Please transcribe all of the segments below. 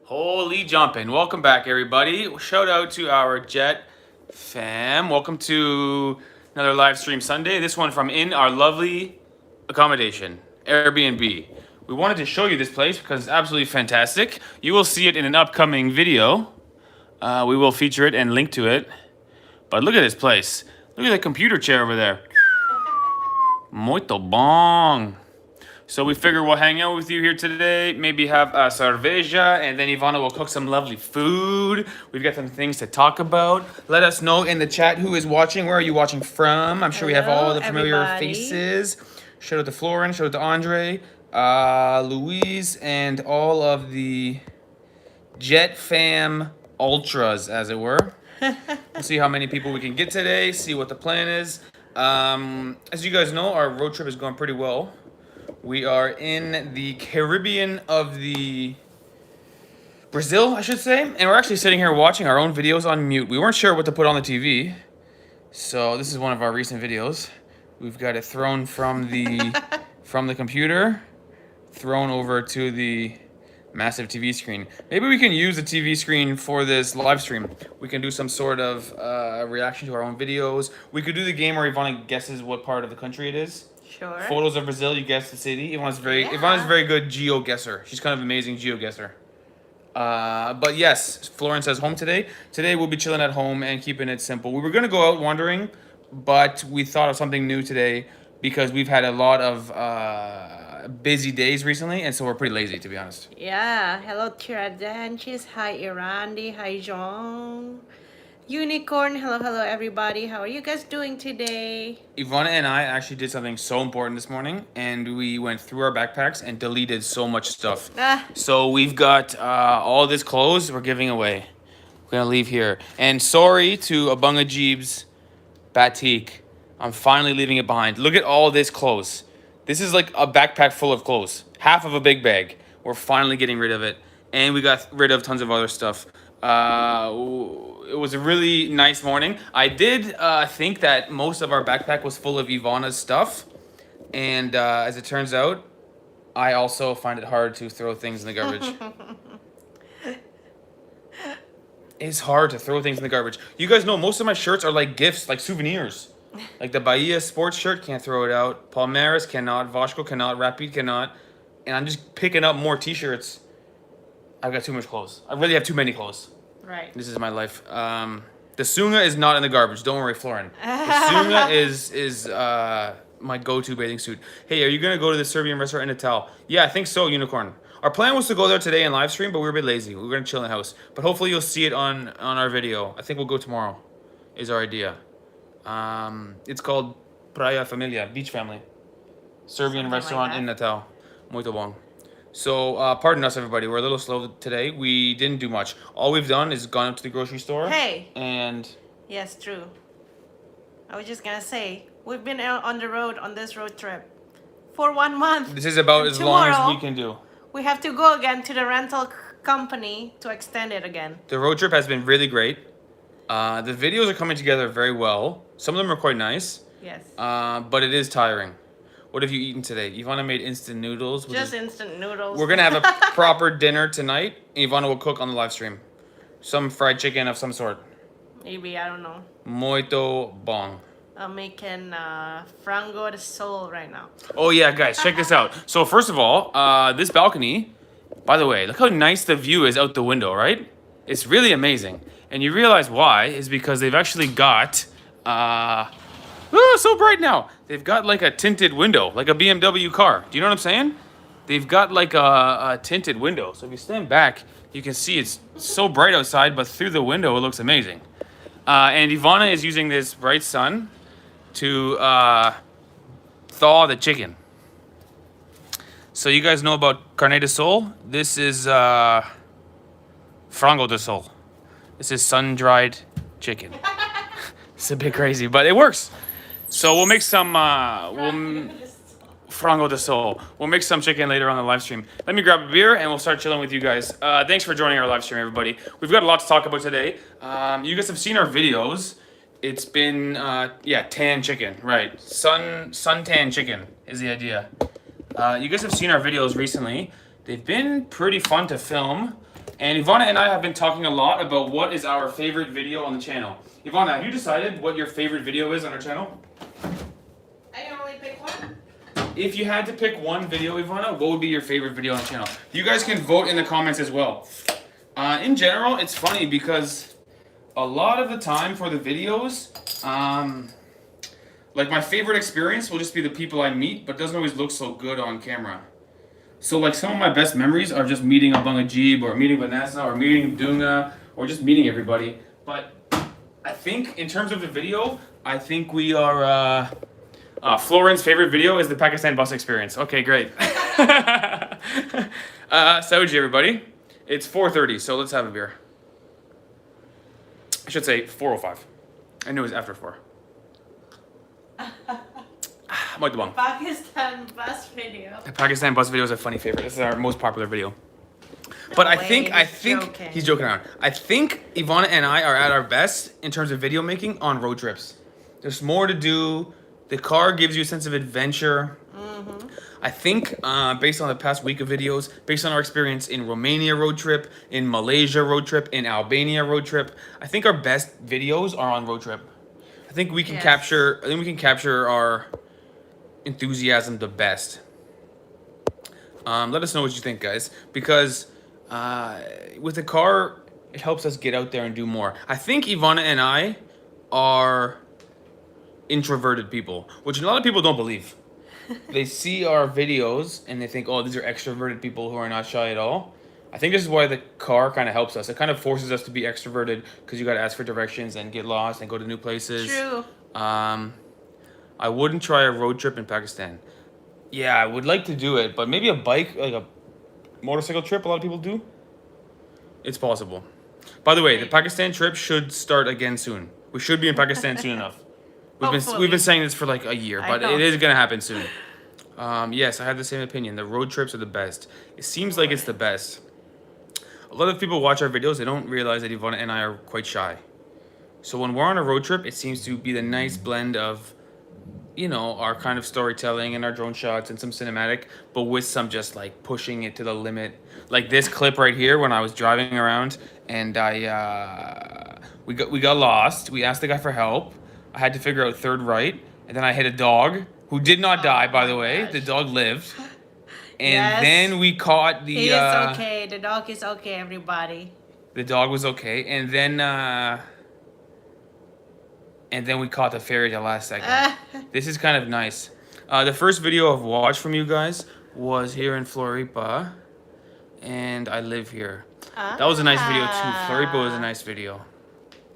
Holy jumping. Welcome back, everybody. Shout out to our Jet fam. Welcome to another live stream Sunday. This one from in our lovely accommodation, Airbnb. We wanted to show you this place because it's absolutely fantastic. You will see it in an upcoming video. We will feature it and link to it. But look at this place. Look at the computer chair over there. Muito bom. So we figure we'll hang out with you here today, maybe have a cerveja, and then Ivana will cook some lovely food. We've got some things to talk about. Let us know in the chat who is watching. Where are you watching from? I'm sure we have all the familiar everybody. faces. Shout out to Florin, shout out to Andre, Louise, and all of the Jet fam ultras, as it were. We'll see how many people we can get today, see what the plan is. As you guys know, our road trip is going pretty well. We are in the Caribbean of the Brazil, I should say, and we're actually sitting here watching our own videos on mute. We weren't sure what to put on the TV, so this is one of our recent videos. We've got it thrown from the computer, thrown over to the massive TV screen. Maybe we can use the TV screen for this live stream. We can do some sort of reaction to our own videos. We could do the game where Ivana guesses what part of the country it is. Sure. Photos of Brazil, you guess the city. Ivana's Yeah. a very good geo guesser. She's kind of amazing geo guesser. But yes, Florence says home today. Today we'll be chilling at home and keeping it simple. We were gonna go out wandering, but we thought of something new today because we've had a lot of busy days recently, and so we're pretty lazy, to be honest. Yeah. Hello, Tiradanchis. Hi, Irandi. Hi, Jong. Unicorn. Hello, everybody. How are you guys doing today? Ivana and I actually did something so important this morning, and we went through our backpacks and deleted so much stuff. Ah, So we've got all this clothes we're giving away. We're gonna leave here. And sorry to Abunga Jeeb's Batik. I'm finally leaving it behind. Look at all this clothes. This is like a backpack full of clothes. Half of a big bag. We're finally getting rid of it. And we got rid of tons of other stuff. It was a really nice morning. I did think that most of our backpack was full of Ivana's stuff. And as it turns out, I also find it hard to throw things in the garbage. It's hard to throw things in the garbage. You guys know most of my shirts are like gifts, like souvenirs. Like the Bahia sports shirt, can't throw it out. Palmeiras cannot. Vasco cannot. Rapid cannot. And I'm just picking up more t-shirts. I've got too much clothes. I really have too many clothes. right. This is my life. The Sunga is not in the garbage. Don't worry, Florin. The Sunga is my go-to bathing suit. Hey, are you gonna go to the Serbian restaurant in Natal? Yeah, I think so, Unicorn. Our plan was to go there today and live stream, but we were a bit lazy. We were gonna chill in the house. But hopefully you'll see it on our video. I think we'll go tomorrow. Is our idea. It's called Praia Familia, Beach Family. Serbian Something like restaurant that. in Natal. Muito bom. So, pardon us, everybody. We're a little slow today. We didn't do much. All we've done is gone up to the grocery store. Hey. And Yes, true. I was just gonna say, we've been out on the road on this road trip for 1 month. this is about And as long as tomorrow, we can do. We have to go again to the rental company to extend it again. The road trip has been really great. The videos are coming together very well. Some of them are quite nice. Yes. But it is tiring. What have you eaten today? Ivana made instant noodles. Just instant noodles. We're gonna have a proper dinner tonight. Ivana will cook on the live stream. Some fried chicken of some sort. Maybe, I don't know. Muito bom. I'm making frango de sol right now. Oh yeah, guys, check this out. So first of all, this balcony, by the way, look how nice the view is out the window, right? It's really amazing. And you realize why is because they've actually got, so bright now. They've got like a tinted window, like a BMW car. Do you know what I'm saying? They've got like a tinted window. So if you stand back, you can see it's so bright outside, but through the window, it looks amazing. And Ivana is using this bright sun to thaw the chicken. So you guys know about carne de sol? This is frango de sol. This is sun-dried chicken. It's a bit crazy, but it works. So we'll make some frango de sol. We'll make some chicken later on the live stream. Let me grab a beer and we'll start chilling with you guys. Thanks for joining our live stream, everybody. We've got a lot to talk about today. You guys have seen our videos. It's been, tan chicken, right. Suntan chicken is the idea. You guys have seen our videos recently. They've been pretty fun to film. And Ivana and I have been talking a lot about what is our favorite video on the channel. Ivana, have you decided what your favorite video is on our channel? I can only pick one. If you had to pick one video, Ivana, what would be your favorite video on the channel? You guys can vote in the comments as well. In general, it's funny because a lot of the time for the videos, like my favorite experience will just be the people I meet, but it doesn't always look so good on camera. So like some of my best memories are just meeting Abangajib or meeting Vanessa or meeting Dunga or just meeting everybody. But I think in terms of the video, I think we are, Floren's favorite video is the Pakistan bus experience. Okay, great. Saudi, everybody. It's 4:30, so let's have a beer. I should say 4:05. I knew it was after 4. Pakistan bus video. The Pakistan bus video is a funny favorite. This is our most popular video. But I think he's joking around. I think Ivana and I are at our best in terms of video making on road trips. There's more to do. The car gives you a sense of adventure. Mm-hmm. I think based on the past week of videos, based on our experience in Romania road trip, in Malaysia road trip, in Albania road trip, I think our best videos are on road trip. I think we can capture our enthusiasm the best. Let us know what you think, guys, because with the car, it helps us get out there and do more. I think Ivana and I are introverted people, which a lot of people don't believe. They see our videos and they think, oh, these are extroverted people who are not shy at all. I think this is why the car kind of helps us. It kind of forces us to be extroverted because you got to ask for directions and get lost and go to new places. True. I wouldn't try a road trip in Pakistan. Yeah, I would like to do it, but maybe a bike, like a motorcycle trip, a lot of people do. It's possible. By the way, the Pakistan trip should start again soon. We should be in Pakistan soon enough. We've been saying this for like a year, but it is gonna happen soon. Yes, I have the same opinion. The road trips are the best. It seems like it's the best. A lot of people watch our videos, they don't realize that Ivana and I are quite shy. So when we're on a road trip, it seems to be the nice blend of, you know, our kind of storytelling and our drone shots and some cinematic, but with some just like pushing it to the limit. Like this clip right here when I was driving around and we got lost. We asked the guy for help. I had to figure out third right, and then I hit a dog who did not die, by the way. The dog lived. And then we caught the... He is okay. The dog is okay, everybody. The dog was okay. And then we caught the ferry the last second. This is kind of nice. The first video I've watched from you guys was here in Floripa. And I live here. That was a nice video too. Floripa was a nice video.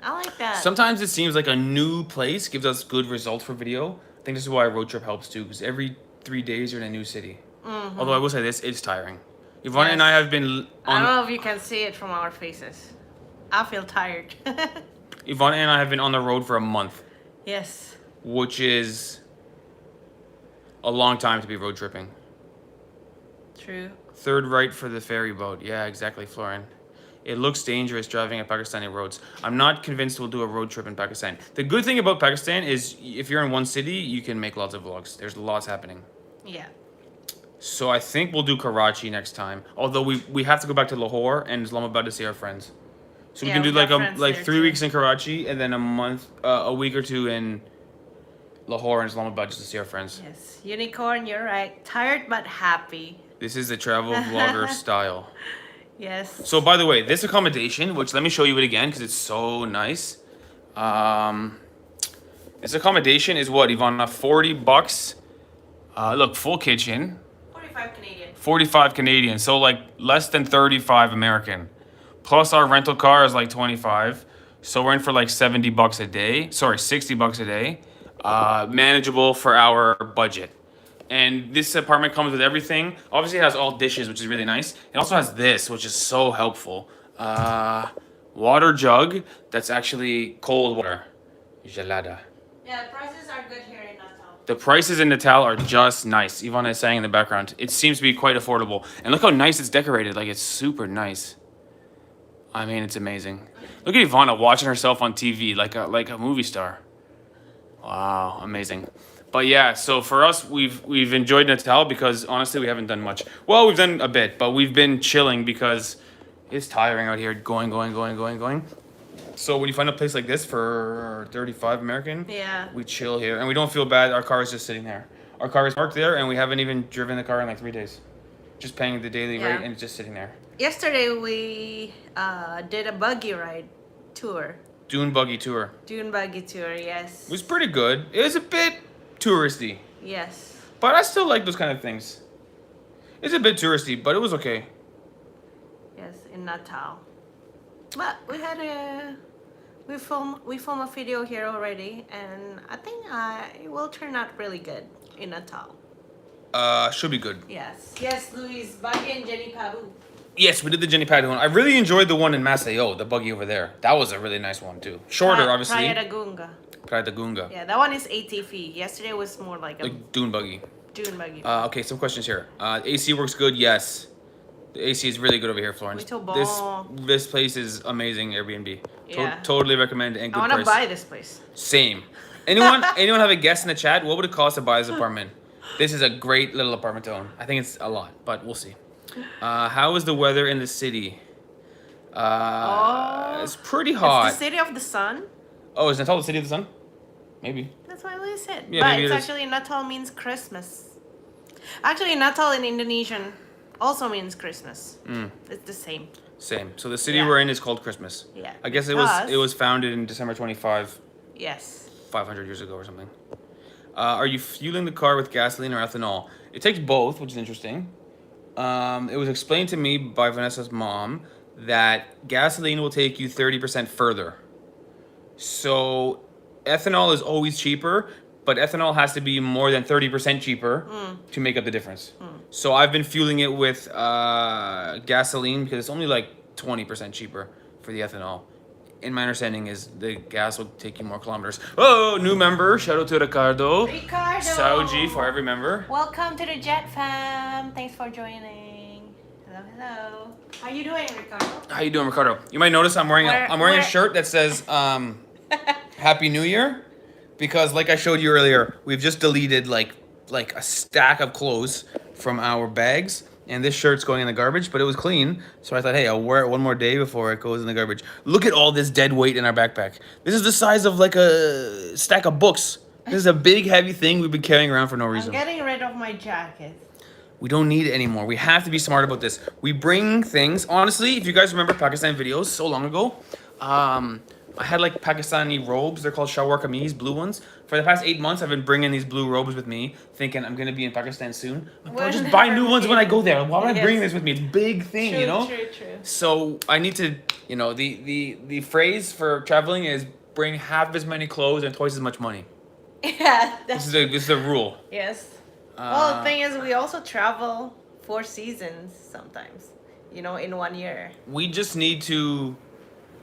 I like that. Sometimes it seems like a new place gives us good results for video. I think this is why a road trip helps too, because every 3 days you're in a new city. Mm-hmm. Although I will say this, it's tiring. Ivana and I have been I don't know if you can see it from our faces. I feel tired. Ivana and I have been on the road for a month. Yes. Which is a long time to be road tripping. True. Third right for the ferry boat. Yeah, exactly, Florin. It looks dangerous driving at Pakistani roads. I'm not convinced we'll do a road trip in Pakistan. The good thing about Pakistan is if you're in one city, you can make lots of vlogs. There's lots happening. Yeah. So I think we'll do Karachi next time. Although we have to go back to Lahore and Islamabad to see our friends. So we can do like 3 weeks in Karachi and then a week or two in Lahore and Islamabad just to see our friends. Yes, Unicorn, you're right. Tired but happy. This is the travel vlogger style. Yes. So by the way, this accommodation, which let me show you it again because it's so nice. This accommodation is what, Ivana? $40. Look, full kitchen. 45 Canadian. 45 Canadian, so like less than 35 American. Plus our rental car is like 25. So we're in for like $70 a day. Sorry, $60 a day. Manageable for our budget. And this apartment comes with everything. Obviously it has all dishes, which is really nice. It also has this, which is so helpful. Water jug that's actually cold water. Gelada. Yeah, the prices are good here in Natal. The prices in Natal are just nice. Ivana is saying in the background. It seems to be quite affordable. And look how nice it's decorated. Like, it's super nice. I mean, it's amazing. Look at Ivana watching herself on TV like a movie star. Wow, amazing. But yeah, so for us, we've enjoyed Natal because honestly, we haven't done much. Well, we've done a bit, but we've been chilling because It's tiring out here, going. So when you find a place like this for 35 American, Yeah. we chill here, and we don't feel bad. Our car is just sitting there. Our car is parked there, and we haven't even driven the car in like 3 days. Just paying the daily Yeah. rate, and it's just sitting there. Yesterday we did a buggy ride tour. Dune buggy tour. Dune buggy tour, yes. It was pretty good. It was a bit touristy, Yes. but I still like those kind of things. It's a bit touristy, but it was okay. Yes, in Natal. But we had we film a video here already, and I think it will turn out really good in Natal. Should be good. Yes. Yes, Luis, buggy and Jenny Pabu. Yes, we did the Jenny Pad one. I really enjoyed the one in Maceo, the buggy over there. That was a really nice one too. Shorter, obviously. Praia da Gunga. Praia da Gunga. Yeah, that one is ATV. Yesterday was more like a Like dune buggy. dune buggy. Okay, some questions here. AC works good, yes. The AC is really good over here, Florence. Muito bom. This place is amazing, Airbnb. Yeah. Totally recommend and I good want to price. buy this place. Same. Anyone have a guess in the chat? What would it cost to buy this apartment? This is a great little apartment to own. I think it's a lot, but we'll see. How is the weather in the city? It's pretty hot. It's the city of the sun. Oh, is Natal the city of the sun? Maybe. That's what Luis said. Yeah, but maybe it's it is. actually Natal means Christmas. Actually, Natal in Indonesian also means Christmas. It's the same. Same. So the city Yeah. we're in is called Christmas. Yeah. I guess it because- was founded in December 25, Yes. 500 years ago or something. Are you fueling the car with gasoline or ethanol? It takes both, which is interesting. It was explained to me by Vanessa's mom that gasoline will take you 30% further. So ethanol is always cheaper, but ethanol has to be more than 30% cheaper to make up the difference. So I've been fueling it with gasoline because it's only like 20% cheaper for the ethanol. And my understanding is the gas will take you more kilometers. Oh, new member. Shout out to Ricardo. Ricardo. Sauji for every member. Welcome to the Jet Fam. Thanks for joining. Hello, hello. How you doing, Ricardo? How you doing, Ricardo? You might notice I'm wearing a shirt that says Happy New Year, because like I showed you earlier, we've just deleted like a stack of clothes from our bags, and this shirt's going in the garbage, but it was clean, so I thought, hey, I'll wear it one more day before it goes in the garbage. Look at all this dead weight in our backpack. This is the size of like a stack of books. This is a big, heavy thing we've been carrying around for no I'm reason. getting rid of my jacket. We don't need it anymore. We have to be smart about this. We bring things. Honestly, if you guys remember Pakistan videos so long ago, I had like Pakistani robes. They're called shalwar kameez, blue ones. For the past 8 months, I've been bringing these blue robes with me, thinking I'm gonna be in Pakistan soon. I'll just buy new ones when I go there. Why would I bring this with me? It's a big thing, True, you know. true. So I need to, you know, the phrase for traveling is bring half as many clothes and twice as much money. Yeah, This that's is the rule. yes. Well, the thing is, we also travel 4 seasons sometimes. You know, in 1 year. We just need to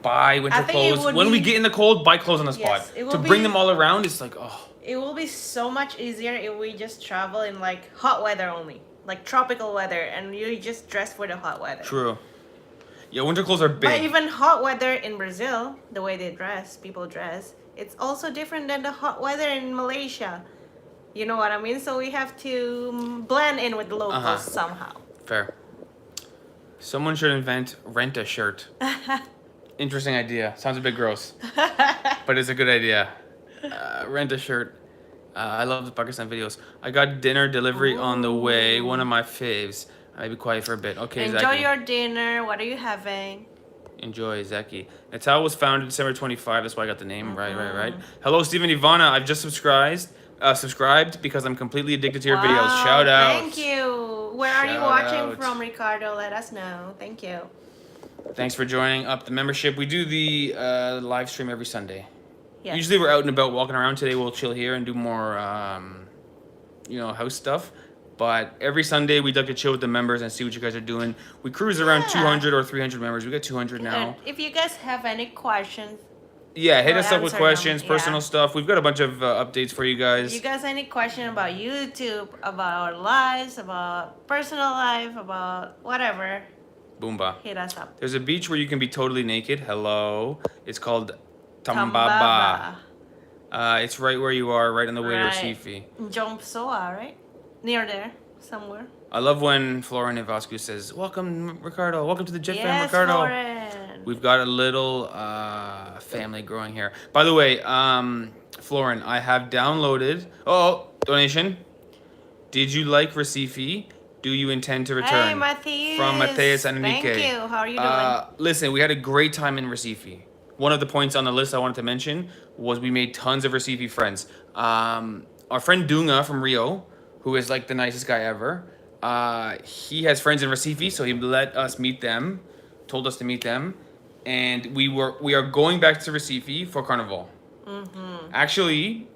buy winter I think it clothes. would When we be- get in the cold, buy clothes on the spot. Yes, it will To bring be- them all around, it's like, oh. It will be so much easier if we just travel in like hot weather only, like tropical weather, and you just dress for the hot weather. True. Yeah, winter clothes are But big. even hot weather in Brazil, the way they dress, people dress, it's also different than the hot weather in Malaysia. You know what I mean? So we have to blend in with the locals Uh-huh. somehow. Fair. Someone should rent a shirt. Interesting idea. Sounds a bit gross, but it's a good idea. Rent a shirt. I love the Pakistan videos. I got dinner delivery on the way. One of my faves. I may be quiet for a bit. Okay, Enjoy Zaki. your dinner. What are you having? Enjoy, Zaki. Natal was founded December 25. That's why I got the name. Right. Mm-hmm. Hello, Stephen Ivana. I've just subscribed because I'm completely addicted to your videos. Wow, Shout out. Thank you. Where are you Shout watching out. from, Ricardo? Let us know. Thank you. Thanks for joining up the membership. We do the live stream every Sunday. Yes. Usually we're out and about walking around. Today we'll chill here and do more, house stuff. But every Sunday we like to chill with the members and see what you guys are doing. We cruise around Yeah. 200 or 300 members. We got 200 now. If you guys have any questions, Yeah, hit We'll us up with answer them, questions, personal yeah. stuff. We've got a bunch of updates for you guys. you guys any question about YouTube, about our lives, about personal life, about whatever, Boomba. hit us up. There's a beach where you can be totally naked. Hello. It's called Tambaba. It's right where you are, right on the way to Right. Recife. Jomsoa, right? Near there. somewhere. I love when Florin Ivascu says, "Welcome, Ricardo. Welcome to the Jet Fam, Yes, Ricardo." Lauren. We've got a little family growing here. By the way, Florin, I have downloaded. Oh, donation. Did you like Recife? Do you intend to return? Hey, Matthias. From Matthias and Enrique. Thank you. How are you doing? Listen, we had a great time in Recife. One of the points on the list I wanted to mention was we made tons of Recife friends. Our friend Dunga from Rio, who is like the nicest guy ever, he has friends in Recife, so he let us meet them, told us to meet them, and we are going back to Recife for Carnival. Actually,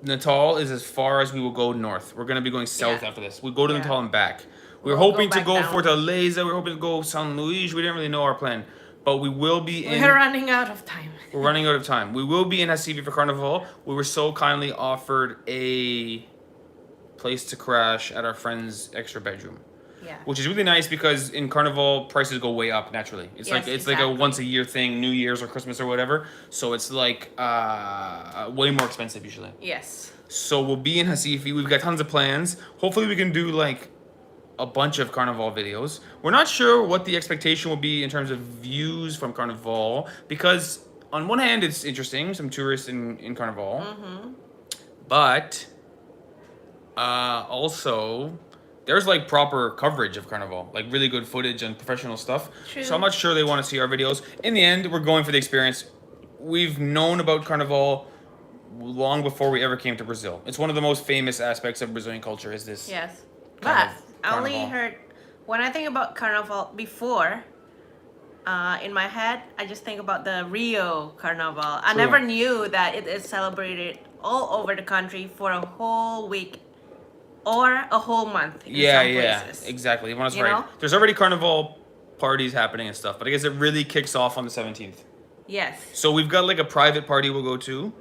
Natal is as far as we will go north. We're gonna be going south Yeah. after this. We'll go to Yeah. Natal and back. We were We'll go hoping to back go down. Fortaleza. We were hoping to go San Luis. We didn't really know our plan, but we will be in. We're running out of time. We're running out of time. We will be in Recife for Carnival. We were so kindly offered a place to crash at our friend's extra bedroom, Yeah. which is really nice because in Carnival prices go way up naturally. It's Yes, like it's like a exactly. once a year thing, New Year's or Christmas or whatever. So it's like way more expensive usually. Yes. So we'll be in Recife. We've got tons of plans. Hopefully we can do like a bunch of Carnival videos. We're not sure what the expectation will be in terms of views from Carnival because on one hand it's interesting, some tourists in Carnival, but also there's like proper coverage of Carnival, like really good footage and professional stuff. True. So I'm not sure they want to see our videos. In the end, we're going for the experience. We've known about Carnival long before we ever came to Brazil. It's one of the most famous aspects of Brazilian culture is this. Yes. Kind But of I only Carnival. heard when I think about Carnival before. In my head, I just think about the Rio Carnival. I True. never knew that it is celebrated all over the country for a whole week or a whole month in Yeah, some yeah, places. exactly. Ivan's You right. know? There's already Carnival parties happening and stuff, but I guess it really kicks off on the 17th. Yes. So we've got like a private party we'll go to.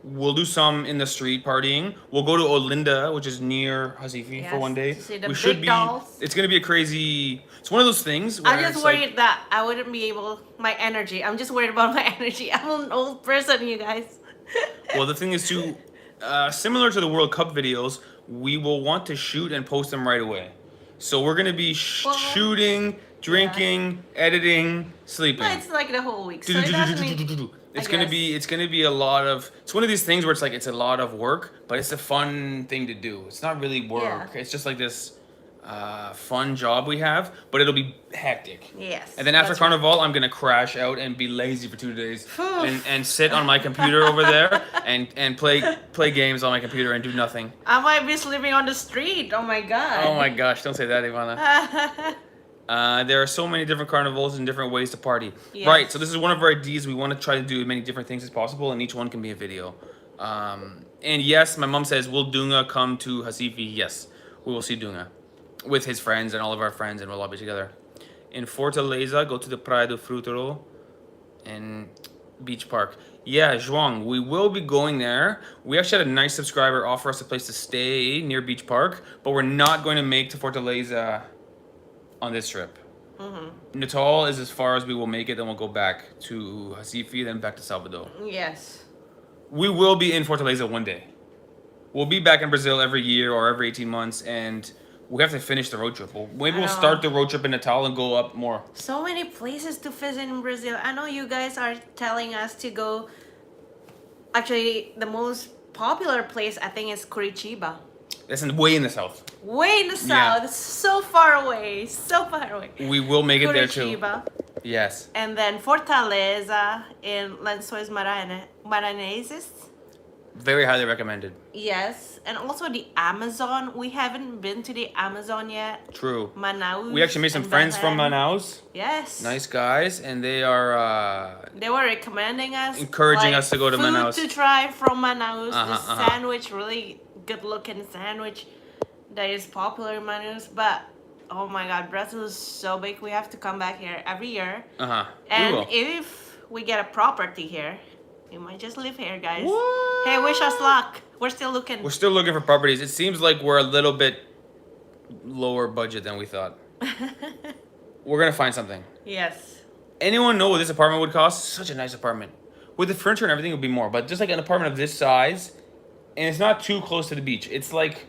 We'll do some in the street partying. We'll go to Olinda, which is near Recife, for Yes, one day. to see the We should big be. dolls. It's gonna be a crazy. It's one of those things where I'm just it's worried like, that I wouldn't be able my energy. I'm just worried about my energy. I'm an old person, you guys. well, the thing is too, similar to the World Cup videos, we will want to shoot and post them right away. So we're gonna be Well, shooting, drinking, editing, sleeping. But it's like the whole week, so it doesn't. It's I gonna guess. be a lot of it's one of these things where it's like it's a lot of work, but it's a fun thing to do. It's not really work. Yeah. It's just like this fun job we have, but it'll be hectic. Yes. And then after that's right. Carnival, I'm gonna crash out and be lazy for 2 days Phew. and sit on my computer over there and play games on my computer and do nothing. I might be sleeping on the street. Oh my god. Oh my gosh! Don't say that, Ivana. There are so many different carnivals and different ways to party. Yes. Right, so this is one of our ideas. We want to try to do as many different things as possible, and each one can be a video. And yes, my mom says, will Dunga come to Recife? Yes, we will see Dunga with his friends and all of our friends, and we'll all be together. In Fortaleza, go to the Praia do Fruturo and Beach Park. Yeah, João, we will be going there. We actually had a nice subscriber offer us a place to stay near Beach Park, but we're not going to make to Fortaleza on this trip. Natal is as far as we will make it, then we'll go back to Recife, then back to Salvador. Yes. We will be in Fortaleza one day. We'll be back in Brazil every year or every 18 months, and we have to finish the road trip. Maybe we'll I know. start the road trip in Natal and go up more. So many places to visit in Brazil. I know you guys are telling us to go. Actually, the most popular place I think is Curitiba. That's way in the south. Way in the Yeah. south, so far away, so far away. We will make it there too. Curitiba, Yes. and then Fortaleza in Lençóis Maranhenses. Very highly recommended. Yes, and also the Amazon. We haven't been to the Amazon yet. True. Manaus. We actually made some and friends from Belém. Manaus. Yes. Nice guys, and they are They were recommending us, Encouraging us to go to food Manaus. to try from Manaus. The Uh-huh. sandwich, really good looking sandwich that is popular in Manaus. But oh my God, Brazil is so big. We have to come back here every year. we And will. if we get a property here, we might just live here, guys. What? Hey, wish us luck. We're still looking. We're still looking for properties. It seems like we're a little bit lower budget than we thought. We're gonna find something. Yes. Anyone know what this apartment would cost? Such a nice apartment. With the furniture and everything, it would be more. But just like an apartment of this size, and it's not too close to the beach. It's like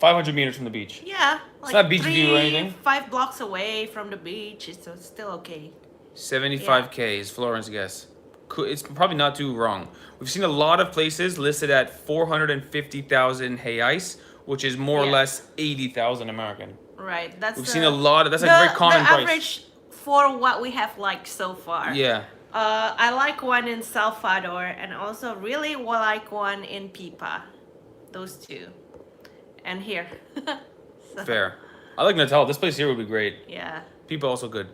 500 meters from the beach. Yeah, It's not beach view or anything. 5 blocks away from the beach. It's still okay. 75K is Florence guess. It's probably not too wrong. We've seen a lot of places listed at 450,000 reais, which is more or Yeah. less 80,000 American. Right. That's We've seen a lot of that's like a very common the price. average for what we have liked so far. Yeah. I like one in Salvador and also really like one in Pipa. Those two. And here. So, Fair. I like Natal. This place here would be great. Yeah. People also good.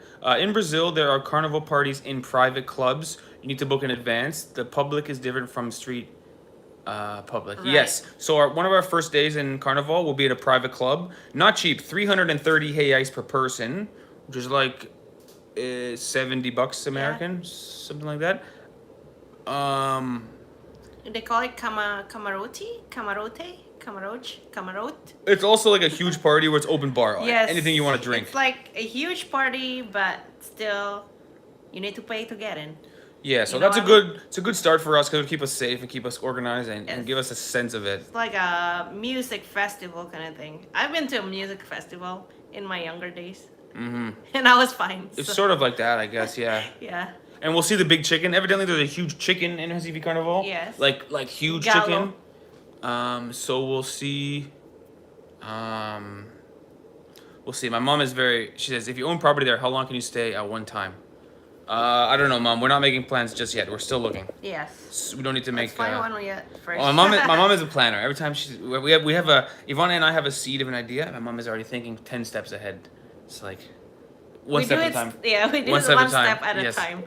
In Brazil, there are carnival parties in private clubs. You need to book in advance. The public is different from street public. Right. Yes. So one of our first days in Carnival will be at a private club. Not cheap. 330 reais per person, which is like $70 American, something like that. They call it camarote? It's also like a huge party where it's open bar. Yes. Anything you want to drink. It's like a huge party, but still, you need to pay to get in. Yeah, so You know that's what I mean? it's a good start for us because it'll keep us safe and keep us organized and Yes. give us a sense of it. It's like a music festival kind of thing. I've been to a music festival in my younger days, Hmm and I was fine. It's so- sort of like that, I guess. Yeah. yeah. And we'll see the big chicken. Evidently, there's a huge chicken in Recife Carnival. Yes. Like huge Gallo. chicken. So we'll see. We'll see. My mom is very. She says, if you own property there, how long can you stay at one time? I don't know, Mom. We're not making plans just yet. We're still looking. Yes. So we don't need to Let's make. find one yet first. Oh, my mom is a planner. Every time we have a Ivana and I have a seed of an idea. My mom is already thinking 10 steps ahead. It's like one we step do at a it. time. Yeah, we do One it step one at a time, step at yes. a time.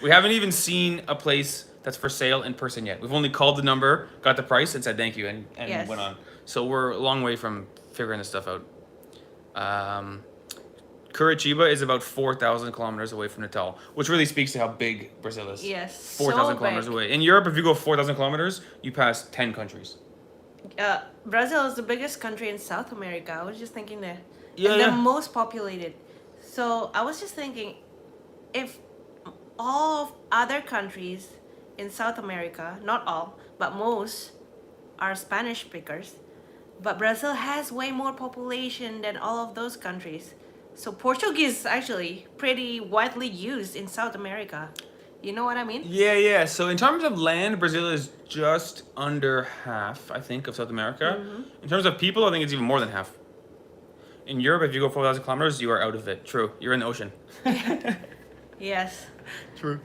We haven't even seen a place that's for sale in person yet. We've only called the number, got the price, and said thank you, and Yes. went on. So we're a long way from figuring this stuff out. Curitiba is about 4,000 kilometers away from Natal, which really speaks to how big Brazil is. Yes. 4,000 so kilometers big. away. In Europe, if you go 4,000 kilometers, you pass 10 countries. Brazil is the biggest country in South America. I was just thinking that. Yeah, and yeah. the most populated. So I was just thinking, if all of other countries in South America, not all, but most, are Spanish speakers, but Brazil has way more population than all of those countries. So Portuguese is actually pretty widely used in South America. You know what I mean? Yeah. So in terms of land, Brazil is just under half, I think, of South America. Mm-hmm. In terms of people, I think it's even more than half. In Europe, if you go 4,000 kilometers, you are out of it. True. You're in the ocean. Yes. True.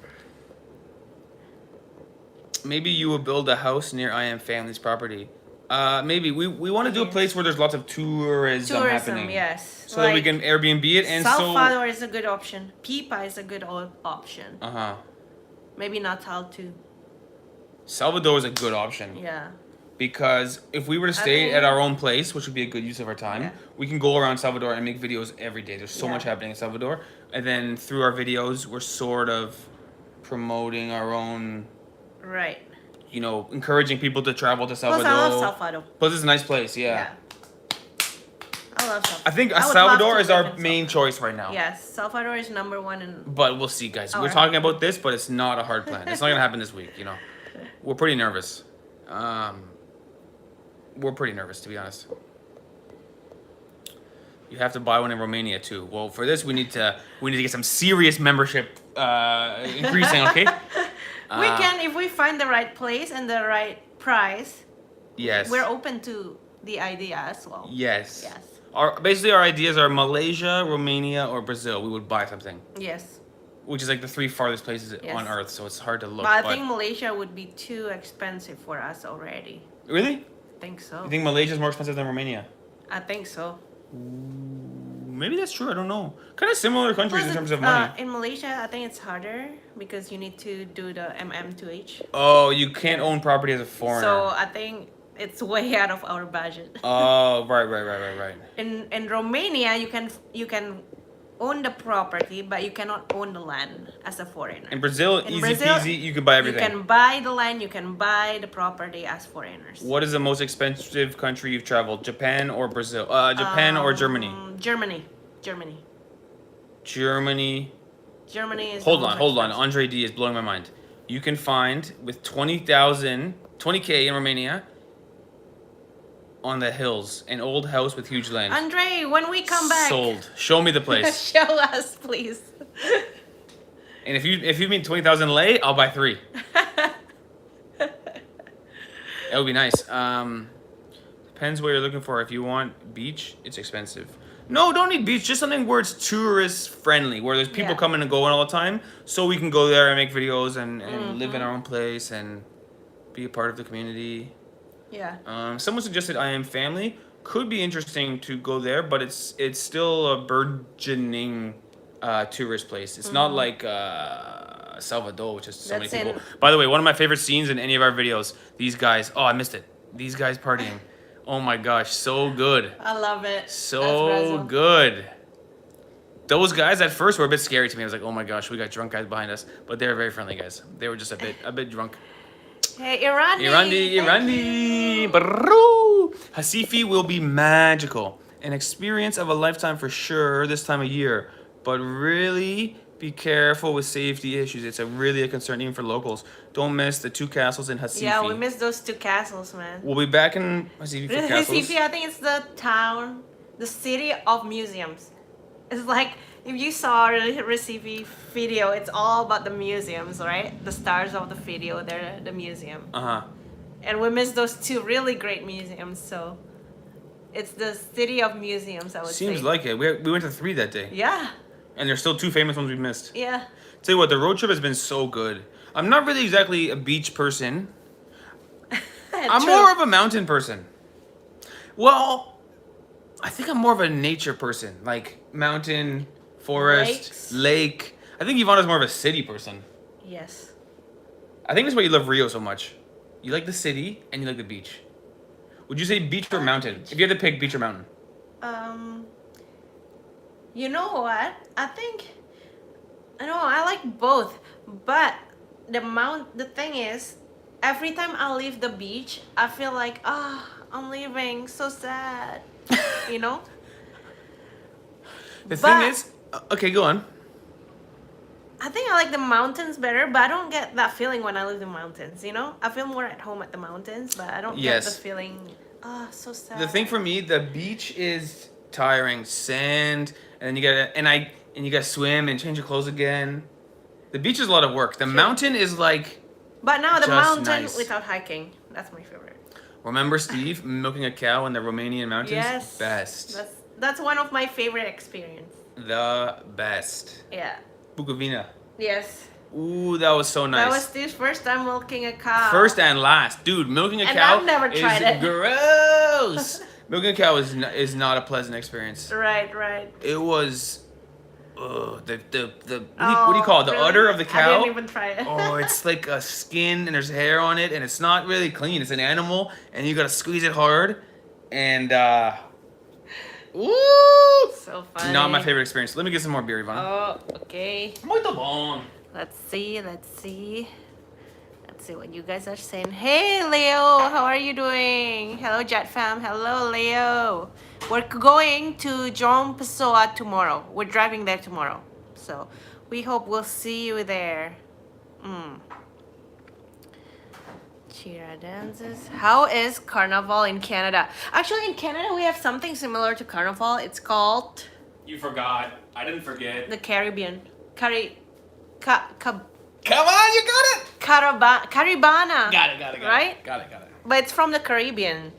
Maybe you will build a house near I Am Family's property. Maybe we want to do a Okay. place where there's lots of tourism happening. Yes. So that we can Airbnb it and Salvador is a good option. Pipa is a good option. Uh-huh. Maybe Natal too. Salvador is a good option Yeah. because if we were to stay think- at our own place, which would be a good use of our time, Yeah. we can go around Salvador and make videos every day. There's so Yeah. much happening in Salvador, and then through our videos, we're sort of promoting our own, Right. encouraging people to travel to Plus, Salvador. I love Salvador. Plus, it's a nice place. Yeah. Yeah. I love Salvador. I think would love Salvador to is live our in main Salvador. choice right now. Yes, Salvador is number one in. But we'll see, guys. Oh, We're right. talking about this, but it's not a hard plan. It's not gonna happen this week. We're pretty nervous. We're pretty nervous, to be honest. You have to buy one in Romania too. Well, for this, we need to get some serious membership increasing. Okay. We can, if we find the right place and the right price, Yes. we're open to the idea as well. Yes. Yes. Basically our ideas are Malaysia, Romania, or Brazil. We would buy something, Yes. which is like the 3 farthest places Yes. on Earth. So it's hard to look. But I think Malaysia would be too expensive for us already. Really? I think so. You think Malaysia is more expensive than Romania? I think so. Maybe that's true. I don't know. Kind of similar countries in Plus, terms of money. in Malaysia, I think it's harder because you need to do the MM2H. Oh, you can't own property as a foreigner. So I think it's way out of our budget. Oh, right. In Romania, you can own the property, but you cannot own the land as a foreigner. In Brazil, In easy Brazil, peasy, you can buy You everything. can buy the land, you can buy the property as foreigners. What is the most expensive country you've traveled? Japan or Brazil? Japan or Germany? Germany. Germany. Germany is. Hold the on. most expensive. Andre D is blowing my mind. You can find with 20K in Romania, on the hills. An old house with huge land. Andre, when we come back, Sold. Show me the place. show us, please. And if you mean 20,000 lei, I'll buy 3. That would be nice. Depends what you're looking for. If you want beach, it's expensive. No, don't need beach. Just something where it's tourist friendly, where there's people Yeah. coming and going all the time, so we can go there and make videos and live in our own place and be a part of the community. Yeah. Someone suggested I Am Family. Could be interesting to go there, but it's still a burgeoning tourist place. It's not like Salvador, which is so That's many people. in- By the way, one of my favorite scenes in any of our videos, these guys. Oh, I missed it. These guys partying. Oh my gosh, so good. I love it. That's So Brazil. good. Those guys at first were a bit scary to me. I was like, oh my gosh, we got drunk guys behind us. But they were very friendly guys. They were just a bit drunk. Hey, Irandi. Irandi, thank Irandi. you. Brrroo. Hasifi will be magical. An experience of a lifetime for sure this time of year. But really be careful with safety issues. It's really a concern even for locals. Don't miss the 2 castles in Hasifi. Yeah, we missed those 2 castles, man. We'll be back in Hasifi for castles. Recife, I think it's the town, the city of museums. It's like if you saw a Recife video, it's all about the museums, right? The stars of the video, they're the museum. Uh-huh. And we missed those 2 really great museums, so it's the city of museums, I would say. Seems like it. We went to 3 that day. Yeah, And there's still 2 famous ones we missed. yeah. Tell you what, the road trip has been so good. I'm not really exactly a beach person. I'm True. more of a mountain person. Well, I think I'm more of a nature person. Like mountain, forest, Lakes. lake. I think Ivana's more of a city person. Yes. I think that's why you love Rio so much. You like the city and you like the beach. Would you say beach or mountain? If you had to pick beach or mountain. You know what? I think I like both, but the thing is, every time I leave the beach, I feel like I'm leaving, so sad. You know? The But- thing is, okay, go on. I think I like the mountains better, but I don't get that feeling when I leave the mountains, you know? I feel more at home at the mountains, but I don't get Yes. the feeling, so sad. The thing for me, the beach is tiring, sand, and then you gotta swim and change your clothes again. The beach is a lot of work. The mountain is like, But now the just mountain nice. without hiking, that's my favorite. remember Steve milking a cow in the Romanian mountains? Yes. Best. That's one of my favorite experience. The best. Yeah. Bukovina. Yes. Ooh, that was so nice. That was Steve's first time milking a cow. First and last, dude. Milking a And cow I've never tried is it. gross. Milking a cow is not a pleasant experience. Right, right. It was, what do you call it? The really? udder of the cow. I didn't even try it. Oh, it's like a skin and there's hair on it, and it's not really clean. It's an animal, and you gotta squeeze it hard, and woo! So funny. Not my favorite experience. Let me get some more beer, Ivana. Oh, okay. Muito bom. Let's see. Let's see what you guys are saying. Hey, Leo. How are you doing? Hello, Jet Fam. Hello, Leo. We're going to João Pessoa tomorrow. We're driving there tomorrow. So we hope we'll see you there. Chira dances. How is Carnival in Canada? Actually, in Canada, we have something similar to Carnival. It's called You forgot. I didn't forget. the Caribbean. Come on, you got it. Caribana. Got it. Right? Got it. But it's from the Caribbean.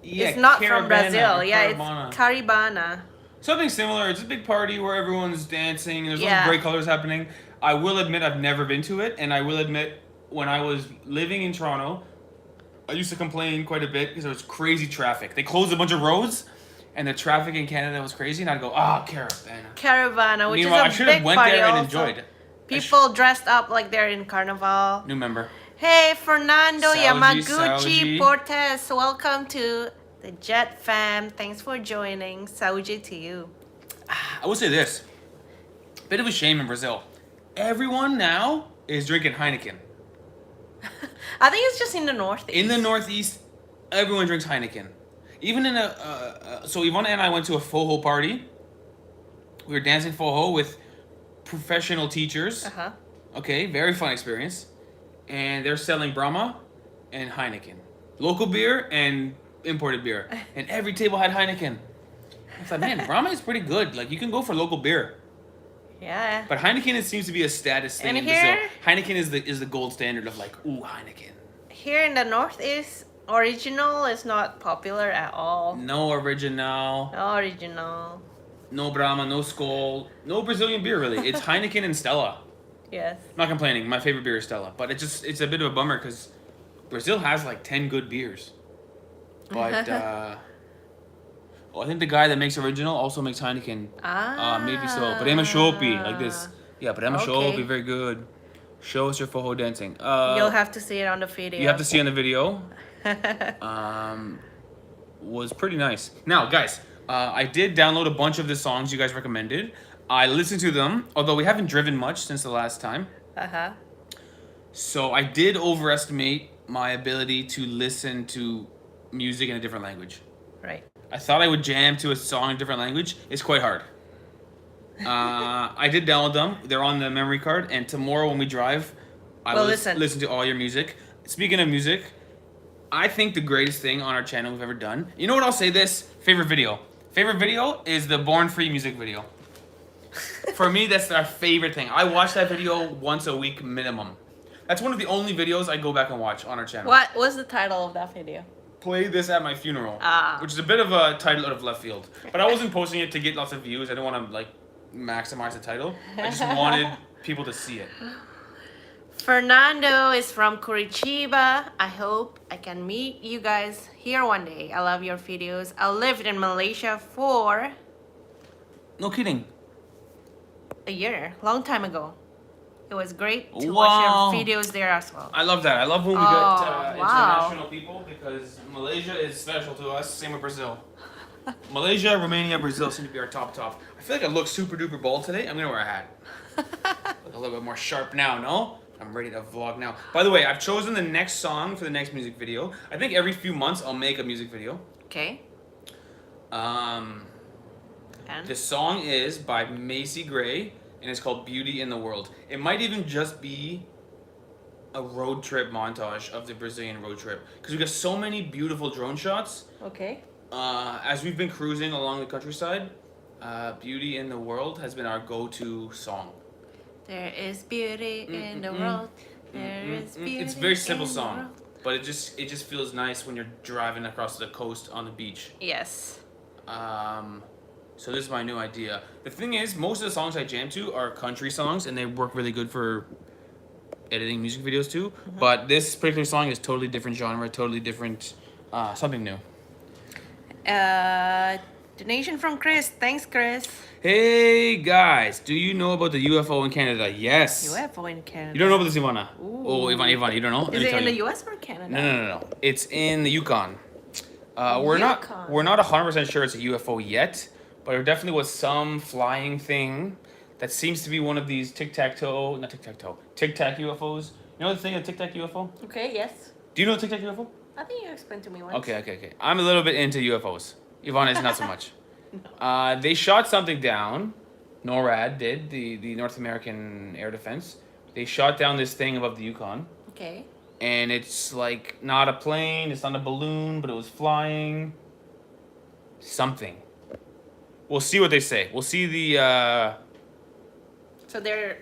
Yeah, It's not from Caravana Brazil. or Yeah, Caravana. it's Caribana. Something similar. It's a big party where everyone's dancing and there's lots Yeah. of great colors happening. I will admit I've never been to it, and I will admit when I was living in Toronto, I used to complain quite a bit because there was crazy traffic. They closed a bunch of roads, and the traffic in Canada was crazy, and I'd go, Caravana. Caravana, which Meanwhile, I is a should have big went party there and also. enjoyed. People dressed up like they're in Carnival. New member. Hey, Fernando Sauji, Yamaguchi Sauji. Portes, welcome to the Jet Fam. Thanks for joining. Sauji to you. I will say this. Bit of a shame in Brazil. Everyone now is drinking Heineken. I think it's just in the Northeast. In the Northeast, everyone drinks Heineken. Even in so Ivana and I went to a Foho party. We were dancing Foho with professional teachers. Uh-huh. Okay, very fun experience. And they're selling Brahma and Heineken. Local beer and imported beer, and every table had Heineken. I thought, man, Brahma is pretty good. Like, you can go for local beer. Yeah. But Heineken, it seems to be a status thing And in here- Brazil. Heineken is the gold standard of like, ooh, Heineken. Here in the Northeast, original is not popular at all. No original, No original. no Brahma, no Skol, no Brazilian beer really. It's Heineken and Stella. Yes. Not complaining. My favorite beer is Stella, but it's a bit of a bummer because Brazil has like 10 good beers. But I think the guy that makes original also makes Heineken. Maybe so. Brahma Chopp, like this. Yeah, Brahma Chopp, Okay. very good. Show us your Forró dancing. You'll have to see it on the video. You have to see on the video. Was pretty nice. Now, guys, I did download a bunch of the songs you guys recommended. I listened to them, although we haven't driven much since the last time. Uh-huh. So I did overestimate my ability to listen to music in a different language. Right. I thought I would jam to a song in a different language. It's quite hard. I did download them. They're on the memory card. And tomorrow when we drive, I We'll will listen. listen to all your music. Speaking of music, I think the greatest thing on our channel we've ever done. You know what? I'll say this. Favorite video. Favorite video is the Born Free music video. For me, that's our favorite thing. I watch that video once a week minimum. That's one of the only videos I go back and watch on our channel. What was the title of that video? Play this at my funeral, Ah. which is a bit of a title out of left field. But I wasn't posting it to get lots of views. I didn't want to like maximize the title. I just wanted people to see it. Fernando is from Curitiba. I hope I can meet you guys here one day. I love your videos. I lived in Malaysia for No kidding. a year, long time ago. It was great to Wow. watch your videos there as well. I love that. I love when we Oh, get wow. international people because Malaysia is special to us. Same with Brazil. Malaysia, Romania, Brazil seem to be our top. I feel like I look super duper bald today. I'm gonna wear a hat. Look a little bit more sharp now, no? I'm ready to vlog now. By the way, I've chosen the next song for the next music video. I think every few months I'll make a music video. Okay. Um, And the song is by Macy Gray and it's called Beauty in the World. It might even just be a road trip montage of the Brazilian road trip because we got so many beautiful drone shots. okay. As we've been cruising along the countryside, Beauty in the World has been our go-to song. There is beauty in the world. There is beauty. It's a very simple in the song, world. but it just feels nice when you're driving across the coast on the beach. Yes. So this is my new idea. The thing is, most of the songs I jam to are country songs, and they work really good for editing music videos too. But this particular song is totally different genre, totally different, something new. Donation from Chris. Thanks, Chris. Hey guys, do you know about the UFO in Canada? Yes. UFO in Canada. You don't know about this, Ivana? Ooh. Oh, Ivan, you don't know? Let Is me it tell in you. the U.S. or Canada? No. It's in the Yukon. Yukon. We're not 100% sure it's a UFO yet, but there definitely was some flying thing that seems to be one of these Tic Tac UFOs. You know the thing of Tic Tac UFO? Okay. Yes. Do you know Tic Tac UFO? I think you explained to me once. Okay. I'm a little bit into UFOs. Ivana is not so much. They shot something down. NORAD did, the North American Air Defense. They shot down this thing above the Yukon. Okay. And it's like not a plane, it's not a balloon, but it was flying. Something. We'll see what they say. We'll see the. So they're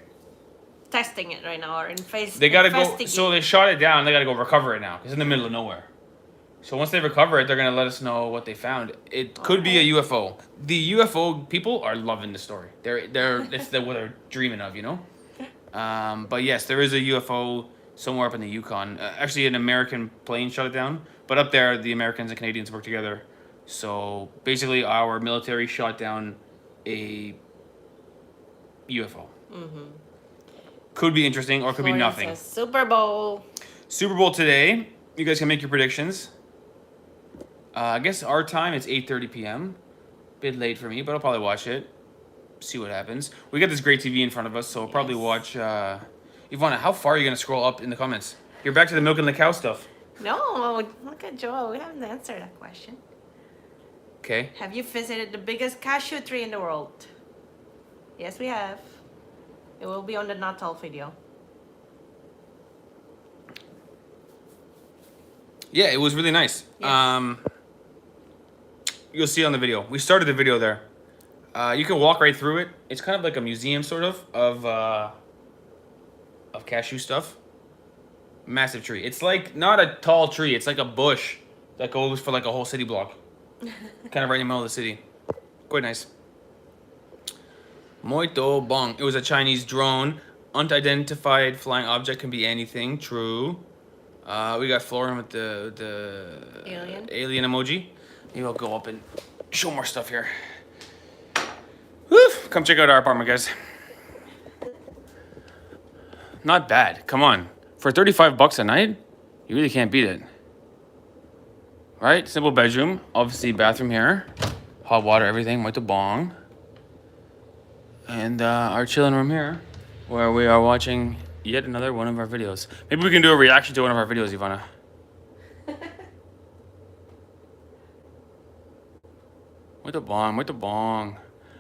testing it right now, or They gotta go. investigating. So they shot it down. They gotta go recover it now. It's in the middle of nowhere. So once they recover it, they're gonna let us know what they found. It could be a UFO. The UFO people are loving the story. It's what they're dreaming of, you know. But yes, there is a UFO somewhere up in the Yukon. Actually, an American plane shot it down. But up there, the Americans and Canadians work together. So basically, our military shot down a UFO. Could be interesting or could be Florence nothing. says Super Bowl. Super Bowl today. You guys can make your predictions. I guess our time it's 8:30 p.m. Bit late for me, but I'll probably watch it. See what happens. We got this great TV in front of us, so we'll probably watch. Ivana, how far are you gonna scroll up in the comments? You're back to the milk and the cow stuff. No, look at Joel. We haven't answered that question. Okay. Have you visited the biggest cashew tree in the world? Yes, we have. It will be on the Natal video. Yeah, it was really nice. Yes. You'll see on the video. We started the video there. You can walk right through it. It's kind of like a museum, sort of cashew stuff. Massive tree. It's like not a tall tree. It's like a bush that goes for like a whole city block. Kind of right in the middle of the city. Quite nice. Muito bom. It was a Chinese drone. Unidentified flying object can be anything. True. We got Florian with the alien emoji. Maybe I'll go up and show more stuff here. Woo! Come check out our apartment, guys. Not bad. Come on. For $35 a night, you really can't beat it. Right? Simple bedroom. Obviously, bathroom here. Hot water, everything. Muito bom. And our chilling room here, where we are watching yet another one of our videos. Maybe we can do a reaction to one of our videos, Ivana. Muito bom.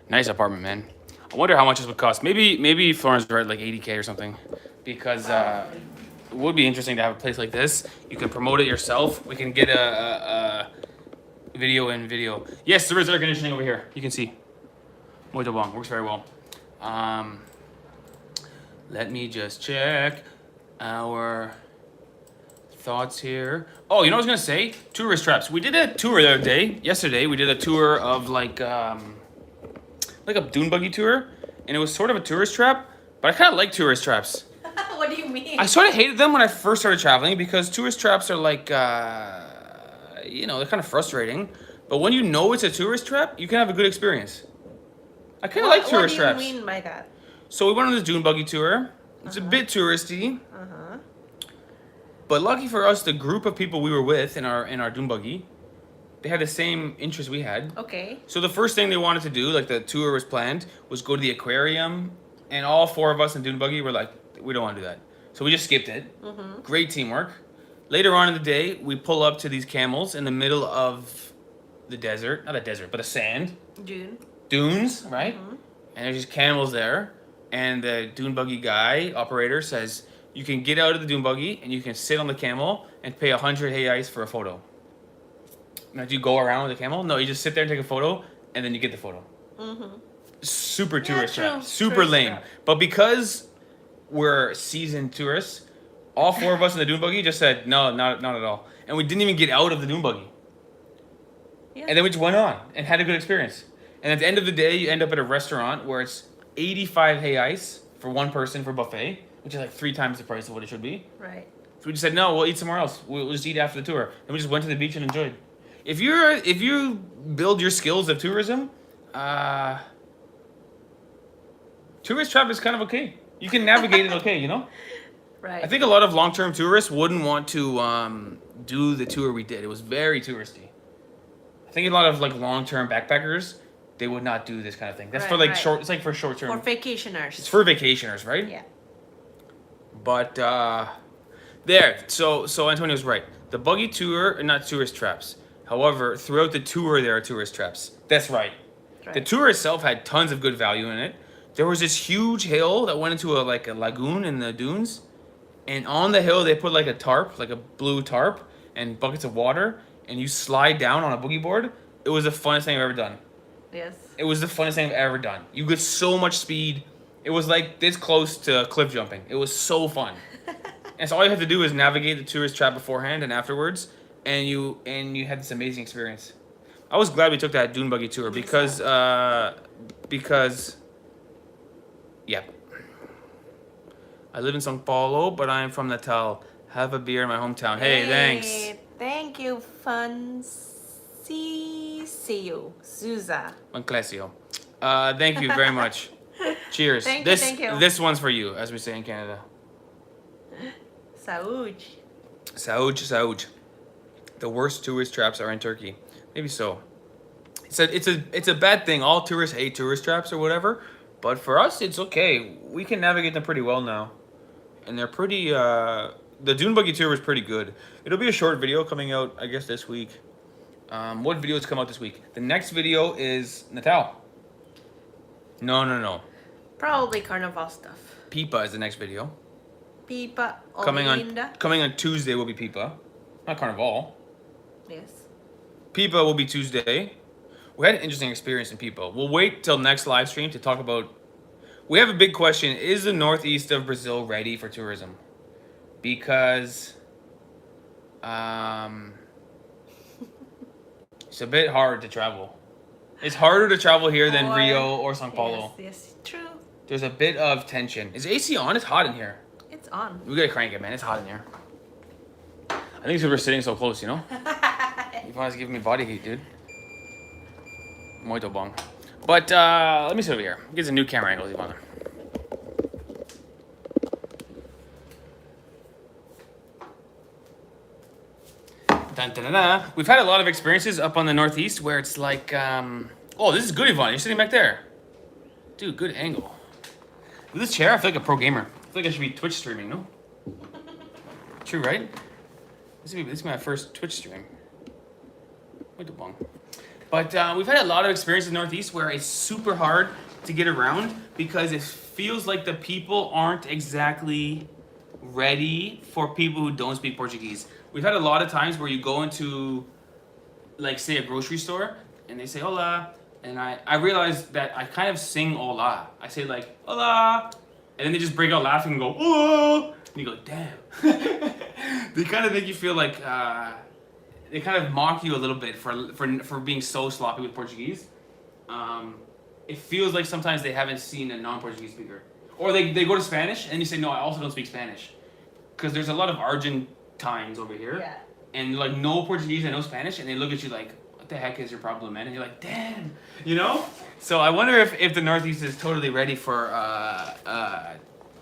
Nice apartment, man. I wonder how much this would cost. Maybe Florence right, like 80K or something, because it would be interesting to have a place like this. You can promote it yourself. We can get a video in video. Yes, there is air conditioning over here. You can see. Muito bom. Works very well. Let me just check our thoughts here. Oh, you know what I was gonna say? Tourist traps. We did a tour the other day. Yesterday, we did a tour of like a dune buggy tour, and it was sort of a tourist trap. But I kind of like tourist traps. What do you mean? I sort of hated them when I first started traveling because tourist traps are like, they're kind of frustrating. But when you know it's a tourist trap, you can have a good experience. I kind of like tourist traps. What do you mean by that? So we went on this dune buggy tour. It's a bit touristy. But lucky for us, the group of people we were with in our dune buggy, they had the same interest we had. Okay. So the first thing they wanted to do, like the tour was planned, was go to the aquarium. And all four of us in dune buggy were like, we don't want to do that. So we just skipped it. Great teamwork. Later on in the day, we pull up to these camels in the middle of the desert. Not a desert, but a sand. Dunes, right? And there's just camels there. And the dune buggy guy, operator, says, you can get out of the dune buggy and you can sit on the camel and pay 100 hey ice for a photo. Now, do you go around with the camel? No, you just sit there and take a photo and then you get the photo. Super tourist trap. Super tourist lame. Trap. But because we're seasoned tourists, all four of us in the dune buggy just said, no, not at all. And we didn't even get out of the dune buggy. Yeah. And then we just went on and had a good experience. And at the end of the day, you end up at a restaurant where it's 85 hey ice for one person for buffet, which is like 3 times the price of what it should be. Right. So we just said, no, we'll eat somewhere else. We'll just eat after the tour. And we just went to the beach and enjoyed. If you build your skills of tourism, tourist trap is kind of okay. You can navigate it okay, you know? Right. I think a lot of long-term tourists wouldn't want to do the tour we did. It was very touristy. I think a lot of like long-term backpackers, they would not do this kind of thing. That's for like short. It's like for short-term. For vacationers. It's for vacationers, right? Yeah. But there. So Antonio's right. The buggy tour are not tourist traps. However, throughout the tour there are tourist traps. That's right. The tour itself had tons of good value in it. There was this huge hill that went into a lagoon in the dunes, and on the hill they put like a tarp, like a blue tarp, and buckets of water, and you slide down on a boogie board. It was the funnest thing I've ever done. Yes. It was the funnest thing I've ever done. You get so much speed. It was like this close to cliff jumping. It was so fun. And so all you have to do is navigate the tourist trap beforehand and afterwards, and you had this amazing experience. I was glad we took that dune buggy tour because yeah. I live in São Paulo, but I'm from Natal. Have a beer in my hometown. Hey, thanks. Thank you, Fancicio Souza. Fanclesio. Thank you very much. Cheers. Thank you. This one's for you, as we say in Canada. Saúde. Saúde. The worst tourist traps are in Turkey. Maybe so. It's a bad thing. All tourists hate tourist traps or whatever. But for us, it's okay. We can navigate them pretty well now. And they're pretty, the dune buggy tour was pretty good. It'll be a short video coming out, I guess, this week. What videos come out this week? The next video is Natal. No. Probably Carnival stuff. Pipa is the next video. Pipa, coming on Tuesday will be Pipa. Not Carnival. Yes. Pipa will be Tuesday. We had an interesting experience in people. We'll wait till next live stream to talk about. We have a big question: is the northeast of Brazil ready for tourism? Because, it's a bit hard to travel. It's harder to travel here than Rio or São Paulo. Yes, true. There's a bit of tension. Is AC on? It's hot in here. It's on. We gotta crank it, man. It's hot in here. I think it's because we're sitting so close, you know? Ivan's giving me body heat, dude. Muito bom. But let me sit over here. Get a new camera angle, Ivan. Dun, dun, dun, dun. We've had a lot of experiences up on the northeast where it's like, oh, this is good, Ivan. You're sitting back there. Dude, good angle. With this chair, I feel like a pro gamer. I feel like I should be Twitch streaming, no? True, right? This is my first Twitch stream. Muito bom. But we've had a lot of experiences in the Northeast where it's super hard to get around because it feels like the people aren't exactly ready for people who don't speak Portuguese. We've had a lot of times where you go into, like, say, a grocery store and they say hola, and I realize that I kind of sing hola. I say, like, hola, and then they just break out laughing and go, oh, and you go, damn. They kind of make you feel like, they kind of mock you a little bit for being so sloppy with Portuguese. It feels like sometimes they haven't seen a non-Portuguese speaker. Or they go to Spanish and you say, no, I also don't speak Spanish. Because there's a lot of Argentines over here. Yeah. And like no Portuguese and no Spanish, and they look at you like, what the heck is your problem, man? And you're like, damn, you know? So I wonder if the Northeast is totally ready for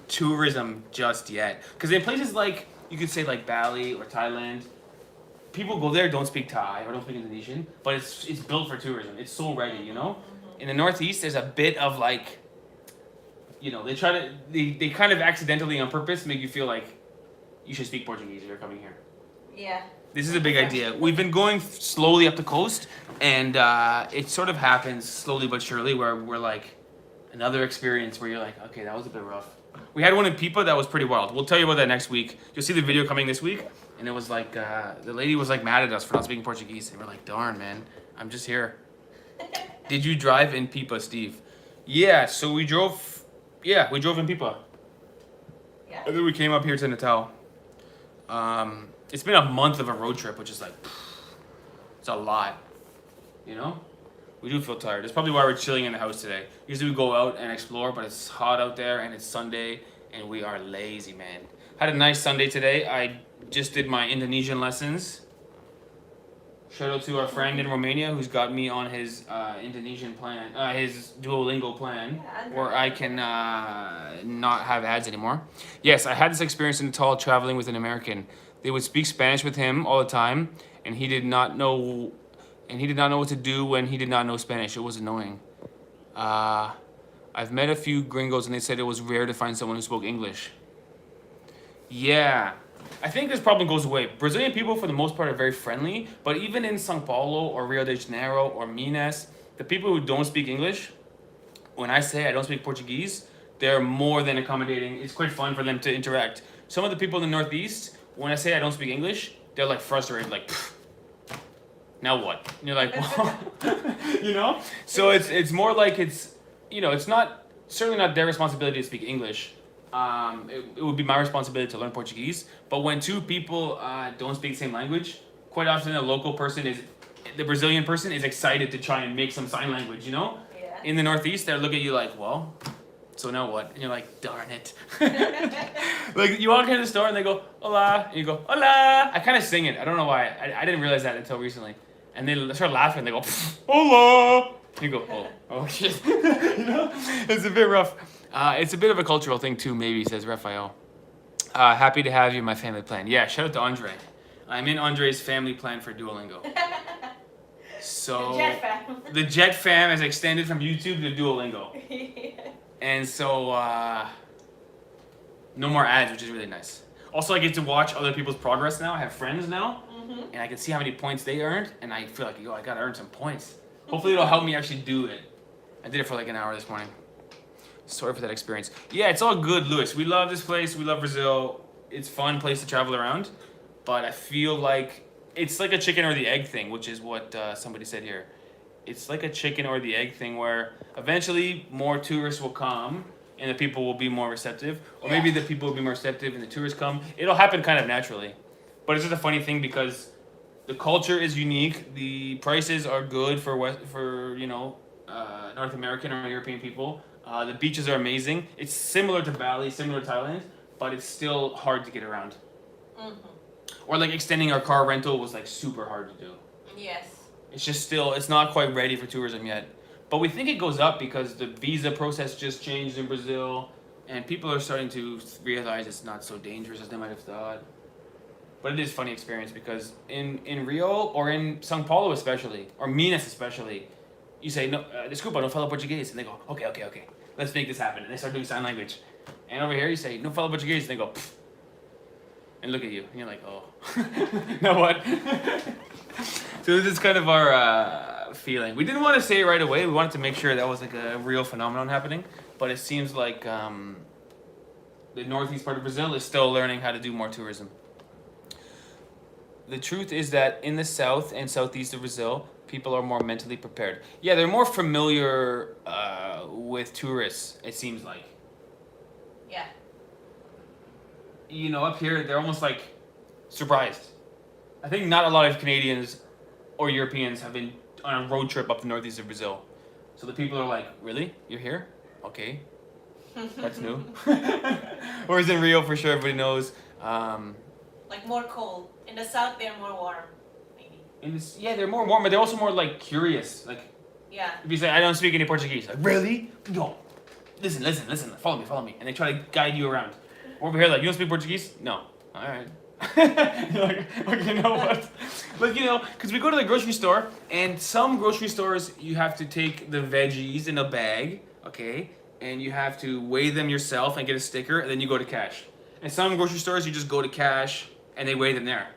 tourism just yet. Because in places like, you could say like Bali or Thailand, people go there, don't speak Thai or don't speak Indonesian, but it's built for tourism. It's so ready, you know? In the Northeast, there's a bit of like, you know, they kind of accidentally on purpose make you feel like you should speak Portuguese if you're coming here. Yeah. This is a big idea. We've been going slowly up the coast, and it sort of happens slowly but surely where we're like, another experience where you're like, okay, that was a bit rough. We had one in Pipa that was pretty wild. We'll tell you about that next week. You'll see the video coming this week, and it was like, the lady was like mad at us for not speaking Portuguese, and we're like, darn, man, I'm just here. Did you drive in Pipa, Steve? Yeah, so we drove in Pipa. Yeah. And then we came up here to Natal. It's been a month of a road trip, which is like, it's a lot, you know? We do feel tired. That's probably why we're chilling in the house today. Usually we go out and explore, but it's hot out there and it's Sunday and we are lazy, man. Had a nice Sunday today. I just did my Indonesian lessons. Shout out to our friend in Romania who's got me on his Indonesian plan, his Duolingo plan, where I can not have ads anymore. Yes, I had this experience in Natal traveling with an American. They would speak Spanish with him all the time, and he did not know what to do when he did not know Spanish. It was annoying. I've met a few gringos, and they said it was rare to find someone who spoke English. Yeah. I think this problem goes away. Brazilian people, for the most part, are very friendly, but even in São Paulo or Rio de Janeiro or Minas, the people who don't speak English, when I say I don't speak Portuguese, they're more than accommodating. It's quite fun for them to interact. Some of the people in the Northeast, when I say I don't speak English, they're like frustrated, like, now what? And you're like, well, you know? So it's more like it's, you know, it's not, certainly not their responsibility to speak English. It would be my responsibility to learn Portuguese. But when two people don't speak the same language, quite often the Brazilian person is excited to try and make some sign language, you know? Yeah. In the Northeast, they look at you like, well, so now what? And you're like, darn it. Like, you walk into the store and they go, hola, and you go, hola. I kind of sing it. I don't know why. I didn't realize that until recently. And they start laughing. They go, hola. And you go, oh shit. You know? It's a bit rough. It's a bit of a cultural thing too, maybe, says Raphael. Happy to have you in my family plan. Yeah, shout out to Andre. I'm in Andre's family plan for Duolingo. So The Jet Fam. The Jet Fam has extended from YouTube to Duolingo. And so no more ads, which is really nice. Also, I get to watch other people's progress now. I have friends now, and I can see how many points they earned, and I feel like, yo, I gotta earn some points. Hopefully it'll help me actually do it. I did it for like an hour this morning. Sorry for that experience. Yeah, it's all good, Lewis. We love this place. We love Brazil. It's a fun place to travel around. But I feel like it's like a chicken or the egg thing, which is what somebody said here. it's like a chicken or the egg thing where eventually more tourists will come and the people will be more receptive, or maybe the people will be more receptive and the tourists come. It'll happen kind of naturally, but it's just a funny thing because the culture is unique. The prices are good for North American or European people. The beaches are amazing. It's similar to Bali, similar to Thailand, but it's still hard to get around. Or like extending our car rental was like super hard to do. Yes. It's not quite ready for tourism yet. But we think it goes up because the visa process just changed in Brazil, and people are starting to realize it's not so dangerous as they might have thought. But it is a funny experience because in Rio or in São Paulo especially, or Minas especially, you say, no, desculpa, no falo português. And they go, okay, let's make this happen. And they start doing sign language. And over here you say, no falo português. And they go, pfft, and look at you. And you're like, oh. Now what? So this is kind of our feeling. We didn't want to say it right away. We wanted to make sure that was like a real phenomenon happening. But it seems like the northeast part of Brazil is still learning how to do more tourism. The truth is that in the south and southeast of Brazil, people are more mentally prepared. Yeah, they're more familiar with tourists, it seems like. Yeah. You know, up here, they're almost like surprised. I think not a lot of Canadians or Europeans have been on a road trip up the northeast of Brazil. So the people are like, really? You're here? Okay. That's new. Whereas in Rio, for sure, everybody knows. Like more cold. In the south, they're more warm, maybe. Yeah, they're more warm, but they're also more like curious. Like, Yeah. if you say, I don't speak any Portuguese, like, really? No. Listen, follow me. And they try to guide you around. Over here, like, you don't speak Portuguese? No. All right. You're like, okay, you know what? Like, you know, because we go to the grocery store, and some grocery stores, you have to take the veggies in a bag, okay? And you have to weigh them yourself and get a sticker, and then you go to cash. And some grocery stores, you just go to cash, and they weigh them there.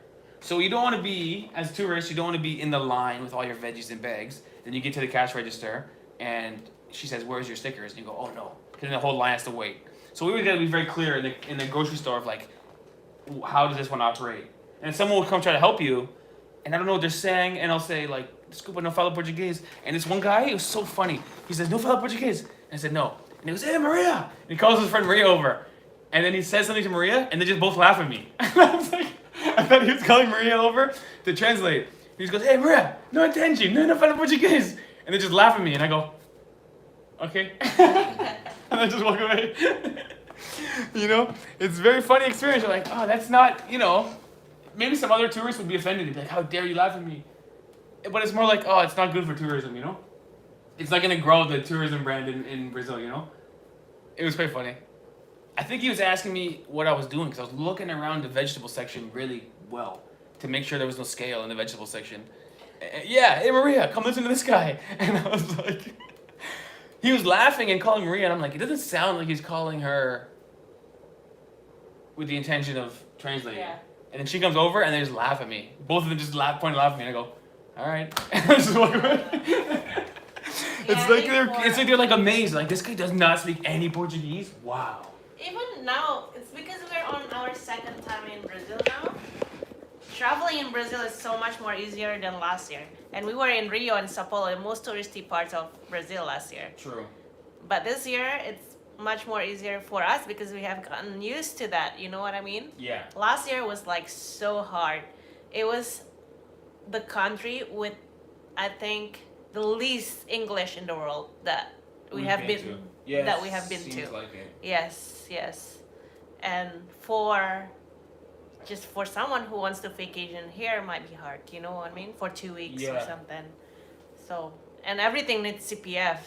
So you don't want to be, as tourists, you don't want to be in the line with all your veggies and bags. Then you get to the cash register, and she says, where's your stickers? And you go, oh no, because then the whole line has to wait. So we would gotta be very clear in the grocery store of like, how does this one operate? And someone will come try to help you, and I don't know what they're saying, and I'll say like, desculpa, no falo português. And this one guy, it was so funny. He says, no falo português. And I said, no. And he goes, hey, Maria. And he calls his friend Maria over. And then he says something to Maria, and they just both laugh at me. I was like, I thought he was calling Maria over to translate. He just goes, hey, Maria, no entendi, no falo português. And they just laugh at me, and I go, okay. And I just walk away. You know, it's a very funny experience. You're like, oh, that's not, you know, maybe some other tourists would be offended. They'd be like, how dare you laugh at me? But it's more like, oh, it's not good for tourism, you know? It's not going to grow the tourism brand in Brazil, you know? It was quite funny. I think he was asking me what I was doing because I was looking around the vegetable section really well to make sure there was no scale in the vegetable section. Yeah, hey, Maria, come listen to this guy. And I was like... He was laughing and calling Maria, and I'm like, it doesn't sound like he's calling her with the intention of translating. Yeah. And then she comes over, and they just laugh at me. Both of them just point and laugh at me, and I go, all right. And I just walk away. It's like they're like amazed. Like, this guy does not speak any Portuguese? Wow. Even now, it's because we're on our second time in Brazil now. Traveling in Brazil is so much more easier than last year. And we were in Rio and Sao Paulo, the most touristy parts of Brazil last year. True. But this year, it's much more easier for us because we have gotten used to that. You know what I mean? Yeah. Last year was like so hard. It was the country with, I think, the least English in the world that we have been to. Yes, that we have been seems to. Like it. Yes. And just for someone who wants to vacation here might be hard, you know what I mean? For 2 weeks or something. So, and everything needs CPF.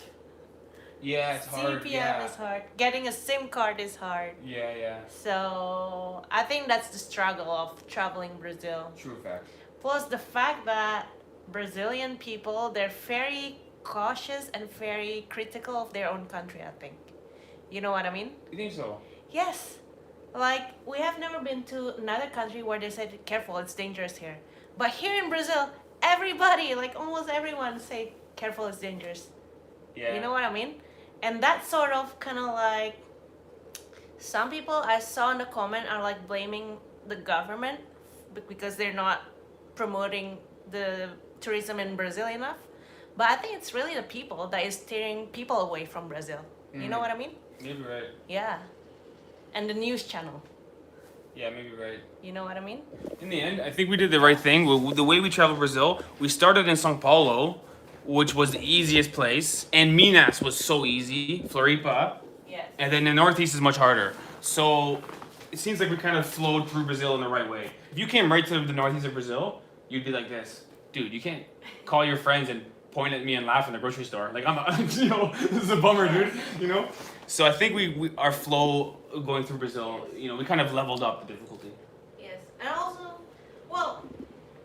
Yeah, it's hard. CPF is hard. Getting a SIM card is hard. Yeah. So, I think that's the struggle of traveling Brazil. True fact. Plus the fact that Brazilian people, they're very cautious and very critical of their own country, I think. You know what I mean? You think so? Yes. Like, we have never been to another country where they said, careful, it's dangerous here. But here in Brazil, everybody, like almost everyone say, careful, it's dangerous. Yeah. You know what I mean? And that sort of kind of like, some people I saw in the comment are like blaming the government because they're not promoting the tourism in Brazil enough. But I think it's really the people that is steering people away from Brazil. You know what I mean? Maybe right. Yeah. And the news channel. Yeah, maybe right. You know what I mean? In the end, I think we did the right thing. The way we traveled Brazil, we started in São Paulo, which was the easiest place, and Minas was so easy, Floripa, Yes. and then the Northeast is much harder. So it seems like we kind of flowed through Brazil in the right way. If you came right to the Northeast of Brazil, you'd be like this, dude. You can't call your friends and point at me and laugh in the grocery store. Like this is a bummer, dude. So I think our flow going through Brazil, we kind of leveled up the difficulty. Yes. And also, well,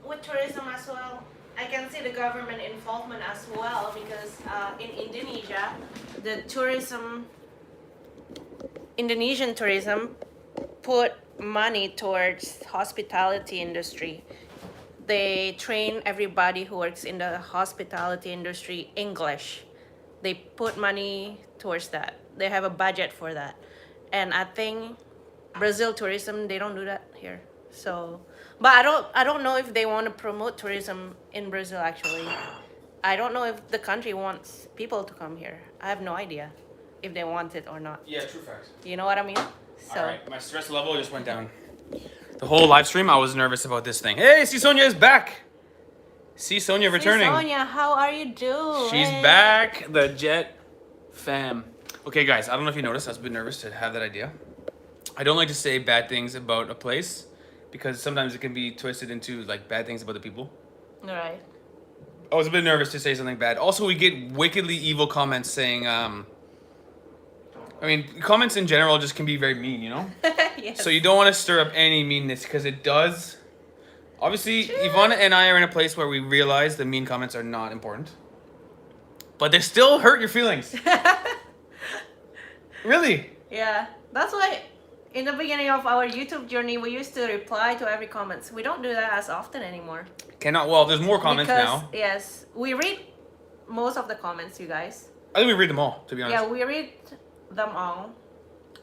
with tourism as well, I can see the government involvement as well because in Indonesia, the Indonesian tourism put money towards hospitality industry. They train everybody who works in the hospitality industry English. They put money towards that. They have a budget for that. And I think Brazil tourism, they don't do that here. So, but I don't know if they want to promote tourism in Brazil actually. I don't know if the country wants people to come here. I have no idea if they want it or not. Yeah, true facts. You know what I mean? So, All right, my stress level just went down. The whole live stream, I was nervous about this thing. Hey, see Sonia is back. See Sonia returning. Sonia, how are you doing? She's back, the Jet fam. Okay, guys, I don't know if you noticed, I was a bit nervous to have that idea. I don't like to say bad things about a place because sometimes it can be twisted into like bad things about the people. All right. I was a bit nervous to say something bad. Also, we get wickedly evil comments saying, comments in general just can be very mean, Yes. So you don't want to stir up any meanness because it does. Obviously, Ivana and I are in a place where we realize the mean comments are not important. But they still hurt your feelings. Really? Yeah. That's why in the beginning of our YouTube journey, we used to reply to every comments. We don't do that as often anymore. Well, there's more comments now. Yes, we read most of the comments, you guys. I think we read them all, to be honest. Yeah, we read them all.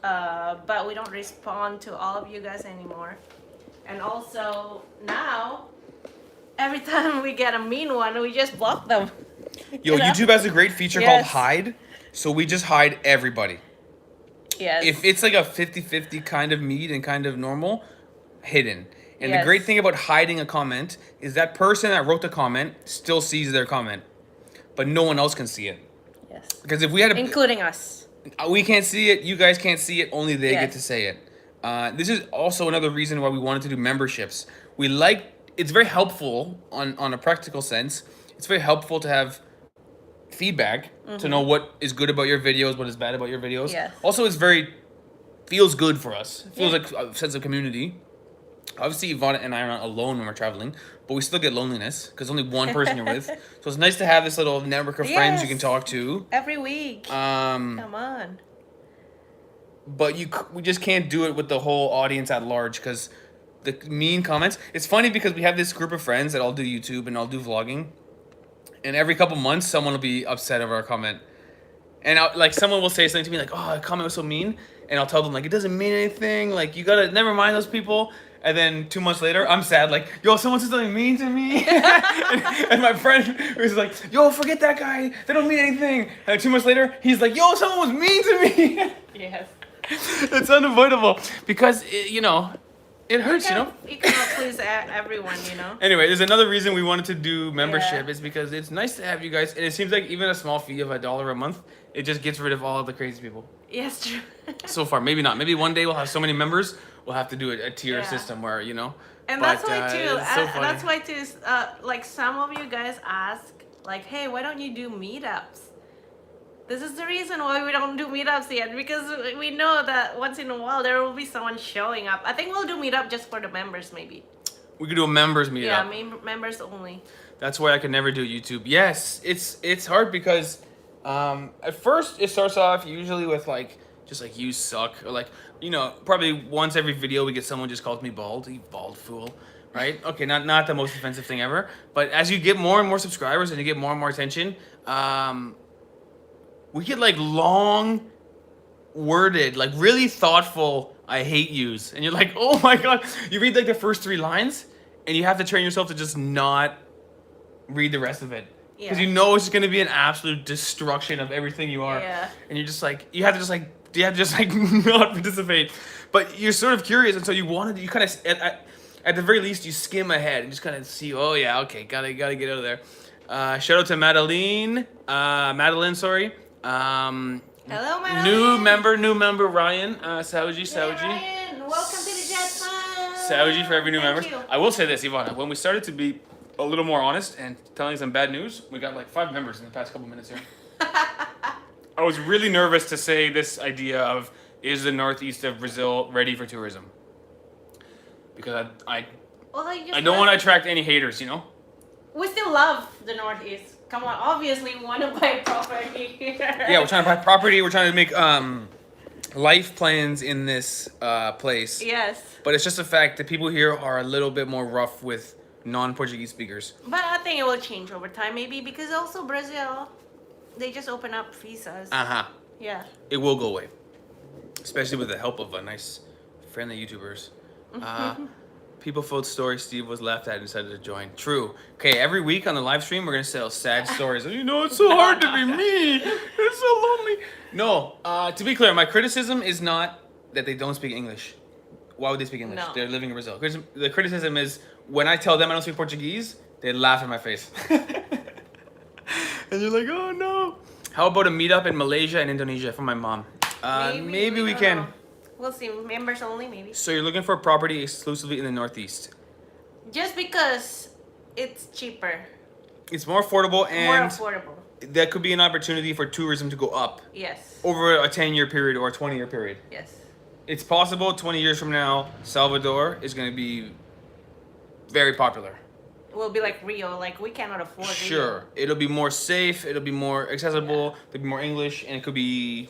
But we don't respond to all of you guys anymore. And also now, every time we get a mean one, we just block them. Yo, YouTube has a great feature called Hide. So we just hide everybody. Yes. If it's like a 50-50 kind of mean and kind of normal, hidden. And the Yes. great thing about hiding a comment is that person that wrote the comment still sees their comment. But no one else can see it. Yes. Because if we had Including us. we can't see it, you guys can't see it, only they get Yes. to say it. This is also another reason why we wanted to do memberships. It's very helpful on a practical sense. It's very helpful to have feedback to know what is good about your videos, what is bad about your videos. Yes. Also, feels good for us. It feels like a sense of community. Obviously, Ivana and I are not alone when we're traveling, but we still get loneliness because only one person you're with. So it's nice to have this little network of friends you can talk to. Every week. Come on. But we just can't do it with the whole audience at large because the mean comments. It's funny because we have this group of friends that all do YouTube and all do vlogging, and every couple months someone will be upset over a comment, and someone will say something to me like, "Oh, that comment was so mean," and I'll tell them like, "It doesn't mean anything. Like you gotta never mind those people." And then 2 months later, I'm sad like, "Yo, someone said something mean to me," and my friend was like, "Yo, forget that guy. They don't mean anything." And 2 months later, he's like, "Yo, someone was mean to me." Yes. It's unavoidable because it hurts, You cannot please everyone, Anyway, there's another reason we wanted to do membership Yeah. is because it's nice to have you guys, and it seems like even a small fee of $1 a month, it just gets rid of all of the crazy people. Yes, true. So far, maybe not. Maybe one day we'll have so many members, we'll have to do a tier Yeah. system where And but, that's why too. it's so funny. That's why too. Like some of you guys ask, like, "Hey, why don't you do meetups?" This is the reason why we don't do meetups yet, because we know that once in a while there will be someone showing up. I think we'll do meetup just for the members, maybe. We could do a members meetup. Yeah, members only. That's why I could never do YouTube. Yes, it's hard because at first it starts off usually with just like you suck, or probably once every video we get someone just calls me bald, you bald fool, right? Okay, not the most offensive thing ever, but as you get more and more subscribers and you get more and more attention, we get long worded, really thoughtful I hate yous, and you're like, oh my god, you read the first 3 lines and you have to train yourself to just not read the rest of it because you know it's going to be an absolute destruction of everything you are. Yeah. And you're just like, you have to just like not participate, but you're sort of curious, and so you wanted, you kind of at the very least you skim ahead and just kind of see, oh yeah, okay, gotta get out of there. Shout out to Madeline, sorry. Hello, Madeline. New member Ryan, Sauji. Ryan, welcome to the Jet Fund. Sauji for every new member. You. I will say this, Ivana, when we started to be a little more honest and telling some bad news, we got like 5 members in the past couple minutes here. I was really nervous to say this idea of, is the northeast of Brazil ready for tourism? Because I don't want to attract any haters, you know? We still love the Northeast. Come on, obviously we want to buy property here. Yeah, we're trying to buy property. We're trying to make life plans in this place. Yes. But it's just the fact that people here are a little bit more rough with non-Portuguese speakers. But I think it will change over time, maybe, because also Brazil, they just open up visas. Uh-huh. Yeah. It will go away. Especially with the help of a nice, friendly YouTubers. People Fold Story Steve was laughed at and decided to join. True. Okay, every week on the live stream, we're going to tell sad stories. You know, it's so hard to be me. It's so lonely. No, to be clear, my criticism is not that they don't speak English. Why would they speak English? No. They're living in Brazil. The criticism is when I tell them I don't speak Portuguese, they laugh in my face. And you're like, oh no. How about a meetup in Malaysia and Indonesia for my mom? Maybe we can. know. We'll see. Members only, maybe. So you're looking for a property exclusively in the Northeast. Just because it's cheaper. It's more affordable, and More affordable. that could be an opportunity for tourism to go up Yes. over a 10-year period or a 20-year period. Yes. It's possible 20 years from now, Salvador is going to be very popular. It will be like Rio. Like, we cannot afford Rio. Sure. It'll be more safe, it'll be more accessible, there'll be more English, and it could be,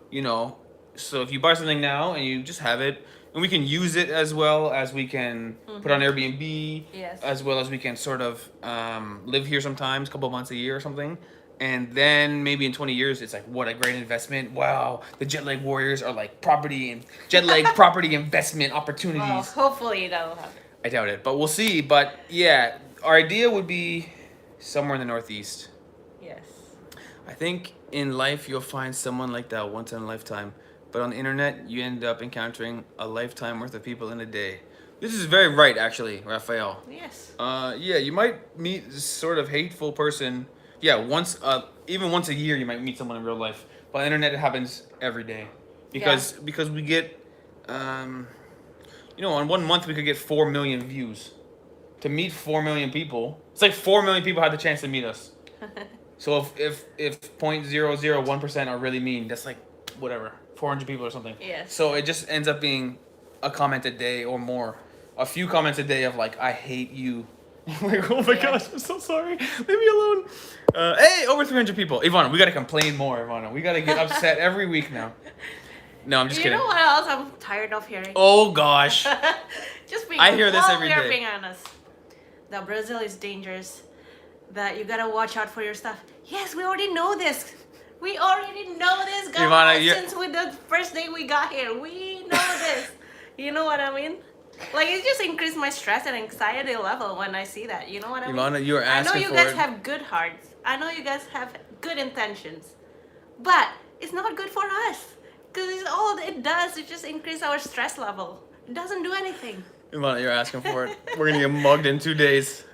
you know, so if you buy something now and you just have it, and we can use it as well as we can put on Airbnb, Yes. as well as we can sort of live here sometimes, a couple months a year or something. And then maybe in 20 years, it's like, what a great investment. Wow, the jet lag warriors are like jet lag property investment opportunities. Well, hopefully that'll happen. I doubt it, but we'll see. But yeah, our idea would be somewhere in the Northeast. Yes. I think in life you'll find someone like that once in a lifetime. But on the internet, you end up encountering a lifetime worth of people in a day. This is very right, actually, Raphael. Yes. Yeah, you might meet this sort of hateful person. Yeah, even once a year, you might meet someone in real life. But on the internet, it happens every day, because we get, on 1 month we could get 4 million views. To meet 4 million people, it's like 4 million people had the chance to meet us. So if 0.001% are really mean, that's like whatever. 400 people or something. Yes. So it just ends up being a comment a day or more. A few comments a day of like, I hate you. I'm like, oh my gosh, I'm so sorry. Leave me alone. Hey, over 300 people. Ivana, we got to complain more, Ivana. We got to get upset every week now. No, I'm just kidding. You know what else I'm tired of hearing? Oh gosh. Just being, I hear this every we are day. being honest. That Brazil is dangerous. That you gotta watch out for your stuff. Yes, we already know this. We already know this, guys. Ivana, since with the first day we got here, we know this. You know what I mean? Like, it just increased my stress and anxiety level when I see that. You know what I mean? Ivana, you are asking for I know you guys have good hearts. I know you guys have good intentions. But it's not good for us. Because all it does is just increase our stress level. It doesn't do anything. Ivana, you're asking for it. We're going to get mugged in 2 days.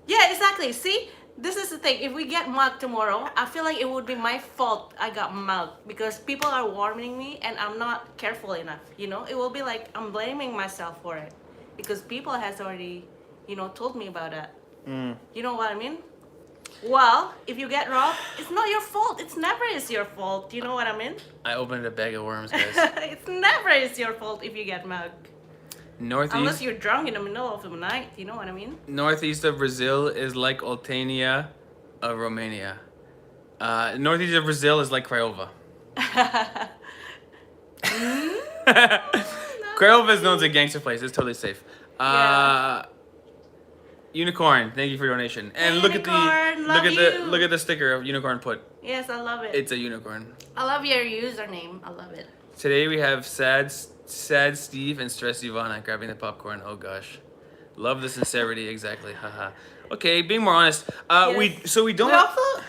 Yeah, exactly. See? This is the thing. If we get mugged tomorrow, I feel like it would be my fault I got mugged because people are warning me and I'm not careful enough. You know, it will be like I'm blaming myself for it because people has already, told me about that. You know what I mean? Well, if you get robbed, it's not your fault. It's never is your fault. You know what I mean? I opened a bag of worms, guys. It's never is your fault if you get mugged. Northeast. Unless you're drunk in the middle of the night. You know what I mean? Northeast of Brazil is like Oltenia of Romania. Northeast of Brazil is like Craiova. Craiova is known as a gangster place. It's totally safe. Unicorn, thank you for your donation. And look at the sticker of Unicorn put. Yes, I love it. It's a unicorn. I love your username. I love it. Today we have sad Steve and stressed Ivana grabbing the popcorn. Oh gosh. Love the sincerity, exactly. Haha. Okay, being more honest. We Yes. we don't. We also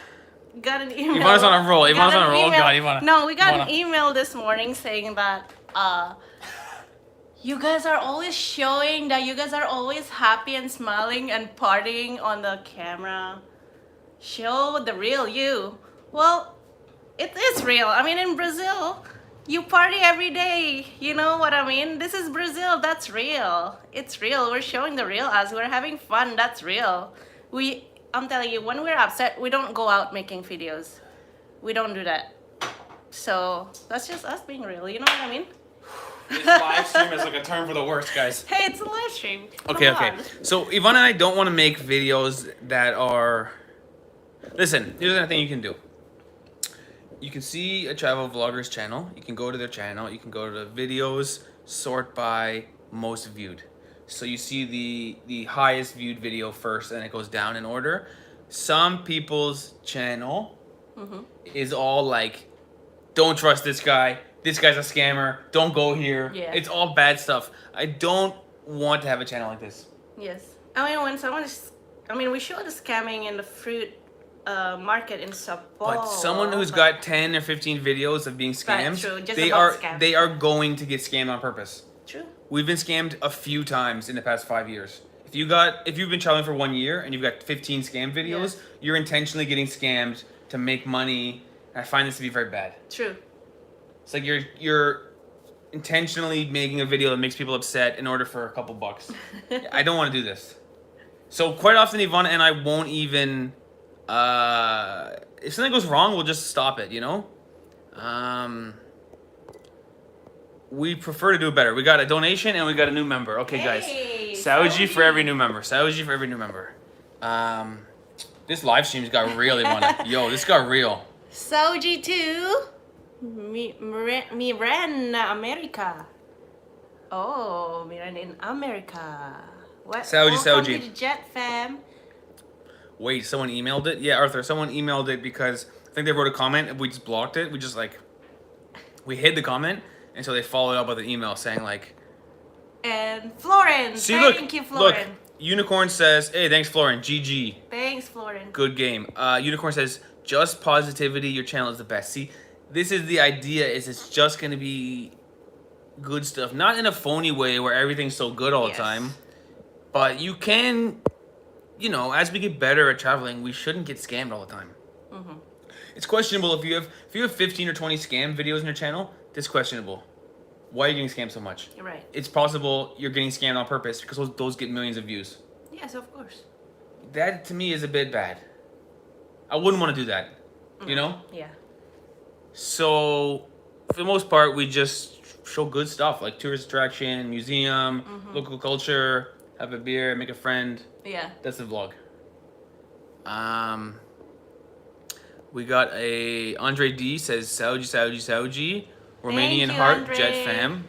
got an email. Ivana's on a roll. Got Ivana's on an a roll. Oh email- God, Ivana. No, we got an Ivana. email this morning saying that you guys are always showing that you guys are always happy and smiling and partying on the camera. Show the real you. Well, it is real. I mean, in Brazil, you party every day. You know what I mean? This is Brazil. That's real. It's real. We're showing the real us. We're having fun. That's real. I'm telling you, when we're upset, we don't go out making videos. We don't do that. So that's just us being real. You know what I mean? This live stream is like a term for the worst, guys. Hey, it's a live stream. Come Okay. on. So Ivana and I don't want to make videos that are. Listen, here's the thing you can do. You can see a travel vlogger's channel. You can go to their channel. You can go to the videos, sort by most viewed. So you see the highest viewed video first, and it goes down in order. Some people's channel is all like, don't trust this guy. This guy's a scammer. Don't go here. Yeah. It's all bad stuff. I don't want to have a channel like this. Yes. I mean, when someone is, we show the scamming in the fruit market in Sao Paulo. But someone who's got 10 or 15 videos of being scammed, true. Just they about are scams. they are going to get scammed on purpose. True. We've been scammed a few times in the past 5 years. If you've been traveling for 1 year and you've got 15 scam videos, Yes. you're intentionally getting scammed to make money. I find this to be very bad. True. It's like you're intentionally making a video that makes people upset in order for a couple bucks. I don't want to do this. So quite often Ivana and I won't even if something goes wrong, we'll just stop it, you know? We prefer to do it better. We got a donation and we got a new member. Okay, Hey, guys. Saoji for Saoji. every new member. Saoji for every new member. This live stream's got real, Ivana. Yo, this got real. Saoji too. Miran America. Oh, Miran in America. What? Saoji, Welcome Saoji. to the Jet Fam. Wait, someone emailed it? Yeah, Arthur, someone emailed it because I think they wrote a comment and we just blocked it. We hid the comment, and so they followed up with an email saying like, And Florin. see, Thank you, Florin. look, Unicorn says, hey, thanks, Florin, GG, Thanks, Florin. good game. Unicorn says, just positivity, your channel is the best. See, this is the idea, is it's just going to be good stuff. Not in a phony way where everything's so good all Yes. the time, but you can, you know, as we get better at traveling, we shouldn't get scammed all the time. It's questionable if you have 15 or 20 scam videos on your channel. It's questionable. Why are you getting scammed so much? You're right. It's possible you're getting scammed on purpose because those get millions of views. Yes, of course. That to me is a bit bad. I wouldn't want to do that. You know? Yeah. So for the most part, we just show good stuff like tourist attraction, museum, local culture, have a beer, make a friend. Yeah. That's the vlog. We got a Andre D says Saoji. Romanian you, heart, Andre. Jet fam.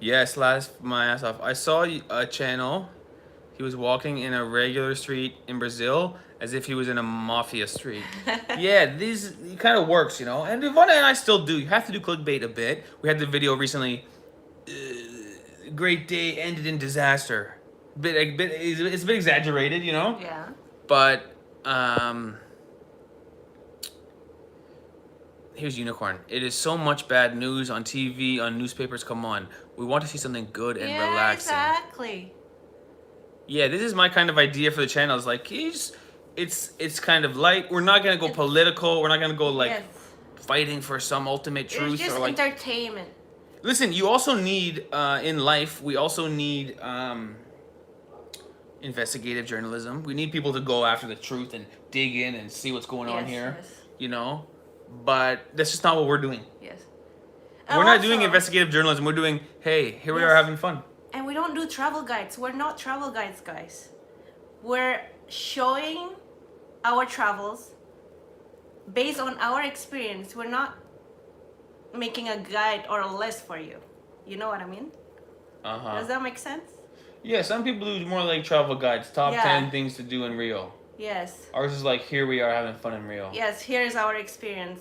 Yes, laughed my ass off. I saw a channel. He was walking in a regular street in Brazil as if he was in a mafia street. Yeah, it kind of works, you know. And Ivana and I still do. You have to do clickbait a bit. We had the video recently. Great day ended in disaster. It's a bit exaggerated, you know. Yeah. But here's Unicorn. It is so much bad news on TV, on newspapers. Come on, we want to see something good and Yeah, relaxing. exactly. Yeah, this is my kind of idea for the channel. It's like it's kind of light. We're not gonna go political. We're not gonna go like Yes. fighting for some ultimate truth It's just or like. entertainment. Listen, you also need in life. We also need investigative journalism. We need people to go after the truth and dig in and see what's going on Yes, here. yes. You know, but that's just not what we're doing. Yes. We're not doing investigative journalism. We're doing, hey, here we are Yes. having fun. And we don't do travel guides. We're not travel guides, guys. We're showing our travels based on our experience. We're not making a guide or a list for you. You know what I mean? Does that make sense? Yeah, some people do more like travel guides, top Yeah. 10 things to do in Rio. Yes. Ours is like, here we are having fun in Rio. Yes, here's our experience.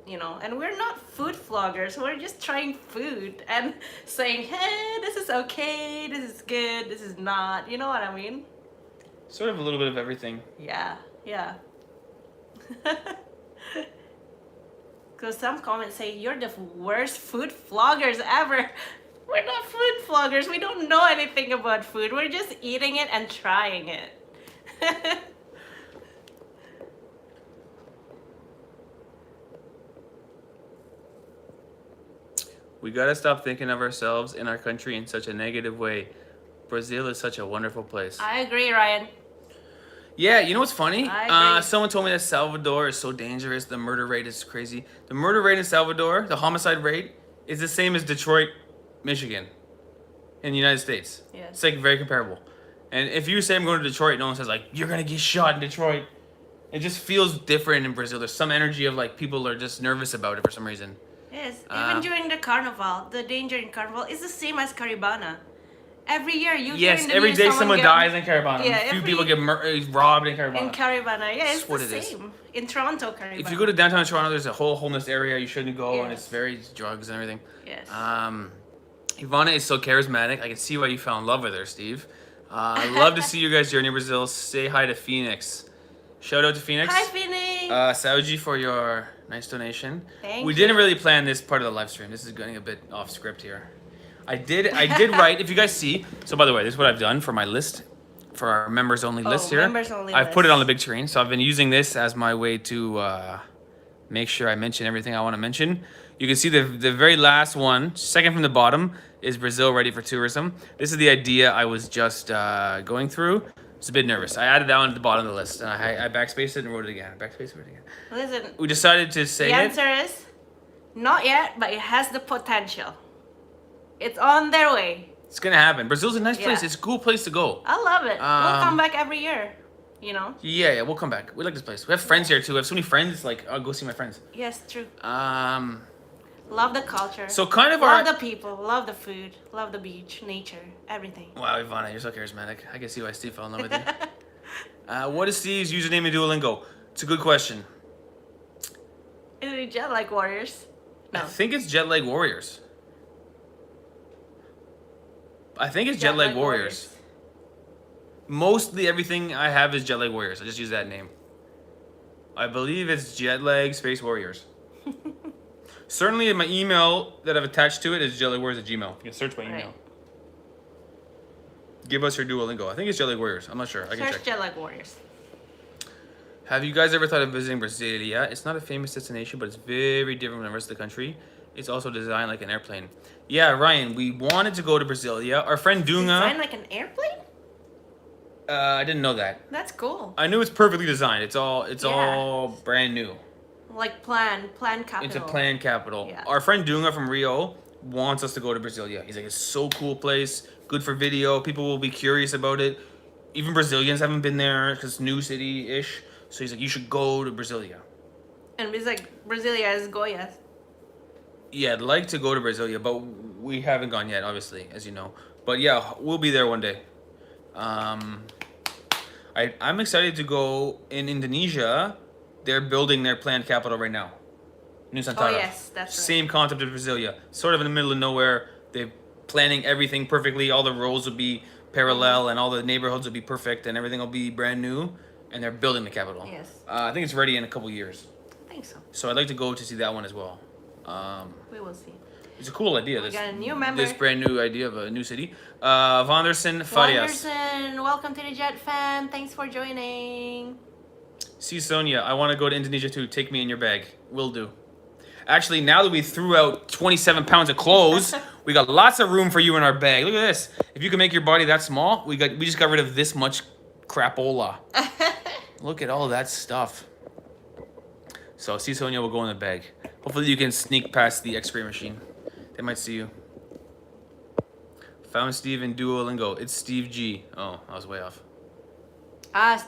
you know, and we're not food vloggers. We're just trying food and saying, hey, this is okay, this is good, this is not. You know what I mean? Sort of a little bit of everything. Yeah, yeah. Because some comments say you're the worst food vloggers ever. We're not food vloggers. We don't know anything about food. We're just eating it and trying it. We gotta stop thinking of ourselves in our country in such a negative way. Brazil is such a wonderful place. I agree, Ryan. Yeah, you know what's funny? I agree. Someone told me that Salvador is so dangerous. The murder rate is crazy. The murder rate in Salvador, the homicide rate, is the same as Detroit, Michigan, in the United States. Yes. It's like very comparable. And if you say I'm going to Detroit, no one says like you're gonna get shot in Detroit. It just feels different in Brazil. There's some energy of like people are just nervous about it for some reason. Yes, even during the carnival, the danger in carnival is the same as Caribana. Every year you hear Yes, in the every news day someone get- dies in Caribana. Yeah, A few every- people get robbed in Caribana. in Caribana. Yeah, it's That's what the it is. same. In Toronto, Caribana. If you go to downtown Toronto, there's a whole homeless area you shouldn't go, and Yes. it's very drugs and everything. Yes. Ivana is so charismatic. I can see why you fell in love with her, Steve. I love to see you guys journey Brazil. Say hi to Phoenix. Shout out to Phoenix. Hi, Phoenix. Sauji for your nice donation. Thank we you. didn't really plan this part of the live stream. This is getting a bit off script here. I did write, if you guys see, so by the way, this is what I've done for my list, for our members only list here. members only I've put it list. on the big screen, so I've been using this as my way to make sure I mention everything I want to mention. You can see the very last one, second from the bottom, is Brazil ready for tourism. This is the idea I was just going through. I was a bit nervous. I added that one at the bottom of the list, and I backspaced it and wrote it again. Backspaced it again. Listen, We decided to say the it. answer is not yet, but it has the potential. It's on their way. It's gonna happen. Brazil's a nice place. Yeah. It's a cool place to go. I love it. We'll come Um, back every year. You know? Yeah, we'll come back. We like this place. We have friends here too. We have so many friends. Like, I'll go see my friends. Yes, true. Um, Love the culture. so kind of love our. the people. Love the food. Love the beach, nature, everything. Wow, Ivana, you're so charismatic. I can see why Steve fell in love with you. What is Steve's username in Duolingo? It's a good question. Is it jet like warriors? No. I think it's Jet Lag Warriors. I think it's Jet Lag Warriors. Mostly everything I have is Jet Lag Warriors. I just use that name. I believe it's Jet Lag Space Warriors. Certainly, my email that I've attached to it is jetlagwarriors@gmail. You can search my email. Right. Give us your Duolingo. I think it's Jet Lag Warriors. I'm not sure. I can Search check. jet like warriors. Have you guys ever thought of visiting Brasilia? It's not a famous destination, but it's very different from the rest of the country. It's also designed like an airplane. Yeah, Ryan, we wanted to go to Brasilia. Our friend Designed Dunga. like an airplane? I didn't know that. That's cool. I knew it's perfectly designed. It's all Yeah. brand new. Like plan capital. It's a planned capital. Yeah. Our friend Dunga from Rio wants us to go to Brasilia. He's like, it's so cool place, good for video. People will be curious about it. Even Brazilians haven't been there because it's new city-ish. So he's like, you should go to Brasilia. And it's like Brasilia is Goiás. Yeah, I'd like to go to Brasilia, but we haven't gone yet, obviously, as you know. But yeah, we'll be there one day. I'm excited to go in Indonesia. They're building their planned capital right now. Nusantara. Oh yes, that's right. Same concept as Brasilia. Sort of in the middle of nowhere. They're planning everything perfectly. All the roads will be parallel and all the neighborhoods will be perfect and everything will be brand new. And they're building the capital. Yes. I think it's ready in a couple years. I think so. So I'd like to go to see that one as well. We will see. It's a cool idea. We This, got a new member. this brand new idea of a new city. Vanderson Farias. Wanderson, welcome to the Jet Fam. Thanks for joining. See Sonia, I want to go to Indonesia too. Take me in your bag. Will do. Actually, now that we threw out 27 pounds of clothes, we got lots of room for you in our bag. Look at this. If you can make your body that small, we just got rid of this much crapola. Look at all that stuff. So see Sonia will go in the bag. Hopefully you can sneak past the X-ray machine. They might see you. Found Steve in Duolingo. It's Steve G. Oh, I was way off.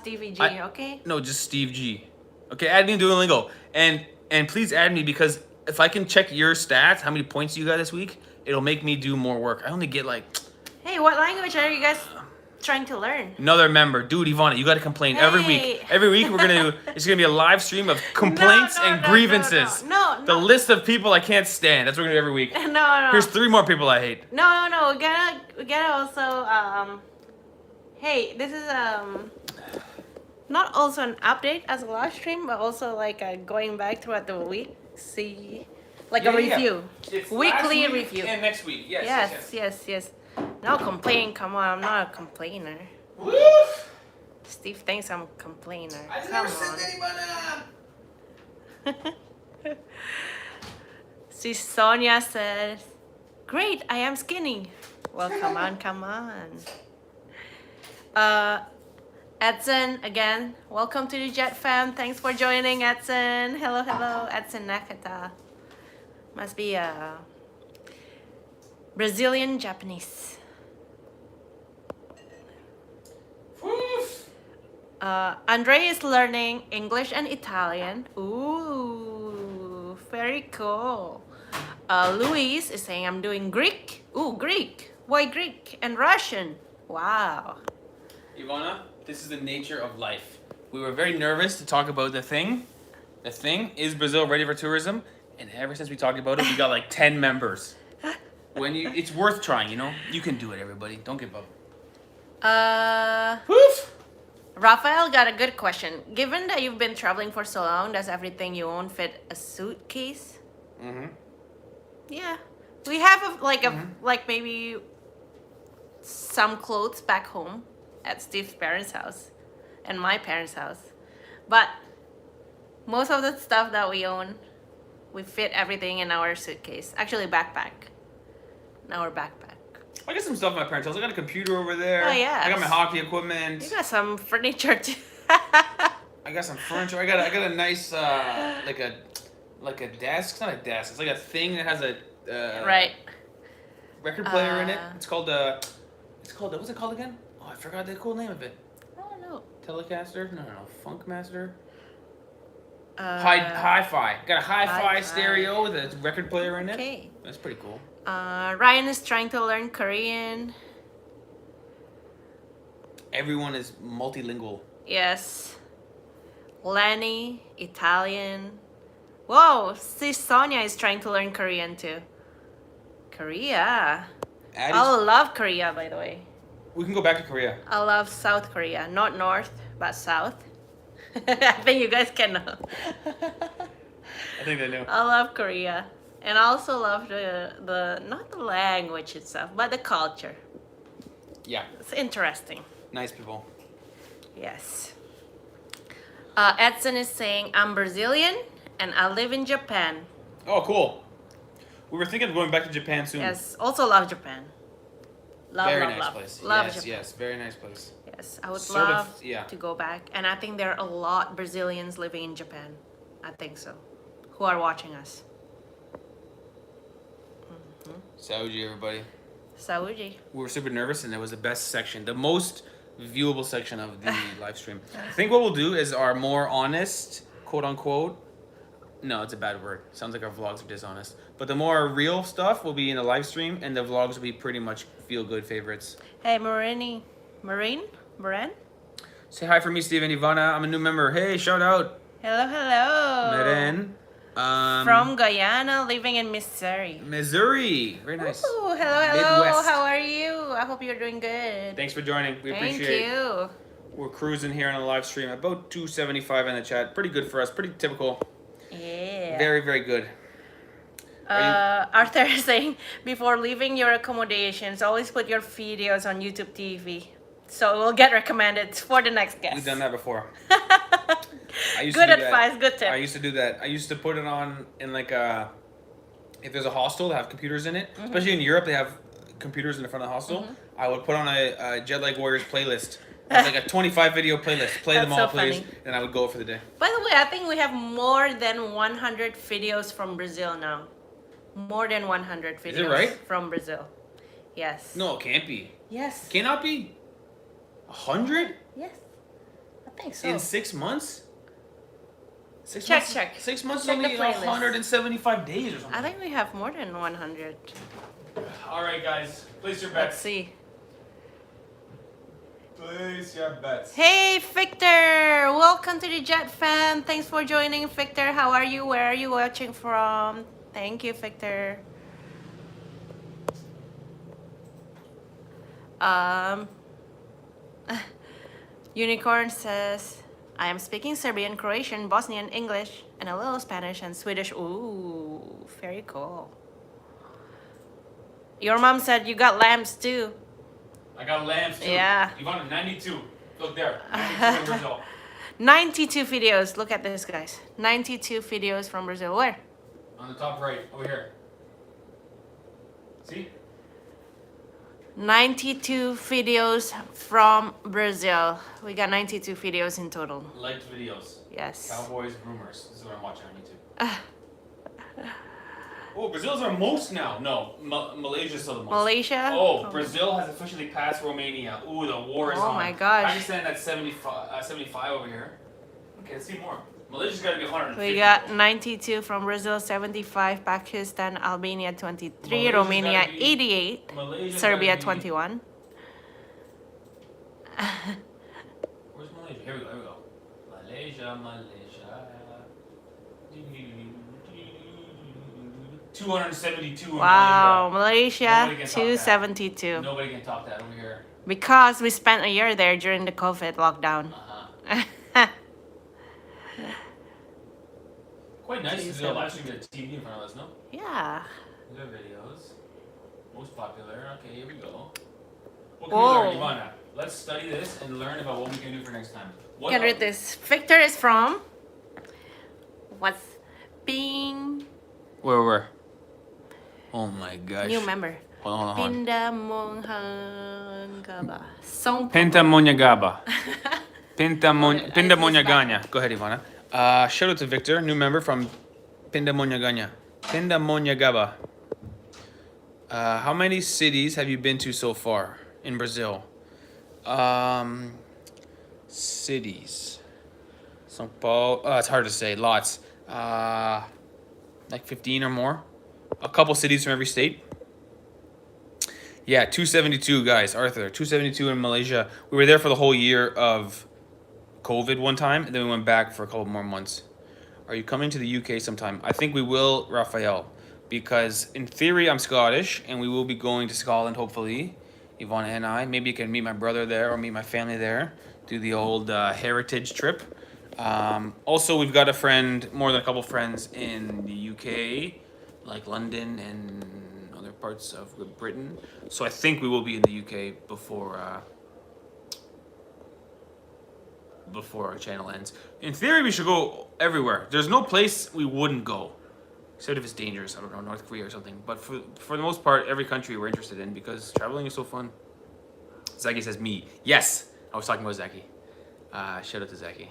Stevie G, okay? No, just Steve G. Okay, add me in Duolingo. And please add me because if I can check your stats, how many points you got this week, it'll make me do more work. I only get like Hey, what language are you guys trying to learn. Another member, dude, Ivana, you gotta complain every week. Hey. Every week we're gonna do. It's gonna be a live stream of complaints and grievances. No. The list of people I can't stand. That's what we're gonna do every week. No. Here's 3 more people I hate. No. We gotta also Hey, this is not also an update as a live stream, but also like going back throughout the week, see, like a review, It's weekly last week review. and next week. Yes. No complain. Come on, I'm not a complainer. Woo! Steve thinks I'm a complainer. I Come never on. said anybody. See, Sonia says, "Great, I am skinny." Well, come on. Edson, again, welcome to the Jet Fam. Thanks for joining, Edson. Hello, Edson Nakata. Must be a Brazilian Japanese. Andre is learning English and Italian. Ooh, very cool. Luis is saying I'm doing Greek. Ooh, Greek. Why Greek? And Russian. Wow. Ivana, this is the nature of life. We were very nervous to talk about the thing. The thing, is Brazil ready for tourism? And ever since we talked about it, we got like 10 members. It's worth trying, you know? You can do it, everybody. Don't give up. Woof! Rafael got a good question. Given that you've been traveling for so long, does everything you own fit a suitcase? Mm-hmm. Yeah. We have like maybe some clothes back home at Steve's parents' house and my parents' house. But most of the stuff that we own, we fit everything in our suitcase. Actually, backpack. In our backpack. I got some stuff at my parents' house. I got a computer over there. Oh, yeah. I got my hockey equipment. You got some furniture too. I got some furniture. I got a nice like a desk. It's not a desk. It's like a thing that has a Right. record player in it. It's called what's it called again? Oh, I forgot the cool name of it. I don't know. Telecaster? No. Funkmaster. Uh, Hi-fi. Got a hi-fi Hi-fi. stereo with a record player in it. Okay. That's pretty cool. Ryan is trying to learn Korean. Everyone is multilingual. Yes. Lenny, Italian. Whoa, see, Sonia is trying to learn Korean too. Korea. I love Korea, by the way. We can go back to Korea. I love South Korea. Not North, but South. I think you guys can know. I think they knew. I love Korea. And I also love the not the language itself, but the culture. Yeah. It's interesting. Nice people. Yes. Edson is saying, I'm Brazilian and I live in Japan. Oh, cool. We were thinking of going back to Japan soon. Yes, also love Japan. Very nice place. Love yes, Japan. yes, very nice place. Yes, I would Sort of, love yeah. to go back. And I think there are a lot Brazilians living in Japan. I think so. Who are watching us. Saudi, everybody. Saudi. We were super nervous, and it was the best section, the most viewable section of the live stream. I think what we'll do is our more honest, quote unquote. No, it's a bad word. Sounds like our vlogs are dishonest. But the more real stuff will be in the live stream, and the vlogs will be pretty much feel good favorites. Hey, Moran? Say hi for me, Steven Ivana. I'm a new member. Hey, shout out. Hello. Meren. From Guyana, living in Missouri. Missouri. Very nice. Ooh, hello. Midwest. How are you? I hope you're doing good. Thanks for joining. We Thank appreciate it. you. We're cruising here on the live stream. About 275 in the chat. Pretty good for us. Pretty typical. Yeah. Very, very good. Arthur is saying, before leaving your accommodations, always put your videos on YouTube TV. So it will get recommended for the next guest. We've done that before. Good advice, good tip. I used to do that. I used to put it on in like a, if there's a hostel that have computers in it, especially in Europe, they have computers in the front of the hostel. I would put on a Jet Lag Warriors playlist. Like a 25 video playlist. Play them all, so please. funny. And I would go for the day. By the way, I think we have more than 100 videos from Brazil now. More than 100 videos Is it right? from Brazil. Yes. No, it can't be. Yes. Cannot be. 100? Yes. I think so. In 6 months? Check. 6 months Check is the only playlist. 175 days or something. I think we have more than 100. All right, guys. Place your Let's bets. see. Place your bets. Hey Victor, welcome to the Jet Fan. Thanks for joining, Victor. How are you? Where are you watching from? Thank you, Victor. Um, Unicorn says, I am speaking Serbian, Croatian, Bosnian, English, and a little Spanish and Swedish. Ooh, very cool. Your mom said you got lambs too. I got lambs too. Yeah. You got 92. Look there. 92 in Brazil. 92 videos. Look at this, guys. 92 videos from Brazil. Where? On the top right, over here. See? 92 videos from Brazil. We got 92 videos in total. Liked videos. Yes. Cowboys rumors. This is what I'm watching on YouTube. Oh, Brazil's our most now. No, Malaysia's still the most. Malaysia? Oh, Brazil has officially passed Romania. Ooh, the war is on. Oh my gosh. Pakistan at 75 over here. Okay, let's see more. Malaysia's got to be 150. We got 92 from Brazil, 75, Pakistan, Albania 23, Malaysia's Romania gotta be- 88, Malaysia's Serbia gotta be- 21. Where's Malaysia? Here we go. Malaysia. 272 in Wow, Malaysia. Malaysia Nobody can top that. 272. Nobody can top that over here. Because we spent a year there during the COVID lockdown. Quite nice to do a live stream with a TV in front of us, no? Yeah. These are videos. Most popular. Okay, here we go. What can Whoa. we learn, Ivana? Let's study this and learn about what we can do for next time. What Can read this. Victor is from what's being Where? Oh my gosh. new member. Hold on. Pinda Monghangaba. São Pentamonyagaba. Pindamonhaganya. Go ahead, Ivana. Shout out to Victor, new member from Pindamonhaganya. Pindamonhagaba. How many cities have you been to so far in Brazil? Cities. São Paulo. It's hard to say. Lots. Like 15 or more. A couple cities from every state. Yeah, 272 guys, Arthur. 272 in Malaysia. We were there for the whole year of COVID one time, and then we went back for a couple more months. Are you coming to the UK sometime? I think we will, Raphael, because in theory I'm Scottish, and we will be going to Scotland, hopefully. Ivana and I. Maybe you can meet my brother there or meet my family there. Do the old heritage trip. Also, we've got more than a couple friends in the UK, like London and other parts of Britain. So I think we will be in the UK before our channel ends. In theory, we should go everywhere. There's no place we wouldn't go, except if it's dangerous. I don't know, North Korea or something. But for the most part, every country we're interested in because traveling is so fun. Zaki says me. Yes, I was talking about Zaki. Shout out to Zaki.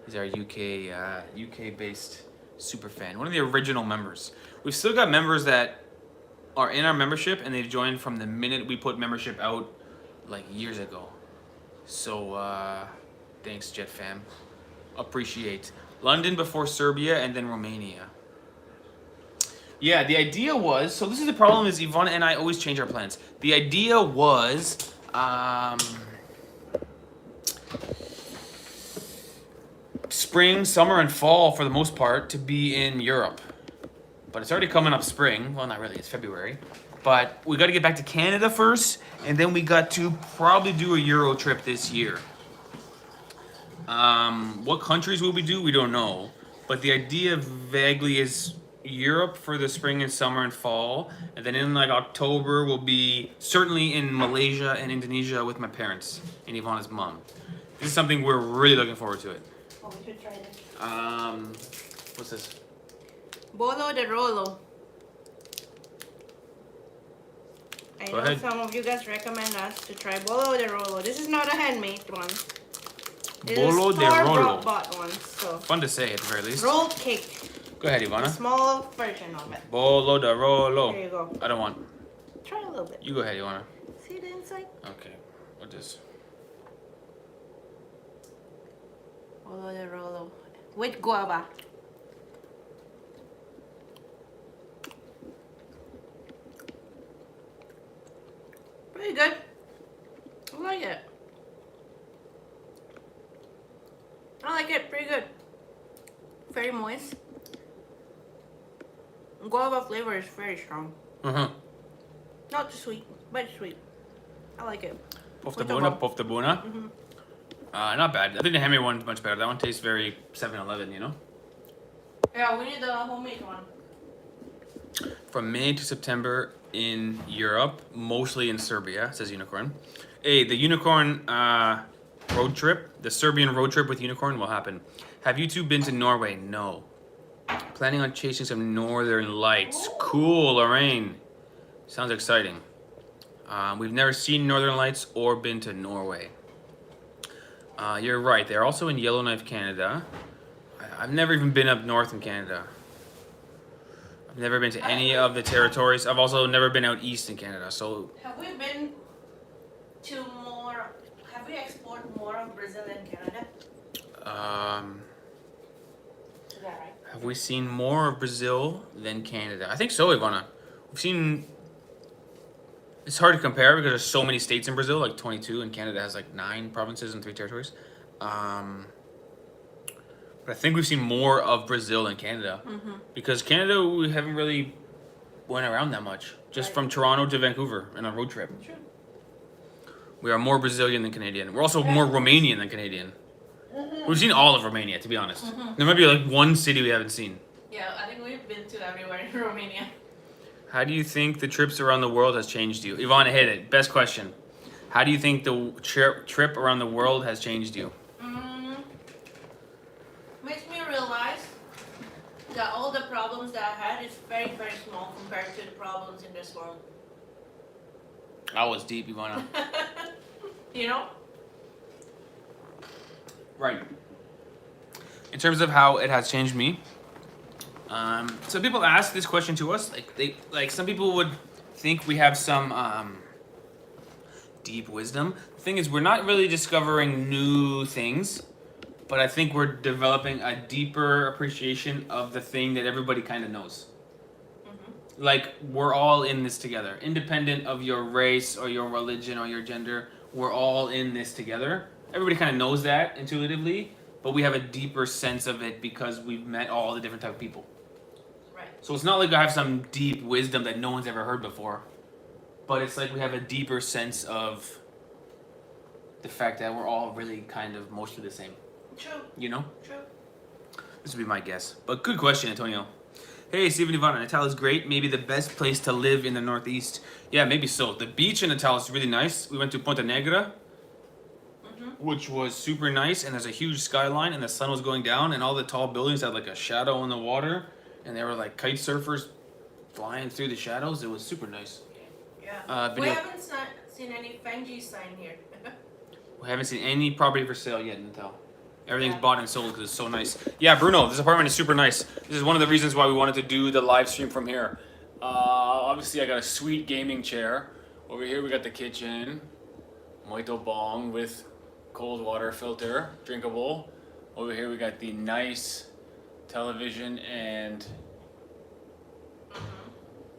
He's our UK based super fan. One of the original members. We've still got members that are in our membership and they joined from the minute we put membership out like years ago. So thanks, Jet Fam. Appreciate. London before Serbia and then Romania. Yeah, the idea was, so this is the problem is Ivana and I always change our plans. The idea was spring, summer, and fall for the most part to be in Europe. But it's already coming up spring. Well, not really, it's February. But we got to get back to Canada first, and then we got to probably do a Euro trip this year. What countries will we do? We don't know. But the idea vaguely is Europe for the spring and summer and fall. And then in like October, we'll be certainly in Malaysia and Indonesia with my parents and Ivana's mom. This is something we're really looking forward to it. Oh, we should try this. What's this? Bolo de Rolo. I Go know ahead. some of you guys recommend us to try Bolo de Rolo. This is not a handmade one. This Bolo is de Rolo. store-bought one. So Fun to say at the very least. rolled cake, Go ahead, a Ivana. small version of it. Bolo de Rolo. There you go. I don't want. Try a little bit. You go ahead, Ivana. See the inside? Okay. What this? Bolo de Rolo with guava. Pretty good. I like it. I like it. Pretty good. Very moist. Guava flavor is very strong. Not too sweet, but sweet. I like it. Puff the Buna, Puff the Buna. Not bad. I think the Hemi one's much better. That one tastes very 7-Eleven, you know? Yeah, we need the homemade one. From May to September in Europe, mostly in Serbia, says Unicorn. Hey, the Unicorn road trip, the Serbian road trip with Unicorn will happen. Have you two been to Norway? No. Planning on chasing some northern lights. Cool, Lorraine. Sounds exciting. We've never seen northern lights or been to Norway. You're right. They're also in Yellowknife, Canada. I've never even been up north in Canada. I've never been to any of the territories. I've also never been out east in Canada. So Have we been to more? Have we explored more of Brazil and Canada? Is that right? have we seen more of Brazil than Canada? I think so, Ivana. We've seen. It's hard to compare because there's so many states in Brazil, like 22, and Canada has like 9 provinces and 3 territories. But I think we've seen more of Brazil than Canada because Canada we haven't really went around that much. Just from Toronto to Vancouver in a road trip. True. We are more Brazilian than Canadian. We're also more Romanian than Canadian. We've seen all of Romania, to be honest. There might be like one city we haven't seen. Yeah, I think we've been to everywhere in Romania. How do you think the trips around the world has changed you? Ivana, hit it. Best question. How do you think the trip around the world has changed you? Makes me realize that all the problems that I had is very, very small compared to the problems in this world. That was deep, Ivana. You know? Right. In terms of how it has changed me, so people ask this question to us. Like some people would think we have some deep wisdom. The thing is, we're not really discovering new things, but I think we're developing a deeper appreciation of the thing that everybody kind of knows. Like we're all in this together, independent of your race or your religion or your gender. We're all in this together. Everybody kind of knows that intuitively, but we have a deeper sense of it because we've met all the different type of people. Right. So it's not like I have some deep wisdom that no one's ever heard before, but it's like we have a deeper sense of the fact that we're all really kind of mostly the same. True. You know? True. This would be my guess. But good question, Antonio. Hey, Stephen Ivana, Natal is great. Maybe the best place to live in the Northeast. Yeah, maybe so. The beach in Natal is really nice. We went to Ponta Negra, which was super nice, and there's a huge skyline, and the sun was going down, and all the tall buildings had like a shadow in the water, and there were like kite surfers flying through the shadows. It was super nice. Yeah. We haven't seen any Fenji sign here. We haven't seen any property for sale yet in Natal. Everything's bought and sold because it's so nice. Yeah, Bruno, this apartment is super nice. This is one of the reasons why we wanted to do the live stream from here. Obviously, I got a sweet gaming chair. Over here, we got the kitchen. Muito bong with cold water filter, drinkable. Over here, we got the nice television and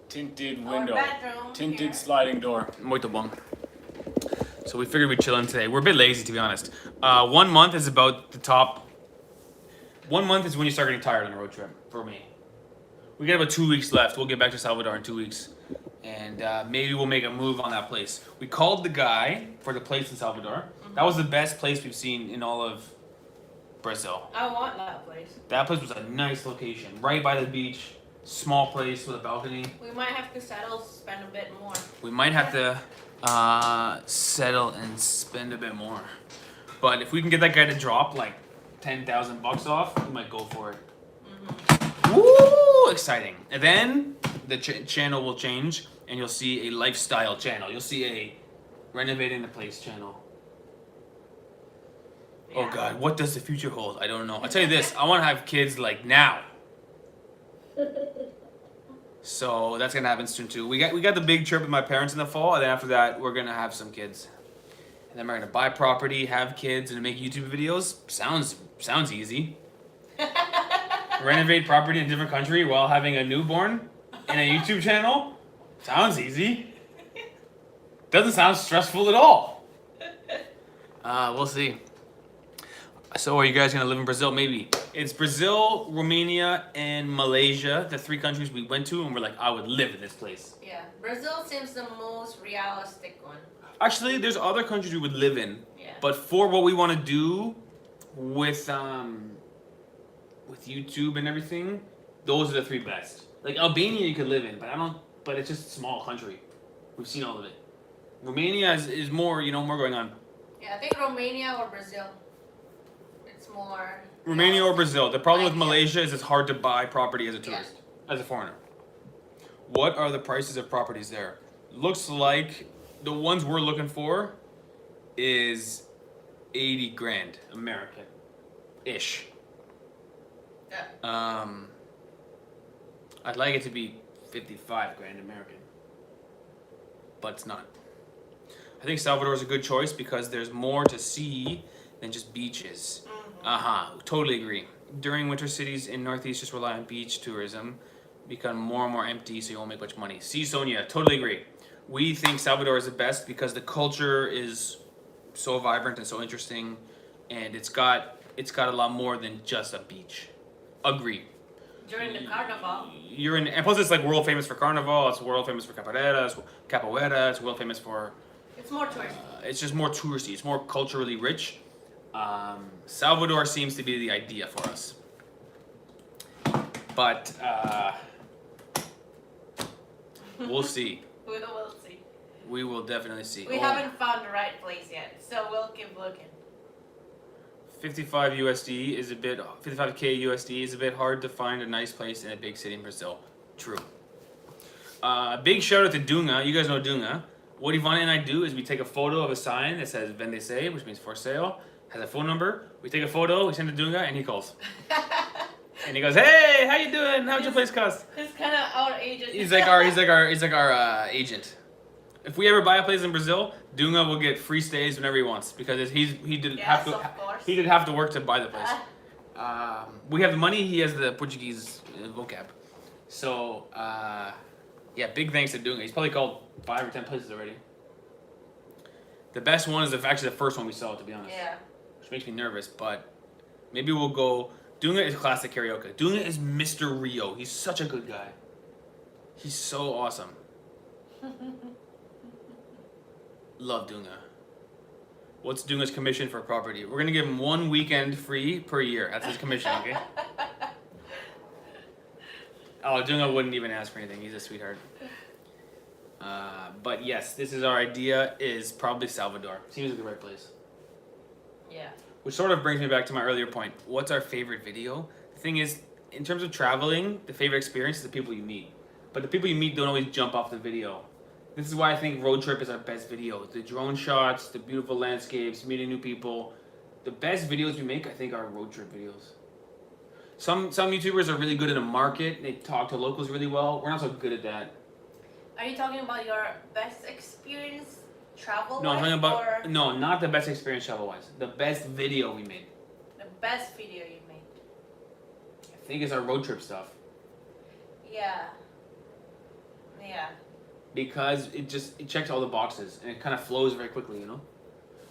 tinted window. Bedroom Tinted here. sliding door. Muito bom. So we figured we'd chill in today. We're a bit lazy, to be honest. 1 month is about the top. 1 month is when you start getting tired on a road trip, for me. We got about 2 weeks left. We'll get back to Salvador in 2 weeks. And maybe we'll make a move on that place. We called the guy for the place in Salvador. That was the best place we've seen in all of Brazil. I want that place. That place was a nice location. Right by the beach. Small place with a balcony. We might have to settle, spend a bit more. We might have to settle and spend a bit more. But if we can get that guy to drop like 10,000 bucks off, we might go for it. Woo! Exciting. And then the channel will change and you'll see a lifestyle channel. You'll see a renovating the place channel. Yeah. Oh God, what does the future hold? I don't know. I'll tell you this, I want to have kids like now. So that's gonna happen soon too. We got the big trip with my parents in the fall, and then after that we're gonna have some kids. And then we're gonna buy property, have kids, and make YouTube videos. Sounds easy. Renovate property in a different country while having a newborn and a YouTube channel. Sounds easy. Doesn't sound stressful at all. We'll see. So are you guys gonna live in Brazil? Maybe. It's Brazil, Romania, and Malaysia, the 3 countries we went to, and we're like, I would live in this place. Yeah, Brazil seems the most realistic one. Actually, there's other countries we would live in. Yeah. But for what we want to do with YouTube and everything, those are the 3 best. Like Albania, you could live in, but I don't. But it's just a small country. We've seen all of it. Romania is more, more going on. Yeah, I think Romania or Brazil. It's more. Romania or Brazil. The problem with Idea. Malaysia is it's hard to buy property as a tourist, as a foreigner. What are the prices of properties there? Looks like the ones we're looking for is 80 grand American ish. Yeah. I'd like it to be 55 grand American, but it's not. I think Salvador is a good choice because there's more to see than just beaches. Totally agree. During winter, cities in Northeast just rely on beach tourism, become more and more empty, so you won't make much money. See, Sonia, totally agree. We think Salvador is the best because the culture is so vibrant and so interesting, and it's got a lot more than just a beach. Agree. During the carnival. And plus it's like world famous for carnival. It's world famous for capoeira. It's world famous for. It's more touristy. It's just more touristy. It's more culturally rich. Salvador seems to be the idea for us. But we'll see. We will see. We will definitely see. We haven't found the right place yet, so we'll keep looking. 55 USD is 55K USD is a bit hard to find a nice place in a big city in Brazil. True. Big shout out to Dunga. You guys know Dunga. What Ivana and I do is we take a photo of a sign that says Vende Se, which means for sale, has a phone number. We take a photo, we send it to Dunga, and he calls. And he goes, "Hey, how you doing? How'd your place cost?" He's kind of our agent. He's like our agent. If we ever buy a place in Brazil, Dunga will get free stays whenever he wants because he didn't have to. Of course. He didn't have to work to buy the place. We have the money. He has the Portuguese vocab. So yeah, big thanks to Dunga. He's probably called 5 or 10 places already. The best one is actually the first one we saw, to be honest. Yeah. Which makes me nervous, but maybe we'll go. Dunga is classic karaoke. Dunga is Mr. Rio. He's such a good guy. He's so awesome. Love Dunga. What's Dunga's commission for property? We're gonna give him 1 weekend free per year. That's his commission, okay? Oh, Dunga wouldn't even ask for anything. He's a sweetheart. But yes, this is our idea. Is probably Salvador. Seems like the right place. Yeah. Which sort of brings me back to my earlier point. What's our favorite video? The thing is, in terms of traveling, the favorite experience is the people you meet. But the people you meet don't always jump off the video. This is why I think road trip is our best video. The drone shots, the beautiful landscapes, meeting new people. The best videos we make, I think, are road trip videos. Some YouTubers are really good in a market. They talk to locals really well. We're not so good at that. Are you talking about your best experience travel? No, I'm talking about not the best experience travel-wise. The best video we made. The best video you made. I think it's our road trip stuff. Yeah. Yeah. Because it checks all the boxes and it kind of flows very quickly,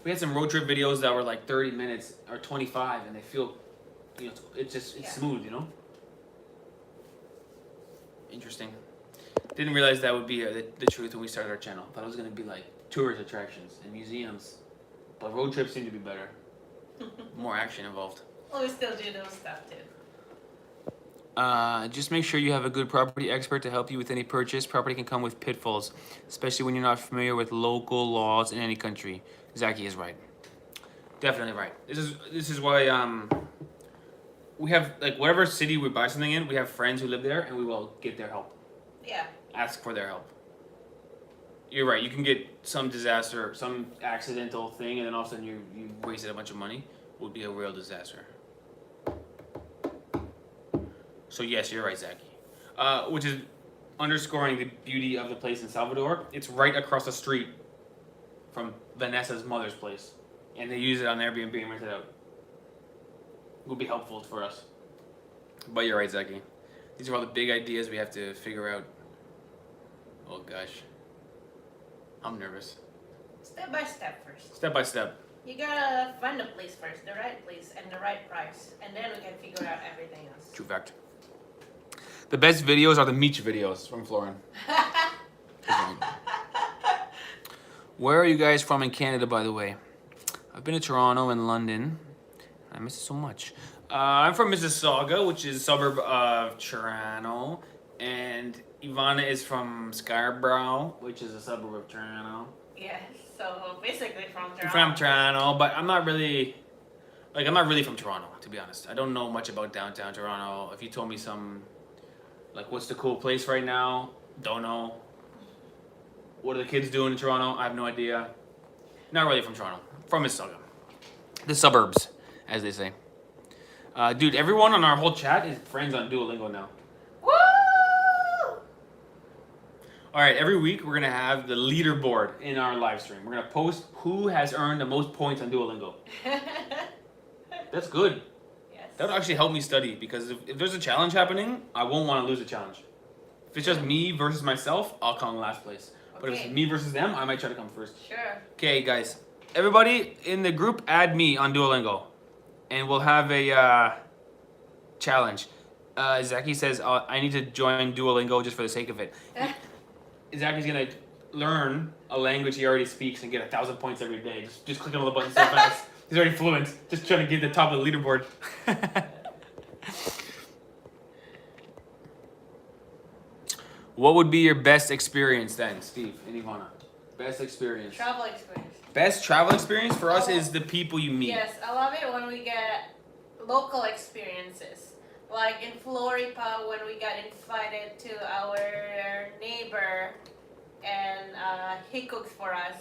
We had some road trip videos that were like 30 minutes or 25 and they feel, it's smooth, Interesting. Didn't realize that would be the truth when we started our channel. Thought it was going to be like tourist attractions and museums. But road trips seem to be better. More action involved. Well, we still do those stuff too. Just make sure you have a good property expert to help you with any purchase. Property can come with pitfalls, especially when you're not familiar with local laws in any country. Zaki is right. Definitely right. This is why we have, like, whatever city we buy something in, we have friends who live there and we will get their help. Yeah. Ask for their help. You're right. You can get some disaster, some accidental thing, and then all of a sudden you wasted a bunch of money. Would be a real disaster. So yes, you're right, Zaki. Which is underscoring the beauty of the place in Salvador. It's right across the street from Vanessa's mother's place, and they use it on Airbnb and rent it out. It would be helpful for us. But you're right, Zaki. These are all the big ideas we have to figure out. Oh gosh, I'm nervous. Step by step first. Step by step. You gotta find the place first, the right place and the right price, and then we can figure out everything else. True fact. The best videos are the Meech videos from Florin. Where are you guys from in Canada, by the way? I've been to Toronto and London. I miss it so much. I'm from Mississauga, which is a suburb of Toronto. And Ivana is from Scarborough, which is a suburb of Toronto. Yes, so basically from Toronto. From Toronto, but I'm not really from Toronto, to be honest. I don't know much about downtown Toronto. If you told me what's the cool place right now? Don't know. What are the kids doing in Toronto? I have no idea. Not really from Toronto. From Mississauga. The suburbs, as they say. Dude, everyone on our whole chat is friends on Duolingo now. Woo! Alright, every week we're going to have the leaderboard in our live stream. We're going to post who has earned the most points on Duolingo. That's good. Yes. That would actually help me study, because if there's a challenge happening, I won't want to lose the challenge. If it's just me versus myself, I'll come in last place. But if Okay. it's me versus them, I might try to come first. Sure. Okay, guys. Everybody in the group, add me on Duolingo. And we'll have a challenge. Zaki says, I need to join Duolingo just for the sake of it. Zaki's going to learn a language he already speaks and get 1,000 points every day. Just clicking on the buttons so fast. He's already fluent. Just trying to get to the top of the leaderboard. What would be your best experience then, Steve and Ivana? Best experience. Travel experience. Best travel experience for us is the people you meet. Yes, I love it when we get local experiences. Like in Floripa, when we got invited to our neighbor and he cooked for us.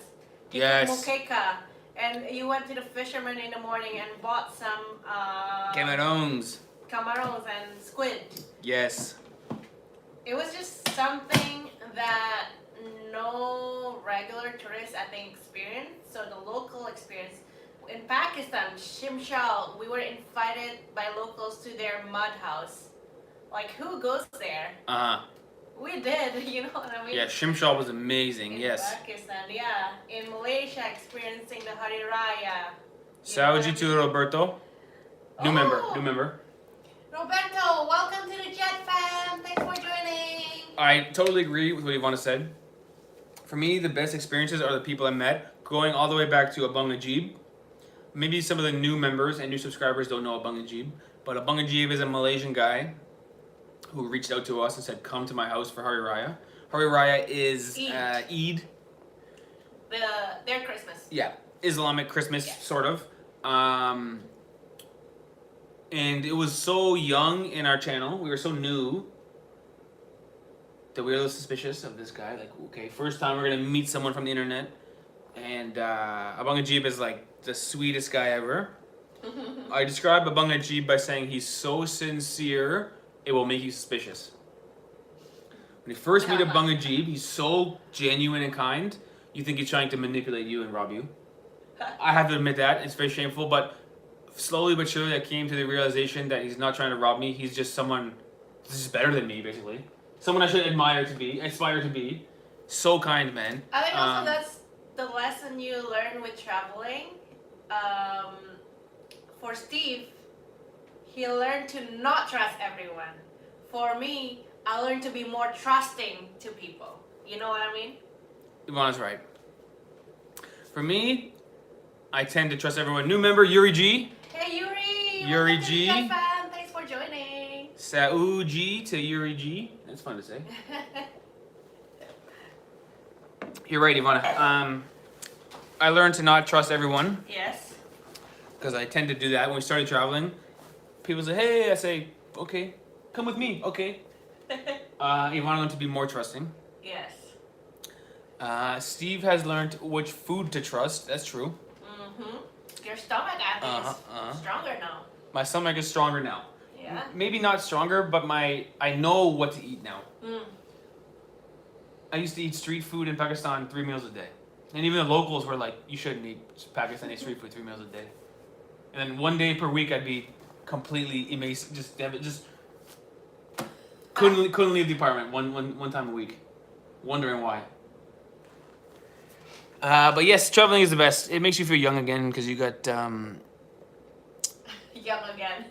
He Yes. cooked moqueca. And you went to the fisherman in the morning and bought some Camarons. camarons and squid. Yes. It was just something that no regular tourist, I think, experienced. So the local experience. In Pakistan, Shimshal, we were invited by locals to their mud house. Like, who goes there? Uh-huh. We did, you know what I mean? Yeah, Shimshal was amazing, In yes. Pakistan, yeah. In Malaysia, experiencing the Hari Raya. Saúde to Roberto. New member, new member. Roberto, welcome to the Jet Fam. Thanks for joining. I totally agree with what Ivana said. For me, the best experiences are the people I met, going all the way back to Abang Najib. Maybe some of the new members and new subscribers don't know Abang Najib, but Abang Najib is a Malaysian guy who reached out to us and said, come to my house for Hari Raya. Hari Raya is Eid. Their Christmas. Yeah, Islamic Christmas, Yeah. sort of. And it was so young in our channel, we were so new, that we were a little suspicious of this guy. Like, okay, first time we're gonna meet someone from the internet. And Abang Najib is like the sweetest guy ever. I describe Abang Najib by saying he's so sincere, it will make you suspicious. When you first meet Abang Najib, he's so genuine and kind, you think he's trying to manipulate you and rob you. I have to admit that, it's very shameful, but slowly but surely I came to the realization that he's not trying to rob me, he's just someone this is better than me, basically. Someone I should aspire to be. So kind, man. I think also that's the lesson you learn with traveling. For Steve, he learned to not trust everyone. For me, I learned to be more trusting to people. You know what I mean? Ivana's right. For me, I tend to trust everyone. New member, Yuri G. Hey Yuri! Yuri welcome to the G. Jet Fam. Thanks for joining. Saúde to Yuri G. That's fun to say. You're right, Ivana. I learned to not trust everyone Yes. because I tend to do that when we started traveling. People say, hey, I say, okay, come with me, okay. Ivana learned to be more trusting. Yes. Steve has learned which food to trust. That's true. Mm-hmm. Your stomach, I think, is stronger now. My stomach is stronger now. Yeah. Maybe not stronger, but I know what to eat now. Mm. I used to eat street food in Pakistan 3 meals a day. And even the locals were like, you shouldn't eat Pakistani street food 3 meals a day. And then 1 day per week I'd be completely emaciated, just couldn't leave the apartment one time a week. Wondering why. But yes, traveling is the best. It makes you feel young again because you got. Young again.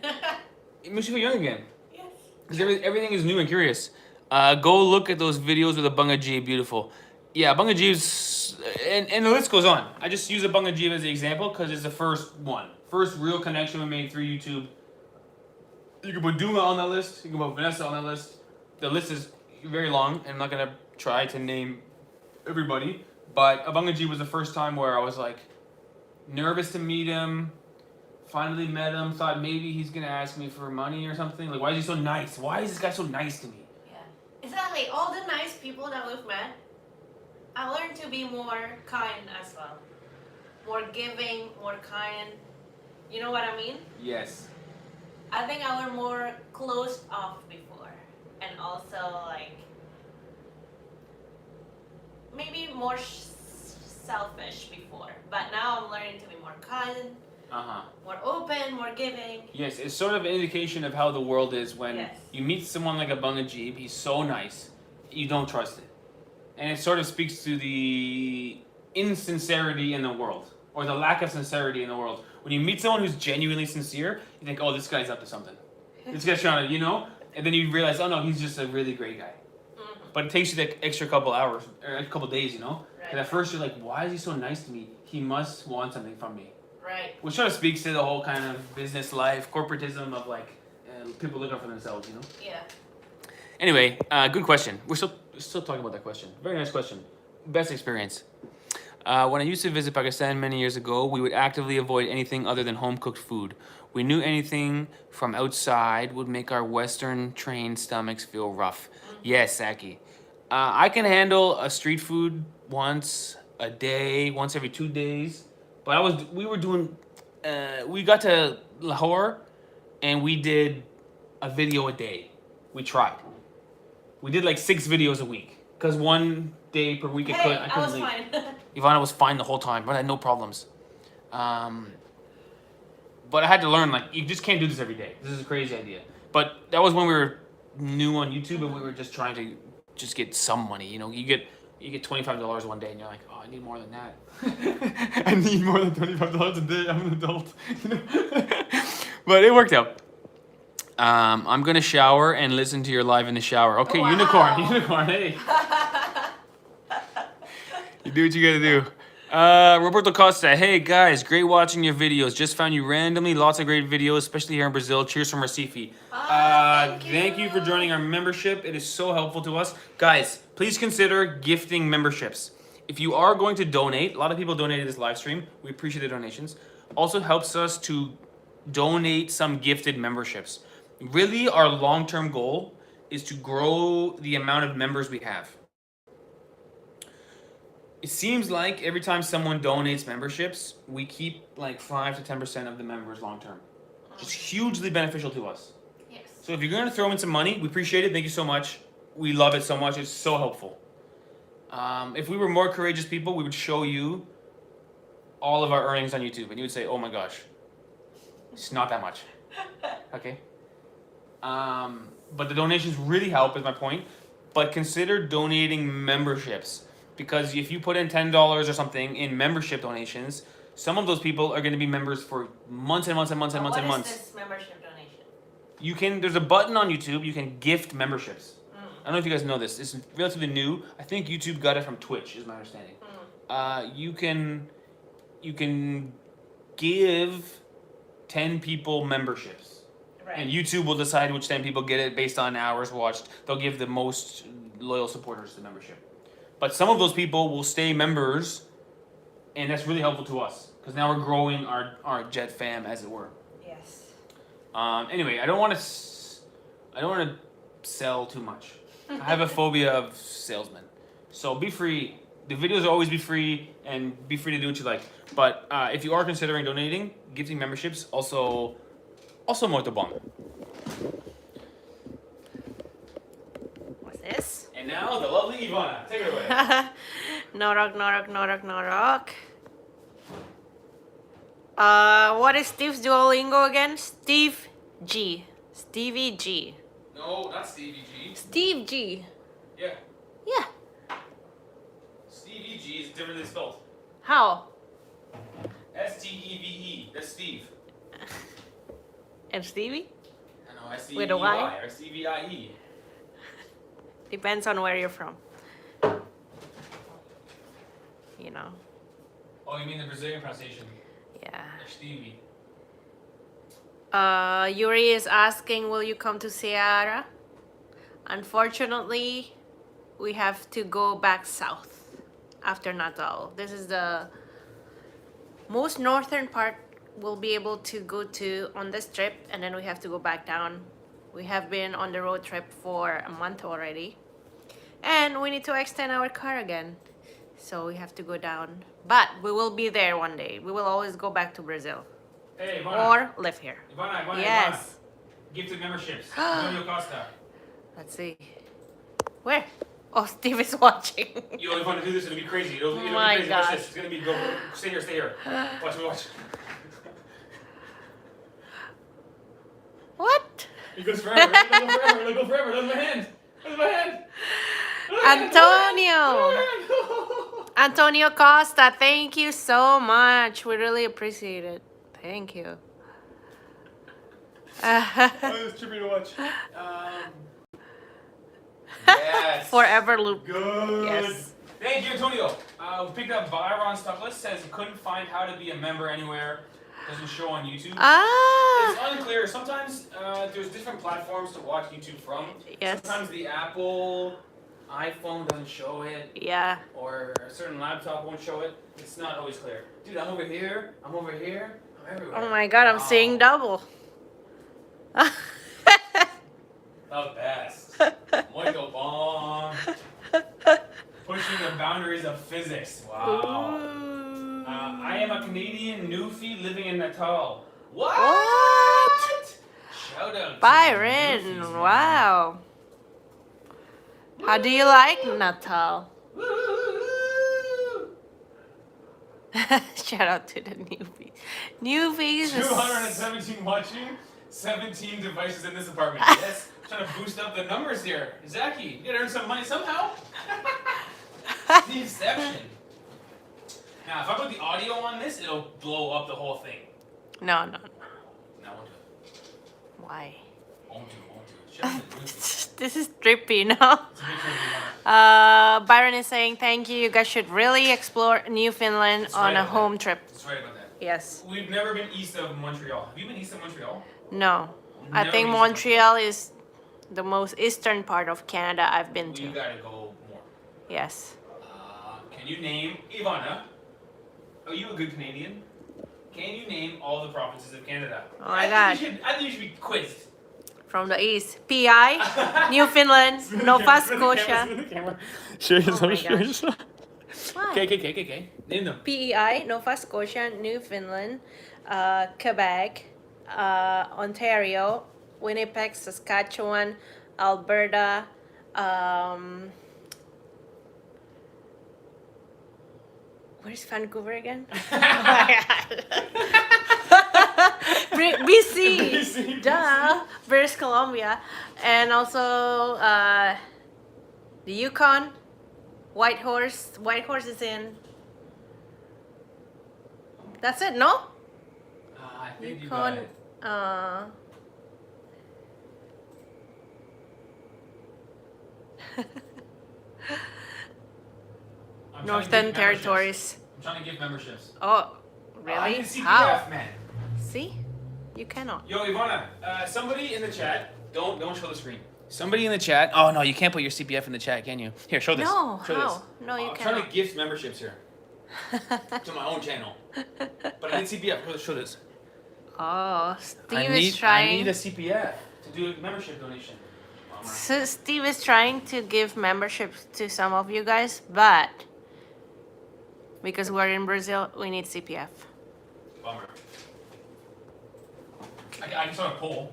It makes you feel young again Yes. because everything is new and curious. Go look at those videos with a Bunga Jeep. Beautiful. Yeah, Bunga Jeeps, and the list goes on. I just use a Bunga Jeep as the example because it's the first one. First real connection we made through YouTube. You can put Duma on that list. You can put Vanessa on that list. The list is very long, and I'm not gonna try to name everybody. But Abangaji was the first time where I was like nervous to meet him. Finally met him. Thought maybe he's gonna ask me for money or something. Like, why is he so nice? Why is this guy so nice to me? Yeah. Exactly. All the nice people that we've met, I learned to be more kind as well. More giving, more kind. You know what I mean? Yes. I think I was more closed off before, and also like maybe more selfish before. But now I'm learning to be more kind, more open, more giving. Yes, it's sort of an indication of how the world is when Yes. you meet someone like a Bunga Jeep. He's so nice, you don't trust it, and it sort of speaks to the insincerity in the world or the lack of sincerity in the world. When you meet someone who's genuinely sincere, you think, oh, this guy's up to something. This guy's trying to, and then you realize, oh no, he's just a really great guy. But it takes you that extra couple hours or a couple days, Right. And at first you're like, why is he so nice to me? He must want something from me. Right. Which sort of speaks to the whole kind of business life, corporatism of like people looking for themselves, Yeah. Anyway, good question. We're still talking about that question. Very nice question. Best experience. When I used to visit Pakistan many years ago, we would actively avoid anything other than home-cooked food. We knew anything from outside would make our Western-trained stomachs feel rough. Yes, Saki. I can handle a street food once a day, once every 2 days. But we got to Lahore, and we did a video a day. We tried. We did like 6 videos a week. Because one day per week I couldn't I was leave. fine. Ivana was fine the whole time, but I had no problems. But I had to learn, like, you just can't do this every day. This is a crazy idea. But that was when we were new on YouTube and we were just trying to just get some money. You get $25 one day and you're like, oh, I need more than that. I need more than $25 a day. I'm an adult. But it worked out. I'm gonna shower and listen to your live in the shower. Okay, Wow. unicorn, hey. You do what you gotta do. Roberto Costa, hey guys, great watching your videos. Just found you randomly. Lots of great videos, especially here in Brazil. Cheers from Recife. Thank you for joining our membership. It is so helpful to us. Guys, please consider gifting memberships. If you are going to donate, a lot of people donated this live stream. We appreciate the donations. Also helps us to donate some gifted memberships. Really, our long-term goal is to grow the amount of members we have. It seems like every time someone donates memberships, we keep like 5 to 10% of the members long term. It's hugely beneficial to us. Yes. So if you're going to throw in some money, we appreciate it. Thank you so much. We love it so much. It's so helpful. If we were more courageous people, we would show you all of our earnings on YouTube, and you would say, "Oh my gosh, it's not that much." Okay. But the donations really help, is my point. But consider donating memberships. Because if you put in $10 or something in membership donations, some of those people are going to be members for months and months and months and months and months. What is this membership donation? There's a button on YouTube, you can gift memberships. I don't know if you guys know this. It's relatively new. I think YouTube got it from Twitch, is my understanding. You can give 10 people memberships. Right. And YouTube will decide which 10 people get it based on hours watched. They'll give the most loyal supporters the membership. But some of those people will stay members, and that's really helpful to us because now we're growing our Jet fam, as it were. Yes. Anyway, I don't want to sell too much. I have a phobia of salesmen. So be free. The videos will always be free, and be free to do what you like. But if you are considering donating, gifting memberships, also muito bom. What's this? And now the lovely Ivana. Take it away. Norok. What is Steve's Duolingo again? Steve G. Stevie G. No, not Stevie G. Steve G. Yeah. Yeah. Stevie G is differently spelled. How? Steve. That's Steve. And Stevie? I know. Stevie With a Y? or Stevie. Depends on where you're from. You know. Oh, you mean the Brazilian pronunciation? Yeah. Stevie. Yuri is asking, will you come to Ceará? Unfortunately, we have to go back south after Natal. This is the most northern part we'll be able to go to on this trip, and then we have to go back down. We have been on the road trip for a month already, and we need to extend our car again. So we have to go down. But we will be there one day. We will always go back to Brazil. Hey, Ivana. Or live here. Ivana. Yes. Gifted memberships. Antonio Costa. Let's see. Where? Oh, Steve is watching. Yo, Ivana, do this. It'll be crazy. It'll be My crazy. Watch gosh. this. It's gonna be go. Stay here. Watch. What? It goes forever. It'll go forever. Look at my hand. Antonio. Antonio Costa, thank you so much. We really appreciate it. Thank you. It's trippy to watch. Yes. Forever loop. Good. Yes. Thank you, Antonio. We picked up Byron Stuckless. Says he couldn't find how to be a member anywhere. Doesn't show on YouTube. Ah. It's unclear. Sometimes there's different platforms to watch YouTube from. Yes. Sometimes the Apple iPhone doesn't show it, Yeah. or a certain laptop won't show it. It's not always clear. Dude, I'm over here. I'm everywhere. Oh my god, I'm Wow. seeing double. The best. Michael Bong. Pushing the boundaries of physics. Wow. I am a Canadian newfie living in Natal. What? Shout out to Byron, the newfies, man. wow. How do you like Natal? Woo! Shout out to the newbies. Newbies. 217 watching, 17 devices in this apartment. Yes, trying to boost up the numbers here. Zaki, you gotta earn some money somehow. The exception. Now, if I put the audio on this, it'll blow up the whole thing. No. No, I won't do it. Why? Won't do it. Shout out to the newfies. This is trippy, no? It's a big trippy. Byron is saying thank you. You guys should really explore Newfoundland That's on right a about home that. trip. That's right about that. Yes. We've never been east of Montreal. Have you been east of Montreal? No. I Never think east of Montreal is the most eastern part of Canada I've been We to. gotta go more. Yes. Can you name, Ivana, are you a good Canadian? Can you name all the provinces of Canada? Oh my I think you should be quizzed. From the east. PI, Newfoundland, Nova Scotia. Sure, Oh my gosh. Why? Okay. Name them. PEI, Nova Scotia, Newfoundland, Quebec, Ontario, Winnipeg, Saskatchewan, Alberta, where's Vancouver again? Oh my God. BC, BC. duh, British Columbia, and also the Yukon, Whitehorse. Whitehorse is in. That's it, no? I think you got Yukon, it. I'm trying to Northern give memberships. Territories. I'm trying to give memberships. Oh, I really? need CPF, How? man. See? You cannot. Yo, Ivana, somebody in the chat, don't show the screen. Somebody in the chat. Oh no, you can't put your CPF in the chat, can you? Here, show this. No, show how? This. No, you I'm trying to cannot. gift memberships here to my own channel, but I need CPF. Show this. Oh, Steve I is trying. need a CPF to do a membership donation. Bummer. So Steve is trying to give memberships to some of you guys, but because we're in Brazil, we need CPF. Bummer. I can start a poll.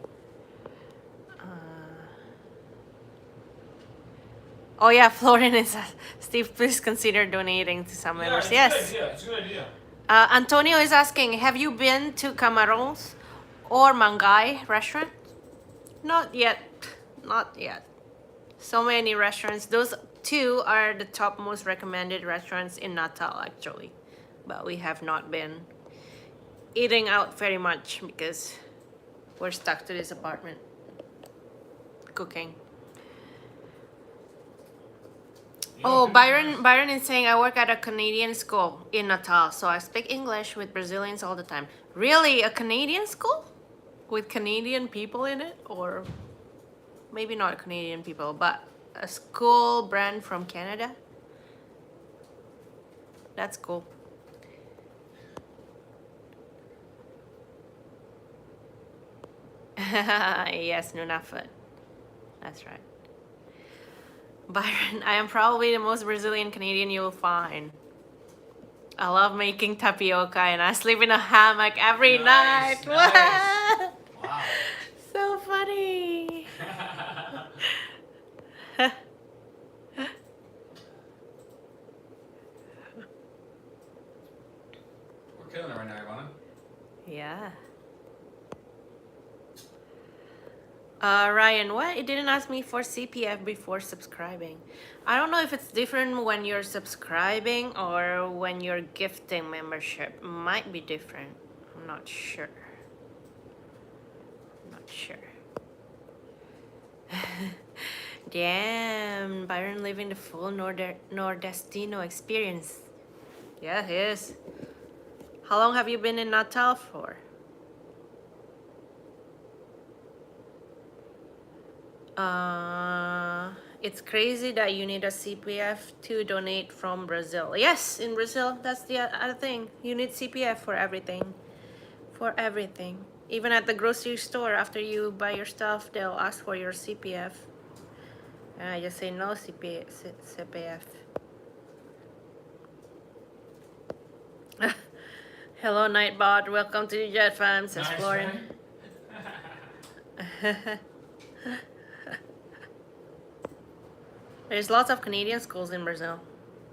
Oh yeah, Florian is. Steve, please consider donating to some members. It's Yes. a good idea. It's a good idea. Antonio is asking, have you been to Camarões or Mangai restaurant? Not yet. Not yet. So many restaurants. Those two are the top most recommended restaurants in Natal, actually. but we have not been eating out very much because we're stuck to this apartment cooking. Oh, Byron is saying I work at a Canadian school in Natal, so I speak English with Brazilians all the time. Really, a Canadian school with Canadian people in it, or maybe not Canadian people, but a school brand from Canada? That's cool. Yes, Nunafut. That's right. Byron, I am probably the most Brazilian Canadian you'll find. I love making tapioca and I sleep in a hammock every night. Nice. Wow. So funny. We're killing it right now, Ivana. Yeah. Ryan, what? It didn't ask me for CPF before subscribing. I don't know if it's different when you're subscribing or when you're gifting membership. Might be different. I'm not sure. Not sure. Damn, Byron living the full Nordestino experience. Yeah, he is. How long have you been in Natal for? It's crazy that you need a CPF to donate from Brazil. Yes, in Brazil, that's the other thing. You need CPF for everything. For everything. Even at the grocery store, after you buy your stuff, they'll ask for your CPF. And I just say no CPF. Hello, Nightbot. Welcome to the Jet Fam, says Nice, Florian. There's lots of Canadian schools in Brazil.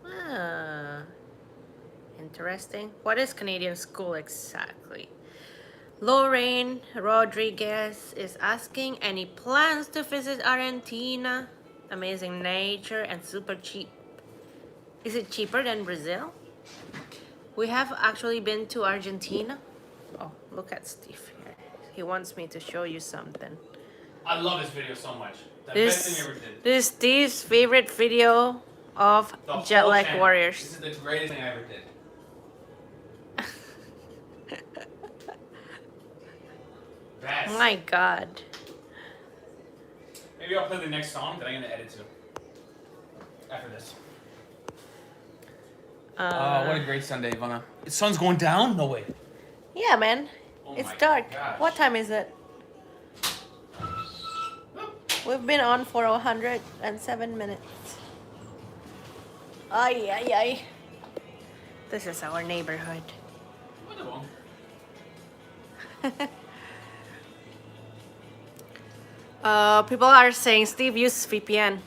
Ah, interesting. What is Canadian school exactly? Lorraine Rodriguez is asking, any plans to visit Argentina? Amazing nature and super cheap. Is it cheaper than Brazil? We have actually been to Argentina. Oh, look at Steve here. He wants me to show you something. I love this video so much. The best thing you ever did. This is Steve's favorite video of The Jet whole Lag channel. Warriors. This is the greatest thing I ever did. Best. My God. Maybe I'll play the next song that I'm gonna edit to. After this. What a great Sunday, Ivana. The sun's going down? No way. Yeah, man. Oh It's my dark. gosh. What time is it? We've been on for 107 minutes. Ay, ay, ay. This is our neighborhood. Wonderful. People are saying Steve uses VPN.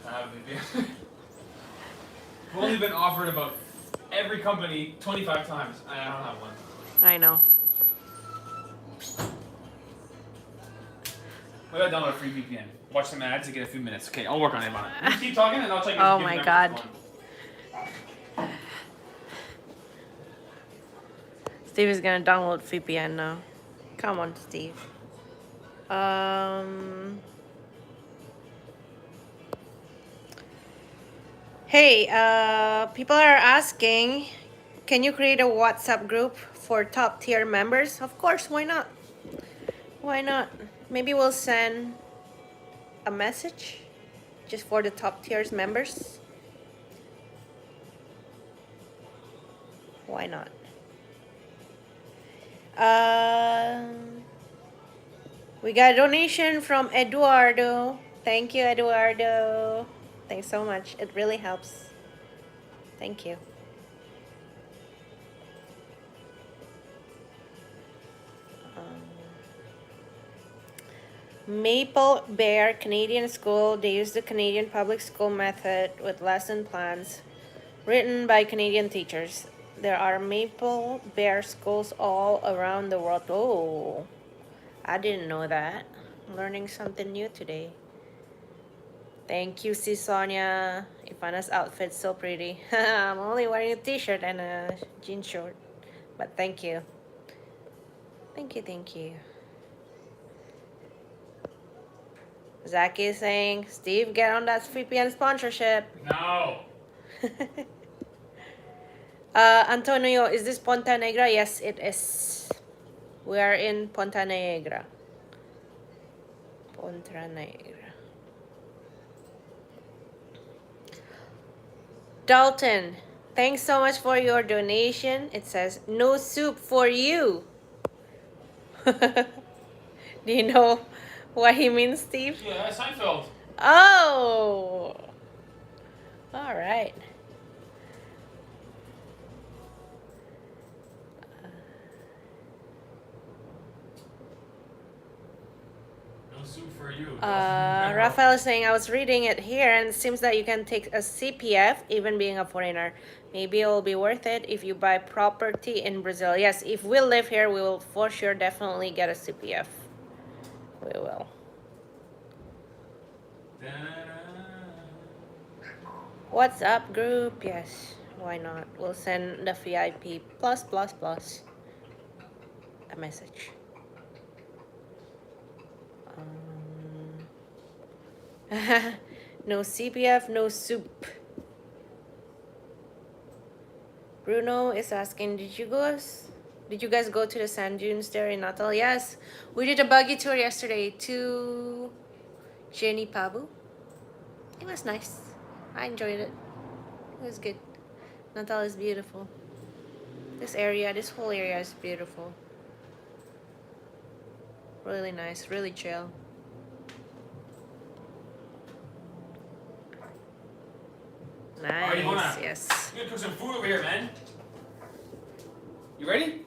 VPN. I've only been offered about every company 25 times. I don't have one. I know. Maybe I'll download a free VPN. Watch some ads to get a few minutes. Okay, I'll work on it, Ivana. You keep talking and I'll tell you. Oh my God. Steve is gonna download VPN now. Come on, Steve. Hey, people are asking, can you create a WhatsApp group for top tier members? Of course, why not? Why not? Maybe we'll send a message just for the top tiers members. Why not? We got a donation from Eduardo. Thank you, Eduardo. Thanks so much. It really helps. Thank you. Maple Bear Canadian School. They use the Canadian public school method with lesson plans written by Canadian teachers. There are Maple Bear schools all around the world. Oh, I didn't know that. Learning something new today. Thank you, Sis Sonia. Ivana's outfit's so pretty. I'm only wearing a t-shirt and a jean short. But thank you. Thank you, thank you. Zaki is saying, Steve, get on that VPN sponsorship. No. Antonio, is this Ponta Negra? Yes, it is. We are in Ponta Negra. Ponta Negra. Dalton, thanks so much for your donation. It says, no soup for you. Do you know what he means, Steve? Yeah, Seinfeld. Oh! All right. No soup for you. Rafael is saying, I was reading it here and it seems that you can take a CPF even being a foreigner. Maybe it will be worth it if you buy property in Brazil. Yes, if we live here, we will for sure definitely get a CPF. We will. What's up, group? Yes, why not? We'll send the VIP plus a message. No CPF, no soup. Bruno is asking, did you guys go to the sand dunes there in Natal? Yes, we did a buggy tour yesterday to Jenny Pabu. It was nice. I enjoyed it. It was good. Natal is beautiful. This whole area is beautiful. Really nice, really chill. Nice, yes. I'm gonna cook some food over here, man. You ready?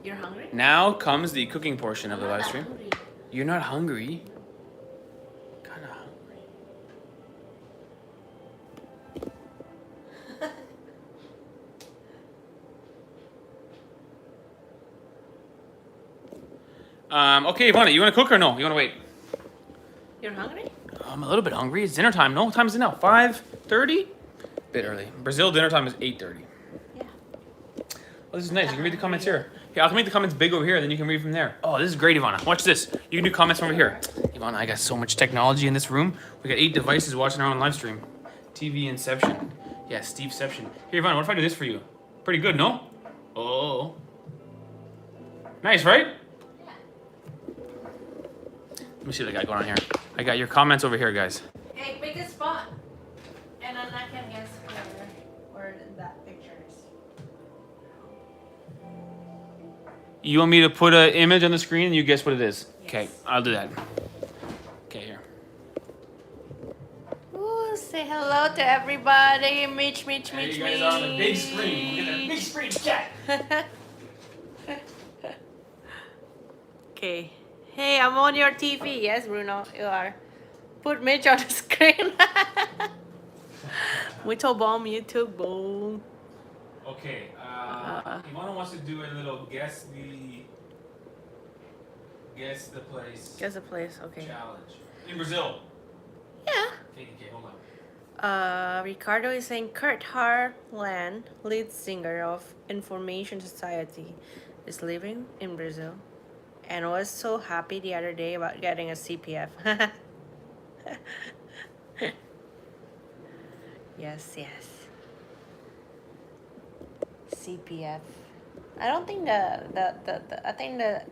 You're hungry? Now comes the cooking portion of the live stream. Hungry. You're not hungry. Kind of hungry. Okay, Ivana, you want to cook or no? You want to wait? You're hungry? I'm a little bit hungry. It's dinner time. No, what time is it now? 5:30? Bit early. Brazil dinner time is 8:30. Yeah. Oh, this is nice. You can read the comments here. Okay, I'll make the comments big over here, then you can read from there. Oh, this is great, Ivana. Watch this. You can do comments from over here. Ivana, I got so much technology in this room. We got 8 devices watching our own live stream. TV Inception. Yeah, Steveception. Here, Ivana, what if I do this for you? Pretty good, no? Oh. Nice, right? Let me see what I got going on here. I got your comments over here, guys. Hey, pick a spot. And then I can guess where that picture is. You want me to put an image on the screen and you guess what it is? Yes. Okay, I'll do that. Okay, here. Ooh, say hello to everybody. Mitch. There you guys are on the big screen. Look at the big screen, chat. Okay. Hey, I'm on your TV. Yes, Bruno, you are. Put Mitch on the screen. Muito bom, YouTube. Boom. Okay, Ivana wants to do a little guess the place Guess a place. Okay. challenge in Brazil. Yeah. Okay, hold on. Ricardo is saying Kurt Harlan, lead singer of Information Society, is living in Brazil and was so happy the other day about getting a CPF. Yes. CPF. I don't think I think the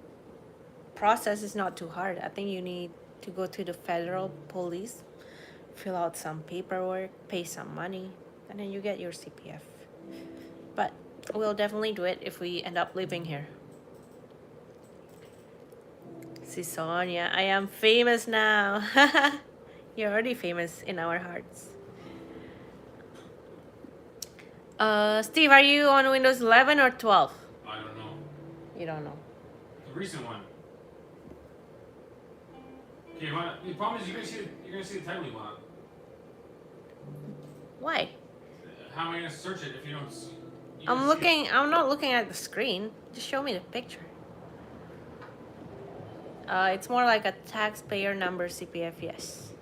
process is not too hard. I think you need to go to the federal police, fill out some paperwork, pay some money, and then you get your CPF. But we'll definitely do it if we end up living here. See, Sonia, I am famous now. You're already famous in our hearts. Steve, are you on Windows 11 or 12? I don't know. You don't know. The recent one. Okay, Ivana, the problem is you're gonna see the title you want. Why? How am I gonna search it if you don't? I'm not looking at the screen. Just show me the picture. It's more like a taxpayer number CPF, yes.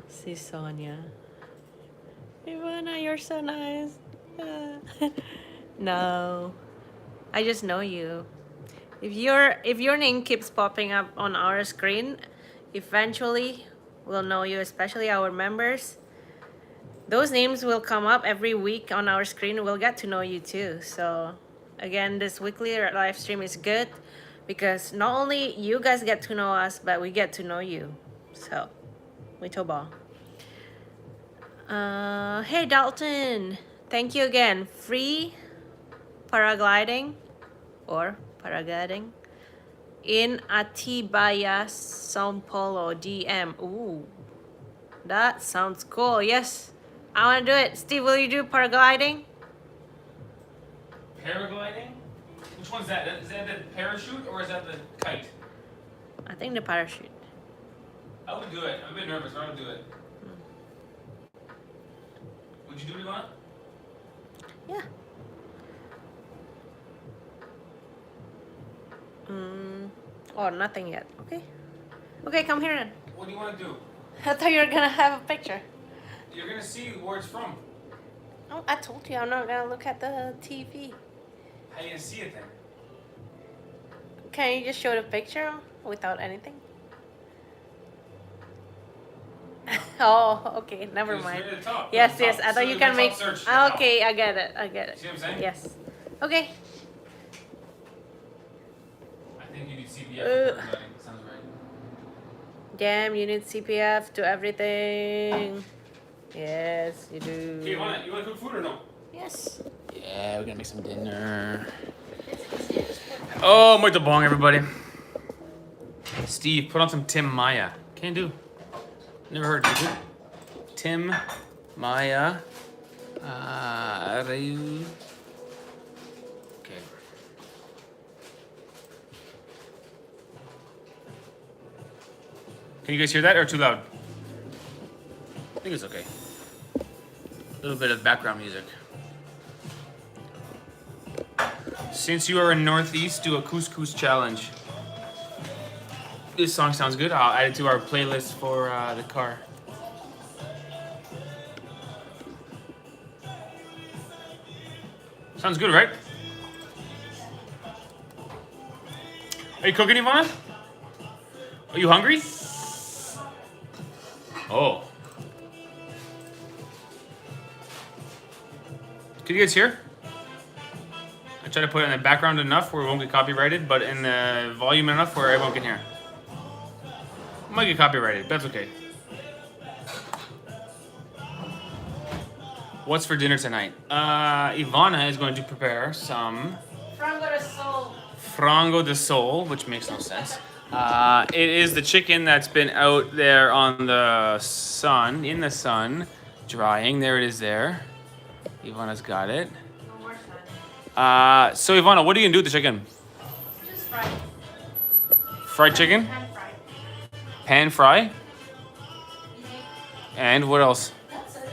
See Sonia. Ivana, you're so nice. No, I just know you. If your name keeps popping up on our screen, eventually we'll know you, especially our members. Those names will come up every week on our screen. We'll get to know you too. So again, this weekly live stream is good because not only you guys get to know us, but we get to know you. So, Witoba. Hey Dalton, thank you again. Free paragliding or paragliding in Atibaia, Sao Paulo, DM. Ooh, that sounds cool. Yes, I want to do it. Steve, will you do paragliding? Paragliding? Which one's that? Is that the parachute or is that the kite? I think the parachute. I would do it. I'm a bit nervous, but I would do it. Would you do it, Ivana? Yeah. Oh, nothing yet. Okay. Okay, come here then. What do you want to do? I thought you were gonna have a picture. You're gonna see where it's from. Oh, I told you I'm not gonna look at the TV. How you gonna see it then? Can you just show the picture without anything? Oh, okay, never It's mind. right at the top. Yes, At the yes, top. I thought So you there's can a make. top search at the top. Okay, I get it. I get it. See what I'm saying? Yes. Okay. I think you need CPF for paragliding. Sounds right. Damn, you need CPF to everything. Yes, you do. Okay, Ivana, you want to cook food or no? Yes. Yeah, we're gonna make some dinner. Oh, muito bom, everybody. Steve, put on some Tim Maya. Can do. Never heard of it. Tim Maya. Rayu. Okay. Can you guys hear that or too loud? I think it's okay. A little bit of background music. Since you are in Northeast, do a couscous challenge. This song sounds good. I'll add it to our playlist for the car. Sounds good, right? Are you cooking, Ivana? Are you hungry? Oh. Can you guys hear? I try to put it in the background enough where it won't get copyrighted, but in the volume enough where everyone can hear. It might get copyrighted, but that's okay. What's for dinner tonight? Ivana is going to prepare some Frango de sol. frango de sol, which makes no sense. It is the chicken that's been out there on the sun, in the sun, drying. There it is there. Ivana's got it. No more sun. So Ivana, what are you gonna do with the chicken? Just fry. Fried chicken? Pan fry. Pan fry? Easy. And what else? That's it.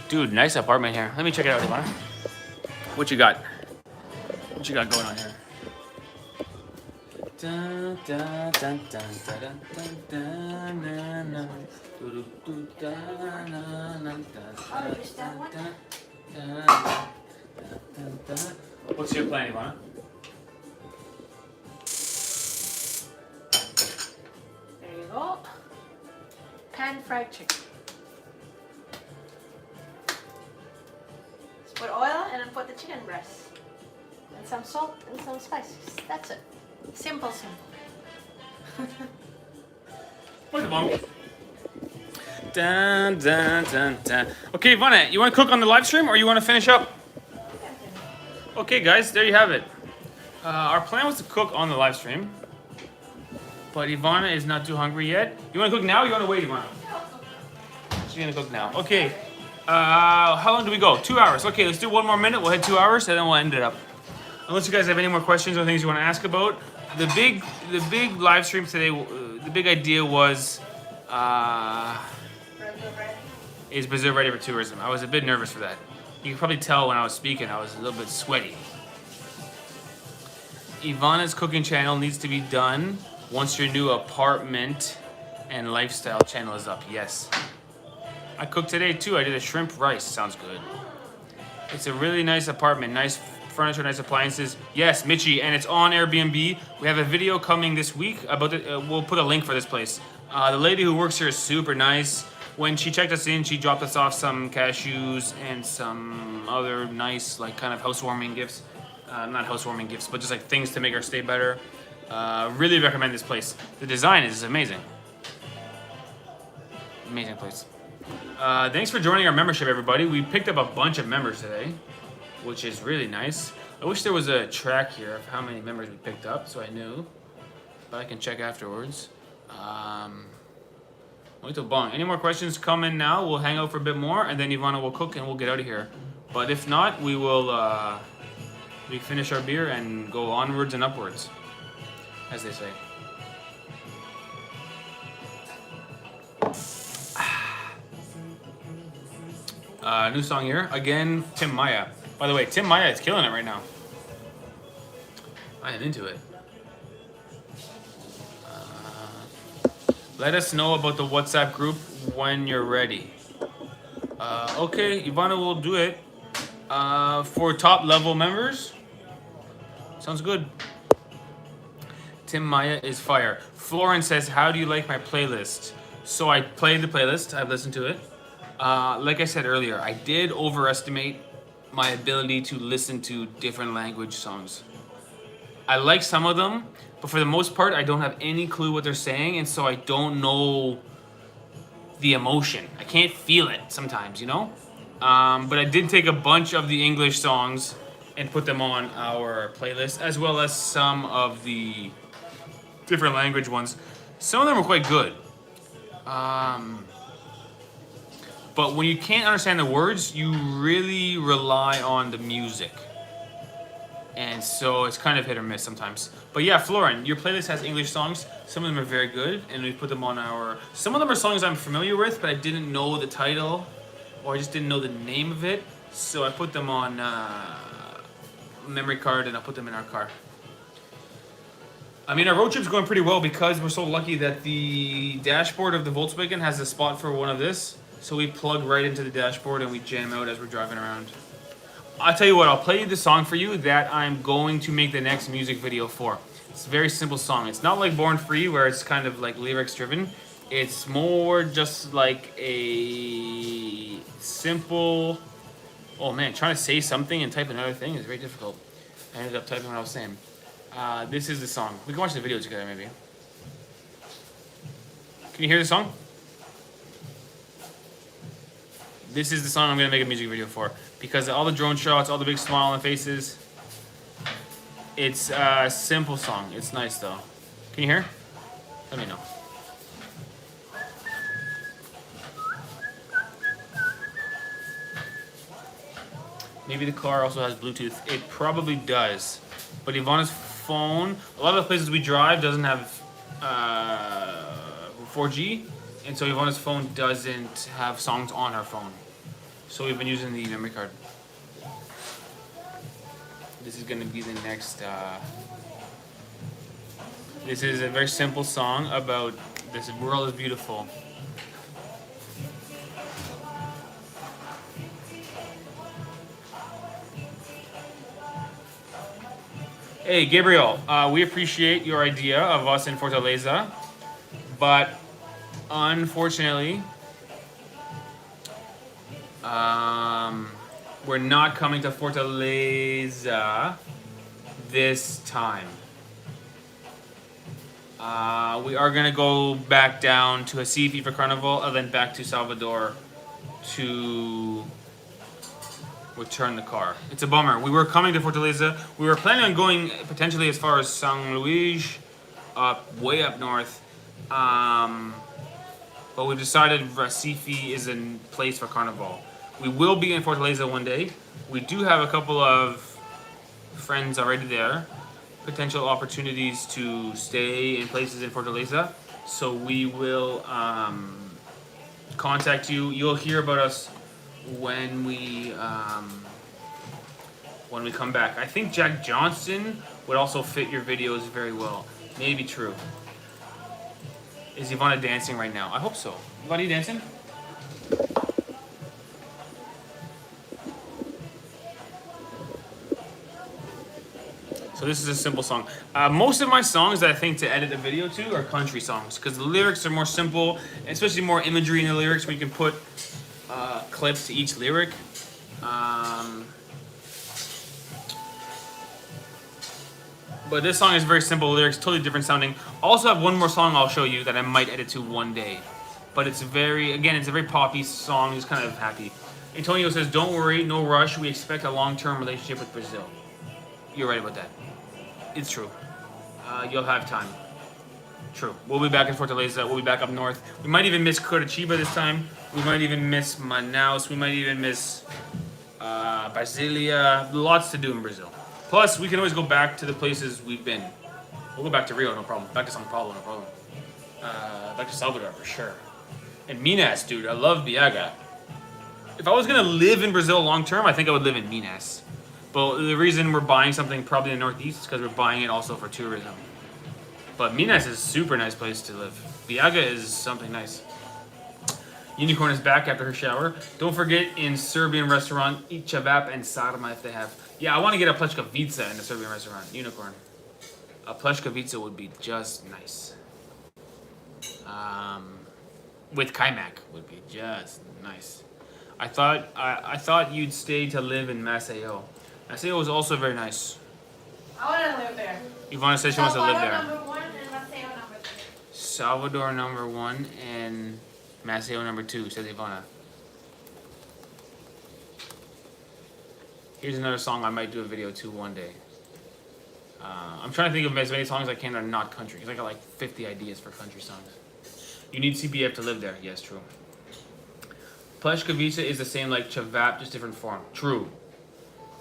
Dude, nice apartment here. Let me check it out, Ivana. What you got? What you got going on here? Dun, dun, dun, dun, dun, dun, dun, dun, dun. Do, do, do, dun, dun, dun, dun, just that one? dun, dun, dun, dun, dun. What's your plan, Ivana? There you go. Pan fried chicken. Just put oil and then put the chicken breast. And some salt and some spices. That's it. Simple, simple. Where's the bomb? Dun, dun, dun, dun. Okay, Ivana, you want to cook on the live stream or you want to finish up? Okay, guys, there you have it. Our plan was to cook on the live stream, but Ivana is not too hungry yet. You want to cook now or you want to wait, Ivana? She's going to cook now. Okay. How long do we go? 2 hours. Okay, let's do one more minute. We'll hit 2 hours and then we'll end it up. Unless you guys have any more questions or things you want to ask about. The big live stream today, the big idea was is Brazil ready for tourism? I was a bit nervous for that. You can probably tell when I was speaking, I was a little bit sweaty. Ivana's cooking channel needs to be done once your new apartment and lifestyle channel is up. Yes. I cooked today too. I did a shrimp rice. Sounds good. It's a really nice apartment. Nice furniture, nice appliances. Yes, Mitchie, and it's on Airbnb. We have a video coming this week about it. We'll put a link for this place. The lady who works here is super nice. When she checked us in, she dropped us off some cashews and some other nice, like, kind of housewarming gifts. Not housewarming gifts, but just like things to make our stay better. Really recommend this place. The design is amazing. Amazing place. Thanks for joining our membership, everybody. We picked up a bunch of members today, which is really nice. I wish there was a track here of how many members we picked up, so I knew. But I can check afterwards. Muito bom. Any more questions come in now? We'll hang out for a bit more, and then Ivana will cook, and we'll get out of here. But if not, we will we finish our beer and go onwards and upwards, as they say. New song here. Again, Tim Maya. By the way, Tim Maya is killing it right now. I am into it. Let us know about the WhatsApp group when you're ready. Okay, Ivana will do it. For top level members. Sounds good. Tim Maya is fire. Florence says, how do you like my playlist? So I played the playlist. I've listened to it. Like I said earlier, I did overestimate my ability to listen to different language songs. I like some of them, but for the most part, I don't have any clue what they're saying, and so I don't know the emotion. I can't feel it sometimes, you know? But I did take a bunch of the English songs and put them on our playlist, as well as some of the different language ones. Some of them were quite good. But when you can't understand the words, you really rely on the music. And so it's kind of hit or miss sometimes. But yeah, Florin, your playlist has English songs. Some of them are very good, and we put them on our... Some of them are songs I'm familiar with, but I didn't know the title, or I just didn't know the name of it. So I put them on memory card, and I put them in our car. I mean, our road trip's going pretty well because we're so lucky that the dashboard of the Volkswagen has a spot for one of this. So we plug right into the dashboard and we jam out as we're driving around. I'll tell you what, I'll play the song for you that I'm going to make the next music video for. It's a very simple song. It's not like Born Free where it's kind of like lyrics driven. It's more just like a simple... Oh man, trying to say something and type another thing is very difficult. I ended up typing what I was saying. This is the song. We can watch the video together maybe. Can you hear the song? This is the song I'm going to make a music video for. Because all the drone shots, all the big smile on the faces. It's a simple song. It's nice though. Can you hear? Let me know. Maybe the car also has Bluetooth. It probably does. But Ivana's phone, a lot of the places we drive doesn't have 4G. And so Ivana's phone doesn't have songs on her phone. So we've been using the memory card. This is gonna be the next, this is a very simple song about this world is beautiful. Hey, Gabriel, we appreciate your idea of us in Fortaleza, but unfortunately, we're not coming to Fortaleza this time. We are gonna go back down to Recife for Carnival and then back to Salvador to return the car. It's a bummer. We were coming to Fortaleza. We were planning on going potentially as far as São Luís, way up north. But we've decided Recife is a place for Carnival. We will be in Fortaleza one day. We do have a couple of friends already there. Potential opportunities to stay in places in Fortaleza. So we will contact you. You'll hear about us when we come back. I think Jack Johnson would also fit your videos very well. Maybe true. Is Ivana dancing right now? I hope so. Ivana, you dancing? So this is a simple song. Most of my songs that I think to edit a video to are country songs because the lyrics are more simple, especially more imagery in the lyrics where you can put clips to each lyric. But this song is very simple lyrics, totally different sounding. Also have one more song I'll show you that I might edit to one day. But it's it's a very poppy song, just kind of happy. Antonio says, "Don't worry, no rush. We expect a long-term relationship with Brazil." You're right about that. It's true. You'll have time. True. We'll be back in Fortaleza. We'll be back up north. We might even miss Curitiba this time. We might even miss Manaus. We might even miss Brasilia. Lots to do in Brazil. Plus, we can always go back to the places we've been. We'll go back to Rio, no problem. Back to São Paulo, no problem. Back to Salvador, for sure. And Minas, dude. I love Biaga. If I was going to live in Brazil long term, I think I would live in Minas. But the reason we're buying something probably in the Northeast is because we're buying it also for tourism. But Minas is a super nice place to live. Biaga is something nice. Unicorn is back after her shower. Don't forget, in Serbian restaurant, eat cevap and sarma if they have. Yeah, I want to get a pleškavica in the Serbian restaurant. Unicorn. A pleškavica would be just nice. With kaimak would be just nice. I thought you'd stay to live in Maceió. Maceió was also very nice. I want to live there. Ivana says she wants to live there. Salvador number 1 and Maceió number 3. Salvador number 1 and Maceió number 2, says Ivana. Here's another song I might do a video to one day. I'm trying to think of as many songs as I can that are not country, because I got like 50 ideas for country songs. You need CPF to live there. Yes, true. Pleškavica is the same like cevap, just different form. True.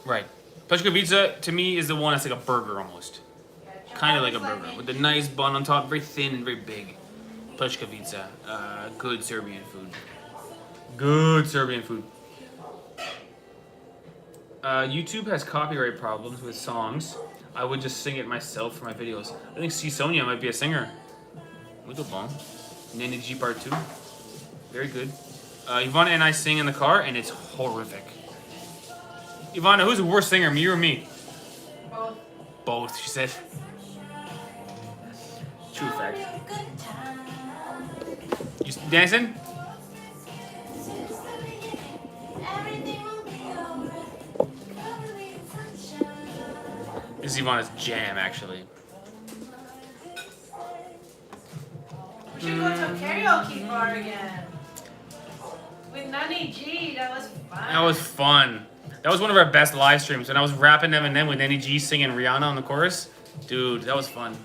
Right. Pleškavica, to me, is the one that's like a burger almost. Kind of like a burger, with the nice bun on top, very thin and very big. Pleškavica. Good Serbian food. Good Serbian food. YouTube has copyright problems with songs. I would just sing it myself for my videos. I think C. Sonia might be a singer. Muito bom. Nene G Part 2. Very good. Ivana and I sing in the car, and it's horrific. Ivana, who's the worst singer, me or me? Both. Both, she said. True fact. You dancing? This is Ivana's jam, actually. We should go to a karaoke bar again. With Nani G, that was fun. That was fun. That was one of our best live streams. When I was rapping Eminem with Nani G singing Rihanna on the chorus. Dude, that was fun.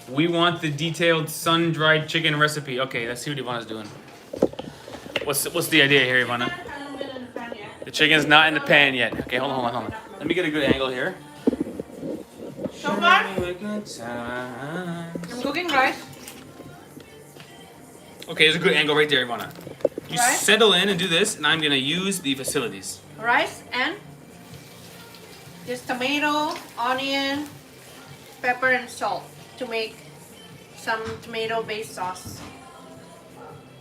We want the detailed sun-dried chicken recipe. Okay, let's see what Ivana's doing. What's the idea here, Ivana? The chicken's not in the pan yet. Okay, hold on. Let me get a good angle here. So far, I'm cooking rice. Okay, there's a good angle right there, Ivana. You Rice? settle in and do this, and I'm gonna use the facilities. Rice and just tomato, onion, pepper, and salt to make some tomato-based sauce.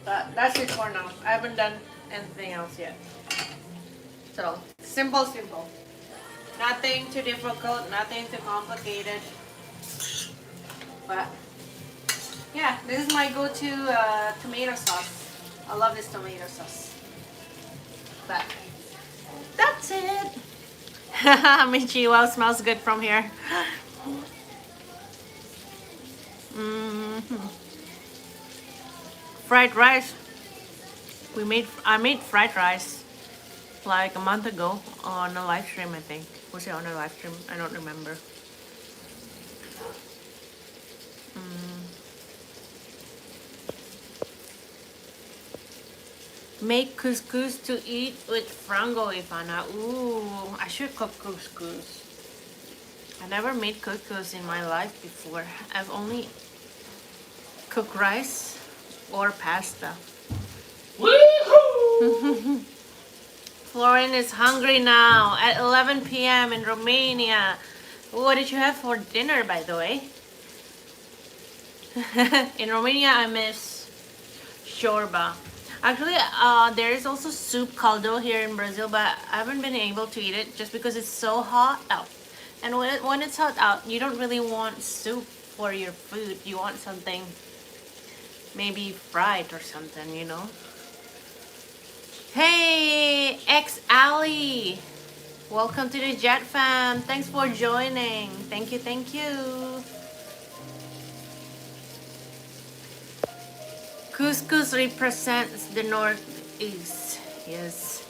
That's it for now. I haven't done anything else yet. So, simple. Nothing too difficult, nothing too complicated. But, yeah, this is my go-to tomato sauce. I love this tomato sauce. But, that's it. Michi, wow, smells good from here. Fried rice. I made fried rice like a month ago on a live stream, I think. Was it on a live stream? I don't remember. Make couscous to eat with frango, Ivana. Ooh, I should cook couscous. I never made couscous in my life before. I've only cooked rice or pasta. Woohoo! Florin is hungry now at 11 p.m. in Romania. What did you have for dinner, by the way? In Romania, I miss shorba. Actually, there is also soup caldo here in Brazil, but I haven't been able to eat it just because it's so hot out. And when it's hot out, you don't really want soup for your food. You want something maybe fried or something, you know? Hey, X Ali! Welcome to the Jet Fam. Thanks for joining. Thank you, thank you. Couscous represents the Northeast. Yes.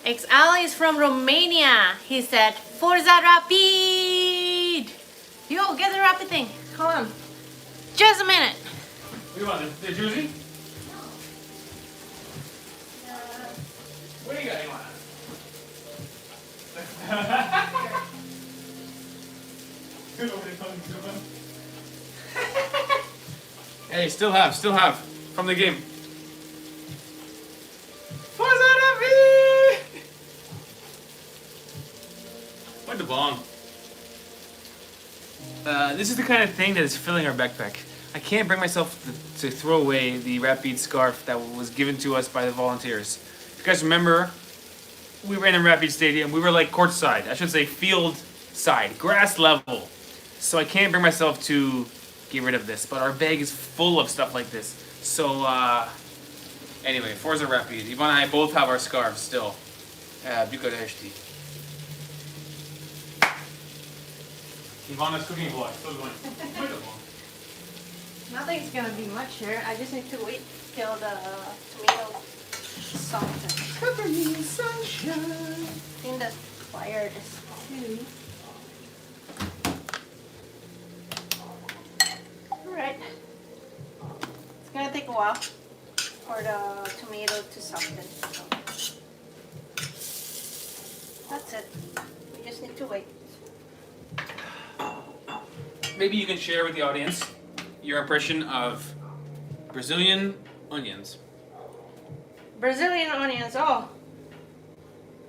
X Ali is from Romania. He said, Forza Rapid! Yo, get the rapid thing. Hold on. Just a minute. What do you want? The Juicy? What do you got? You want? Hey, still have from the game. What the bomb? This is the kind of thing that is filling our backpack. I can't bring myself to throw away the Rapid scarf that was given to us by the volunteers. If you guys remember, we ran in Rapid Stadium. We were like courtside. I should say field side, grass level. So I can't bring myself to get rid of this. But our bag is full of stuff like this. So anyway, Forza Rapid. Yvonne and I both have our scarves still. Bukaresti. Ivana's cooking vlog. Still going. Nothing's gonna be much here. I just need to wait till the tomato softens. Cover me in sunshine. I think the fire is too. Alright. It's gonna take a while for the tomato to soften. That's it. We just need to wait. Maybe you can share with the audience your impression of Brazilian onions. Brazilian onions, oh.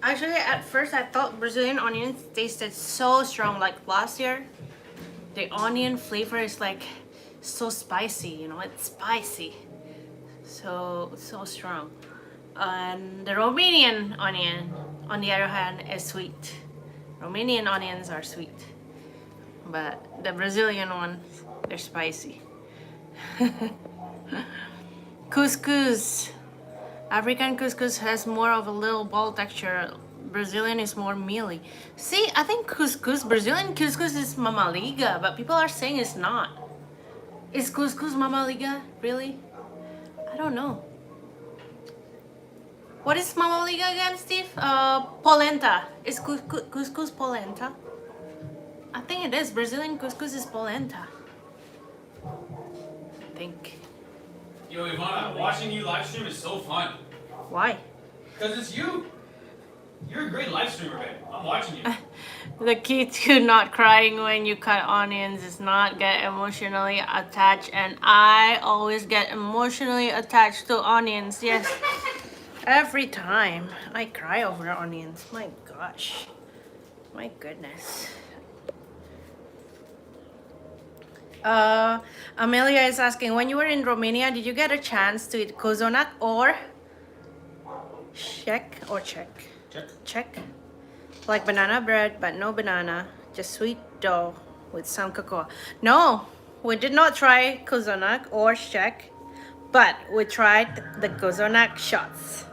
Actually, at first I thought Brazilian onions tasted so strong. Like last year, the onion flavor is like so spicy, you know, it's spicy. So strong. And the Romanian onion, on the other hand, is sweet. Romanian onions are sweet. But the Brazilian ones, they're spicy. Couscous. African couscous has more of a little ball texture. Brazilian is more mealy. See, I think Brazilian couscous is mamaliga, but people are saying it's not. Is couscous mamaliga? Really? I don't know. What is mamaliga again, Steve? Polenta. Is couscous polenta? I think it is. Brazilian couscous is polenta. I think. Yo, Ivana, watching you live stream is so fun. Why? Because it's you. You're a great live streamer, babe. I'm watching you. The key to not crying when you cut onions is not get emotionally attached, and I always get emotionally attached to onions. Yes. Every time I cry over onions. My gosh. My goodness. Amelia is asking, when you were in Romania, did you get a chance to eat cozonac or check? Check. Like banana bread, but no banana, just sweet dough with some cocoa. No, we did not try cozonac or check, but we tried the cozonac shots.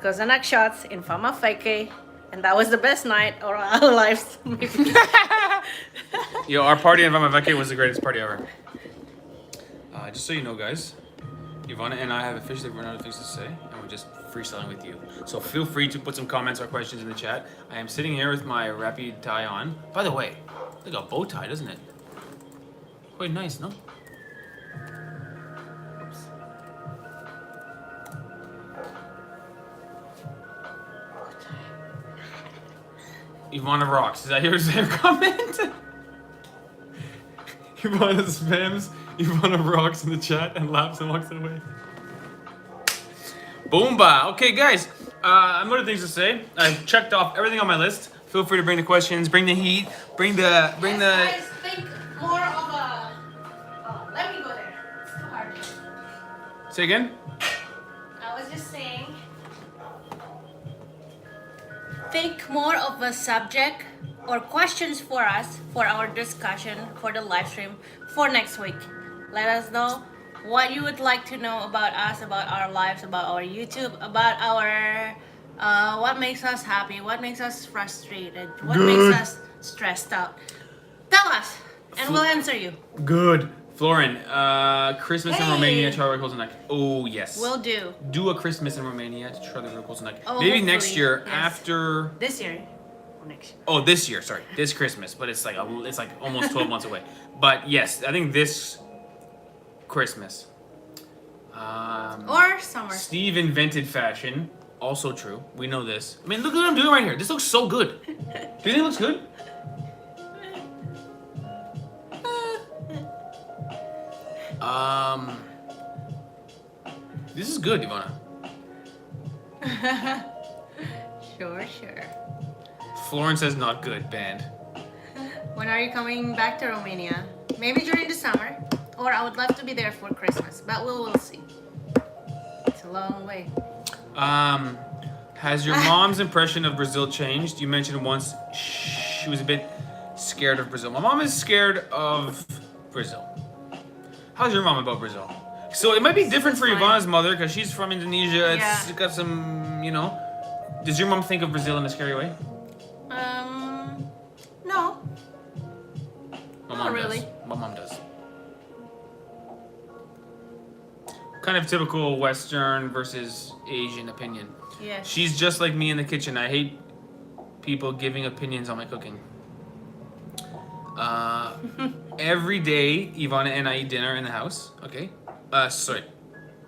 Cozonac shots in Fama Feke, and that was the best night of our lives. Yo, our party in Vamaveke was the greatest party ever. Just so you know, guys, Ivana and I have officially run out of things to say, and we're just freestyling with you. So feel free to put some comments or questions in the chat. I am sitting here with my Rapid tie on. By the way, look a bow tie, doesn't it? Quite nice, no? Oops. Ivana rocks. Is that your same comment? Ivana spams, Ivana rocks in the chat and laughs and walks away. Boomba. Okay, guys. I'm out of things to say. I've checked off everything on my list. Feel free to bring the questions, bring the heat, bring the. Guys, think more of a. Let me go there. Say again? I was just saying, think more of a subject or questions for us for our discussion for the live stream for next week. Let us know what you would like to know about us, about our lives, about our YouTube, about our what makes us happy, what makes us frustrated, what makes us stressed out. Tell us, and we'll answer you. Good. Florin, Christmas in Hey. Romania, Charlie Rucole's Oh, yes. We'll do Do a Christmas in Romania, Charlie Rucole's Oh, Maybe next hopefully, year yes. after. this year or next year. Oh, this year, sorry. This Christmas, but it's like almost 12 months away. But yes, I think this Christmas. Or summer. Steve invented fashion. Also true. We know this. I mean, look at what I'm doing right here. This looks so good. Do you think it looks good? This is good, Ivana. Sure. Florence says not good. Banned. When are you coming back to Romania? Maybe during the summer, or I would love to be there for Christmas, but we'll see. It's a long way. Has your mom's impression of Brazil changed? You mentioned once she was a bit scared of Brazil. My mom is scared of Brazil. How's your mom about Brazil? So it might be different for Fine. Ivana's mother because she's from Indonesia. It's Yeah. got some, Does your mom think of Brazil in a scary way? No. My Not mom really. does. My mom does. Kind of typical Western versus Asian opinion. Yes. She's just like me in the kitchen. I hate people giving opinions on my cooking. Every day, Ivana and I eat dinner in the house. Okay. Sorry.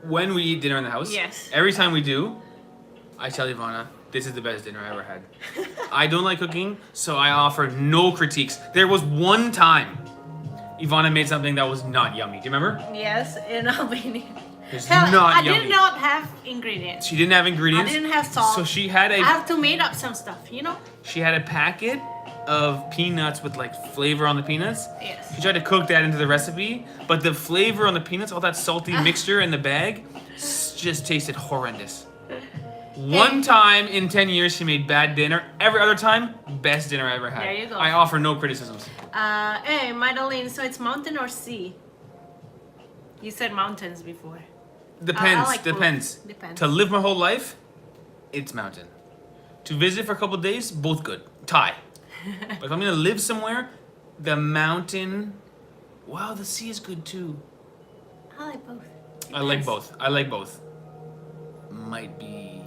When we eat dinner in the house. Yes. Every time we do, I tell Ivana, this is the best dinner I ever had. I don't like cooking, so I offer no critiques. There was one time Ivana made something that was not yummy. Do you remember? Yes, in Albania. It's Hell, not I yummy. did not have ingredients. She didn't have ingredients. I didn't have salt. So she had I a have to make up some stuff, she had a packet of peanuts with like flavor on the peanuts. Yes. She tried to cook that into the recipe, but the flavor on the peanuts, all that salty mixture in the bag, just tasted horrendous. One time in 10 years, she made bad dinner. Every other time, best dinner I ever had. There you go. I offer no criticisms. Hey, Madeline, so it's mountain or sea? You said mountains before. Depends. like both. Depends. Depends. To live my whole life, it's mountain. To visit for a couple of days, both good. Tie. But if I'm gonna live somewhere, the mountain. Wow, the sea is good too. I like both. I like Depends. both. I like both. Might be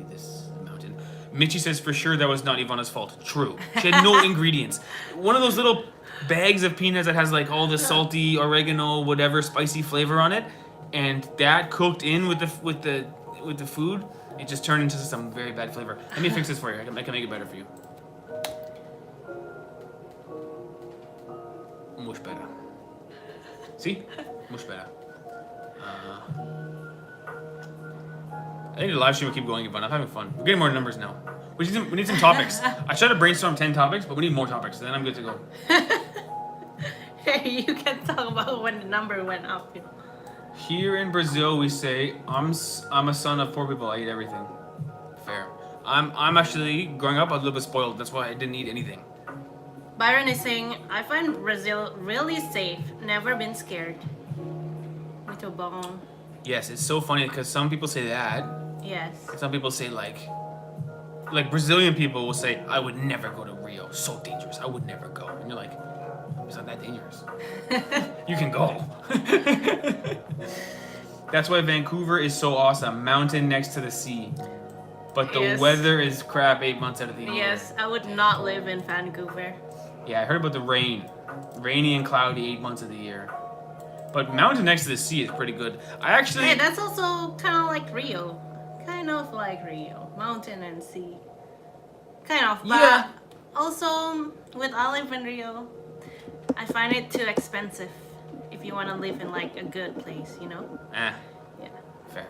this mountain. Mitchie says for sure that was not Ivana's fault. True. She had no ingredients. One of those little bags of peanuts that has like all the salty oregano, whatever spicy flavor on it, and that cooked in with the food, it just turned into some very bad flavor. Let me fix this for you. I can make it better for you. Much better. See? Much better. I think the live stream will keep going, Ivana. I'm having fun. We're getting more numbers now. We need some topics. I tried to brainstorm 10 topics, but we need more topics. Then I'm good to go. Hey, you can talk about when the number went up. Here in Brazil, we say, I'm a son of 4 people. I eat everything. Fair. I'm actually growing up a little bit spoiled. That's why I didn't eat anything. Byron is saying, I find Brazil really safe. Never been scared. Muito bom. Yes, it's so funny because some people say that. Yes. Some people say like Brazilian people will say, I would never go to Rio. So dangerous. I would never go. And you're like, it's not that dangerous. You can go. That's why Vancouver is so awesome. Mountain next to the sea. But the Yes. weather is crap 8 months out of the year. Yes, I would not live in Vancouver. Yeah, I heard about the rain. Rainy and cloudy 8 months of the year. But mountain next to the sea is pretty good. I actually... Hey, that's also kind of like Rio. Kind of like Rio. Mountain and sea. Kind of. But Yeah. also, with I live in Rio, I find it too expensive if you want to live in like a good place, Eh. Yeah. Fair.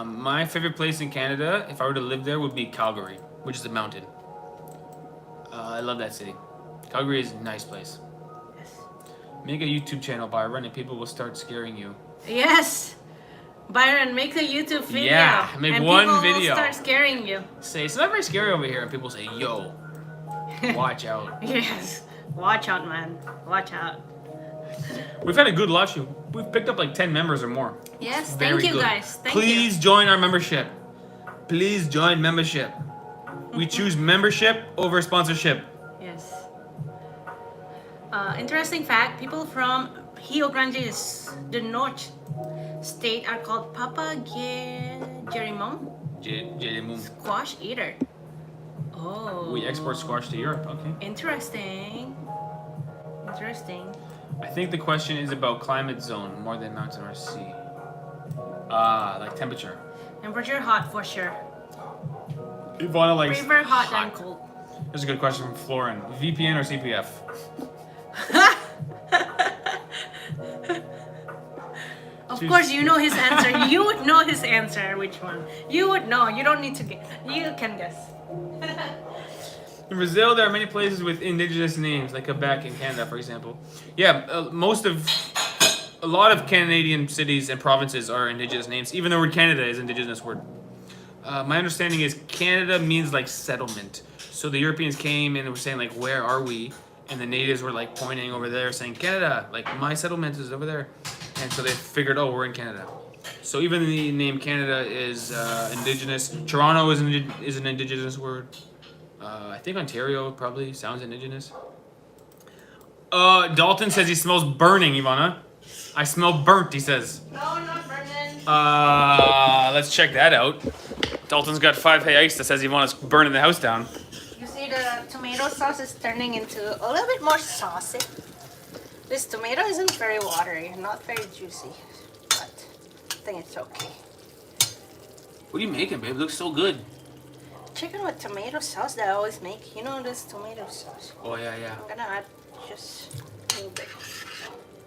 My favorite place in Canada, if I were to live there, would be Calgary, which is a mountain. I love that city. Calgary is a nice place. Yes. Make a YouTube channel, Byron, and people will start scaring you. Yes. Byron, make a YouTube video. Yeah, make and one people video. Will start scaring you. Say, it's not very scary over here. And people say, yo, watch out. Yes. Watch out, man. Watch out. We've had a good live stream. We've picked up like 10 members or more. Yes, Very thank you good. guys. Thank Please join our membership. Please join membership. We choose membership over sponsorship. you. Yes. Interesting fact, people from Rio Grande do Norte state are called Jerimum squash eater. Oh. We export squash to Europe, okay. Interesting. Interesting. I think the question is about climate zone more than mountain or sea. Like temperature. Temperature hot for sure. Ivana likes Prefer hot than cold. Here's a good question from Florin. VPN or CPF? Of course, you know his answer. You would know his answer. Which one? You would know. You don't need to guess. You can guess. In Brazil, there are many places with indigenous names, like Quebec in Canada, for example. Yeah, a lot of Canadian cities and provinces are indigenous names, even the word Canada is an indigenous word. My understanding is Canada means like settlement. So the Europeans came and were saying like, where are we? And the natives were like pointing over there saying, Canada, like my settlement is over there. And so they figured, oh, we're in Canada. So even the name Canada is indigenous. Toronto is an indigenous word. I think Ontario probably sounds indigenous. Dalton says he smells burning, Ivana. I smell burnt, he says. No, not burning. Let's check that out. Dalton's got 5 ice that says Ivana's burning the house down. You see the tomato sauce is turning into a little bit more saucy. This tomato isn't very watery, not very juicy, but I think it's okay. What are you making, babe? It looks so good. Chicken with tomato sauce that I always make. You know this tomato sauce. Oh, yeah. I'm gonna add just a little bit.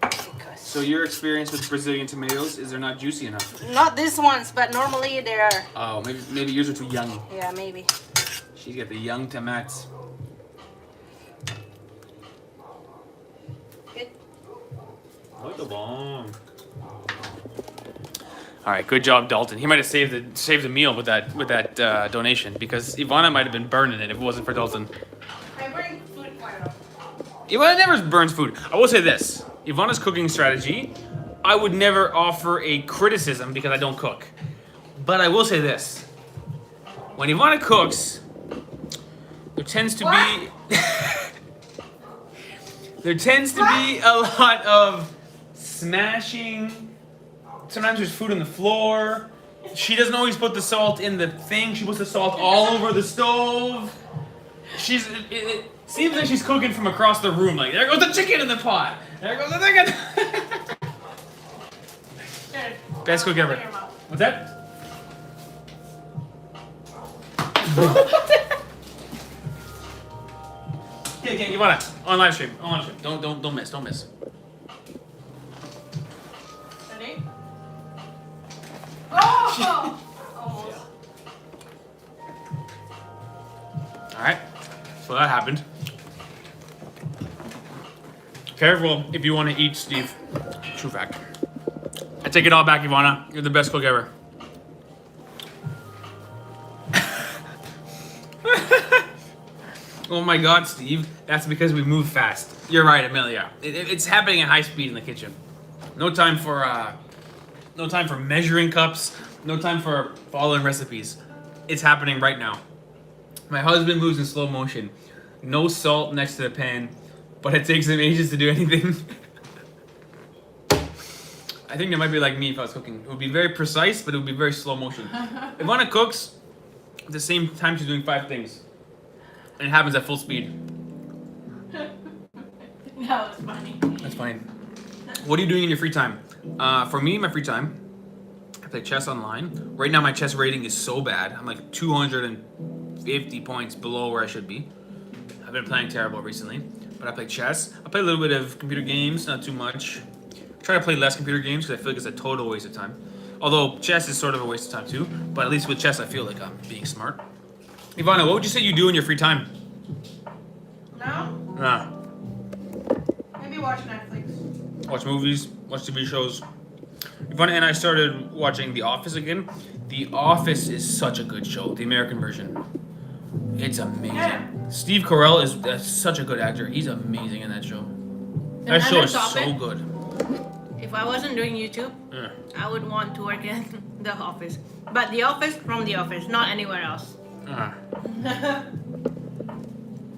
Because So your experience with Brazilian tomatoes is they're not juicy enough? not these ones, but normally they are. Oh, maybe yours are too young. Yeah, maybe. She's got the young tomats. Good. All right, good job, Dalton. He might have saved the meal with that donation because Ivana might have been burning it if it wasn't for Dalton. I bring food quite often. Ivana never burns food. I will say this: Ivana's cooking strategy, I would never offer a criticism because I don't cook. But I will say this: when Ivana cooks, there tends to be a lot of smashing. Sometimes there's food on the floor. She doesn't always put the salt in the thing. She puts the salt all over the stove. It seems like she's cooking from across the room. Like, there goes the chicken in the pot. There goes the chicken. Best cook ever. What's that? Okay, Ivana, on live stream. Don't miss. Ready? Oh! Almost. Alright, so that happened. Careful if you want to eat, Steve. True fact. I take it all back, Ivana. You're the best cook ever. Oh my god, Steve. That's because we move fast. You're right, Amelia. It's happening at high speed in the kitchen. No time for measuring cups. No time for following recipes. It's happening right now. My husband moves in slow motion. No salt next to the pan, but it takes him ages to do anything. I think that might be like me if I was cooking. It would be very precise, but it would be very slow motion. Ivana cooks at the same time she's doing 5 things. And it happens at full speed. That was funny. That's funny. What are you doing in your free time? For me, my free time, I play chess online. Right now, my chess rating is so bad. I'm like 250 points below where I should be. I've been playing terrible recently, but I play chess. I play a little bit of computer games, not too much. Try to play less computer games because I feel like it's a total waste of time. Although chess is sort of a waste of time too, but at least with chess, I feel like I'm being smart. Ivana, what would you say you do in your free time? Now? Ah, Maybe watch Netflix. watch movies, watch TV shows. Ivana and I started watching The Office again. The Office is such a good show. The American version. It's amazing. Yeah. Steve Carell is such a good actor. He's amazing in that show. That show Another is so topic. good. If I wasn't doing YouTube, Yeah. I would want to work in the office. But the office from the office, not anywhere else.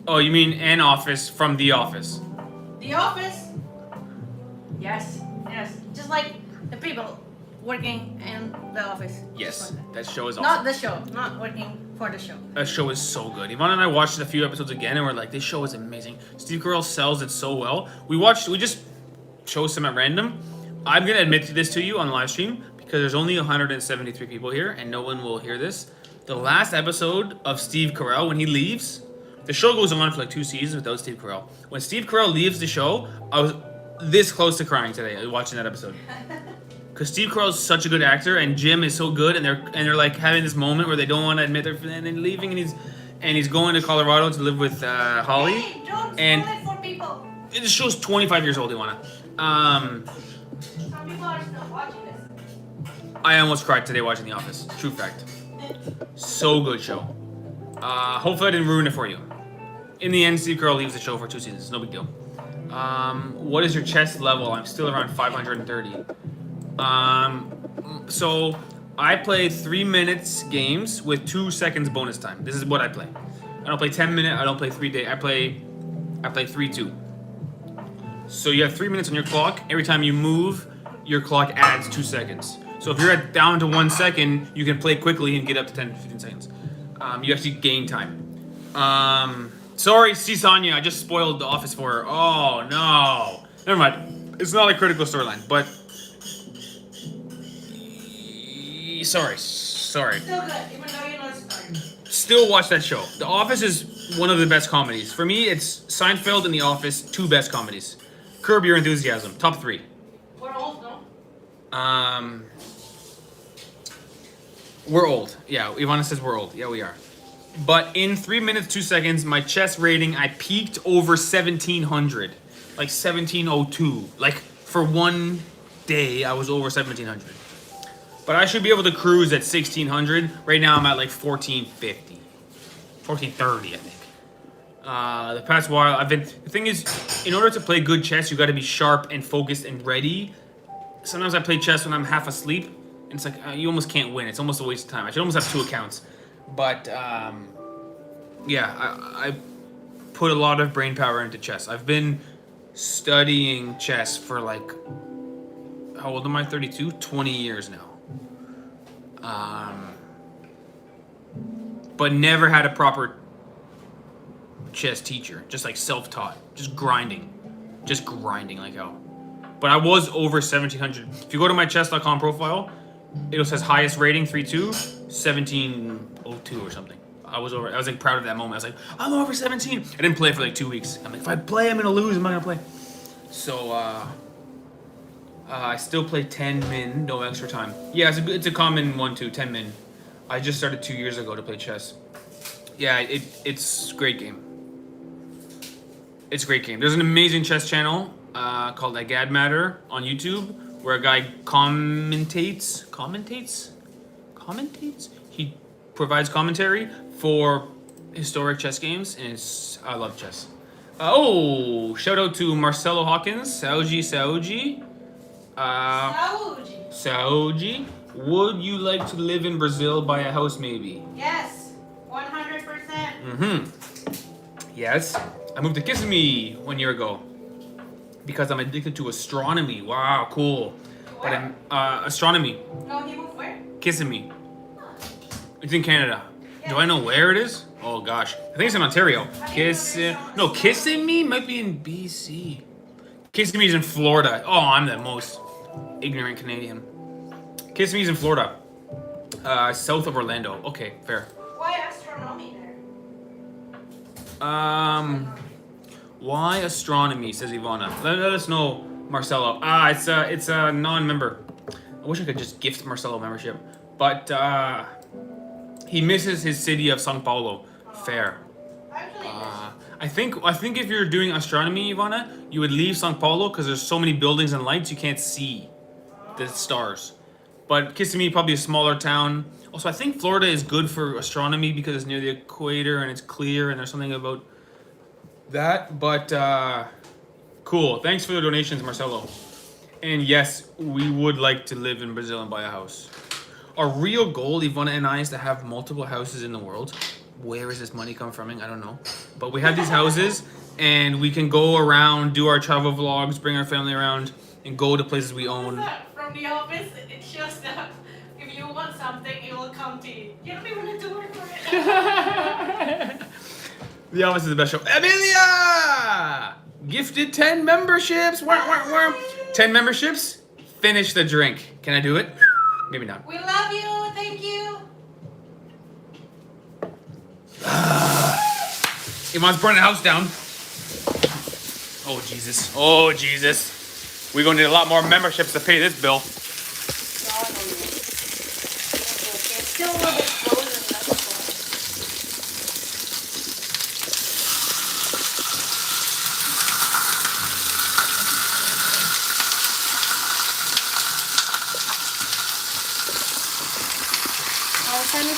Oh, you mean an office from The Office? The office. Yes, yes. Just like the people working in the office. Yes. That show is Not awesome. the show, not working for the show. That show is so good. Ivana and I watched a few episodes again, and we're like, this show is amazing. Steve Carell sells it so well. We just chose some at random. I'm gonna admit this to you on live stream because there's only 173 people here, and no one will hear this. The last episode of Steve Carell, when he leaves, the show goes on for like 2 seasons without Steve Carell. When Steve Carell leaves the show, I was this close to crying today watching that episode. Because Steve Carell's such a good actor, and Jim is so good, and they're like having this moment where they don't want to admit they're leaving, and he's going to Colorado to live with Holly. Hey, don't And- spoil it for people. The show's 25 years old, Ivana. Some people are still watching this. I almost cried today watching The Office. True fact. So good show. Hopefully I didn't ruin it for you. In the end, Steve Carell leaves the show for 2 seasons. No big deal. What is your chess level? I'm still around 530. So I play 3 minutes games with 2 seconds bonus time. This is what I play. I don't play 10 minute. I don't play 3 day. I play 3-2. So you have 3 minutes on your clock. Every time you move, your clock adds 2 seconds. So if you're down to 1 second, you can play quickly and get up to 10, 15 seconds. You actually gain time. Sorry, Sonya, I just spoiled The Office for her. Oh, no. Never mind. It's not a critical storyline, but... Sorry. Still good, even though you know it's starting. Still watch that show. The Office is one of the best comedies. For me, it's Seinfeld and The Office, 2 best comedies. Curb Your Enthusiasm, top 3. We're old, no? We're old. Yeah, Ivana says we're old. Yeah, we are. But in 3 minutes, 2 seconds, my chess rating, I peaked over 1700. Like 1702. Like for one day, I was over 1700. But I should be able to cruise at 1600. Right now, I'm at like 1450. 1430, I think. The past while, the thing is, in order to play good chess, you got to be sharp and focused and ready. Sometimes I play chess when I'm half asleep, and it's like you almost can't win. It's almost a waste of time. I should almost have 2 accounts. But yeah, I put a lot of brain power into chess. I've been studying chess for like, how old am I? 32? 20 years now. But never had a proper chess teacher. Just like self-taught. Just grinding like hell. But I was over 1700. If you go to my chess.com profile, it says highest rating 3-2, 1702 or something. I was like proud of that moment. I was like, I'm over 17. I didn't play for like 2 weeks. I'm like, if I play, I'm gonna lose. I'm not gonna play. So I still play 10 min, no extra time. Yeah, it's a common 1-2, 10 min. I just started 2 years ago to play chess. Yeah, it's a great game. It's a great game. There's an amazing chess channel called Agad Matter on YouTube where a guy commentates. He provides commentary for historic chess games, and I love chess. Shout out to Marcelo Hawkins, Saoji. Saoji, would you like to live in Brazil, buy a house maybe? Yes, 100%. Yes. I moved to Kissimmee 1 year ago because I'm addicted to astronomy. Wow, cool. But Where? astronomy, No, he moved where? Kissimmee. It's in Canada. Do I know where it is? Oh gosh, I think it's in Ontario. Kissimmee might be in BC. Kissimmee's in Florida. Oh, I'm the most ignorant Canadian. Kissimmee's in Florida, south of Orlando. Okay, fair. Why astronomy there? Why astronomy? Says Ivana. Let us know, Marcelo. It's a non-member. I wish I could just gift Marcelo membership, but he misses his city of São Paulo. Fair. Actually, I think if you're doing astronomy, Ivana, you would leave São Paulo because there's so many buildings and lights you can't see. the stars. But Kissimmee, probably a smaller town. Also, I think Florida is good for astronomy because it's near the equator and it's clear and there's something about that. But cool. Thanks for the donations, Marcelo. And yes, we would like to live in Brazil and buy a house. Our real goal, Ivana and I, is to have multiple houses in the world. Where is this money come from? I don't know. But we have these houses and we can go around, do our travel vlogs, bring our family around, and go to places we own. From the office, it shows that if you want something, it will come to you. You don't even have to work for it. The office is the best show. Amelia! Gifted 10 memberships. 10 memberships. Finish the drink. Can I do it? Maybe not. We love you. Thank you. Ivan's burning the house down. Oh, Jesus. Oh, Jesus. We're going to need a lot more memberships to pay this bill. It's still a little bit frozen. That's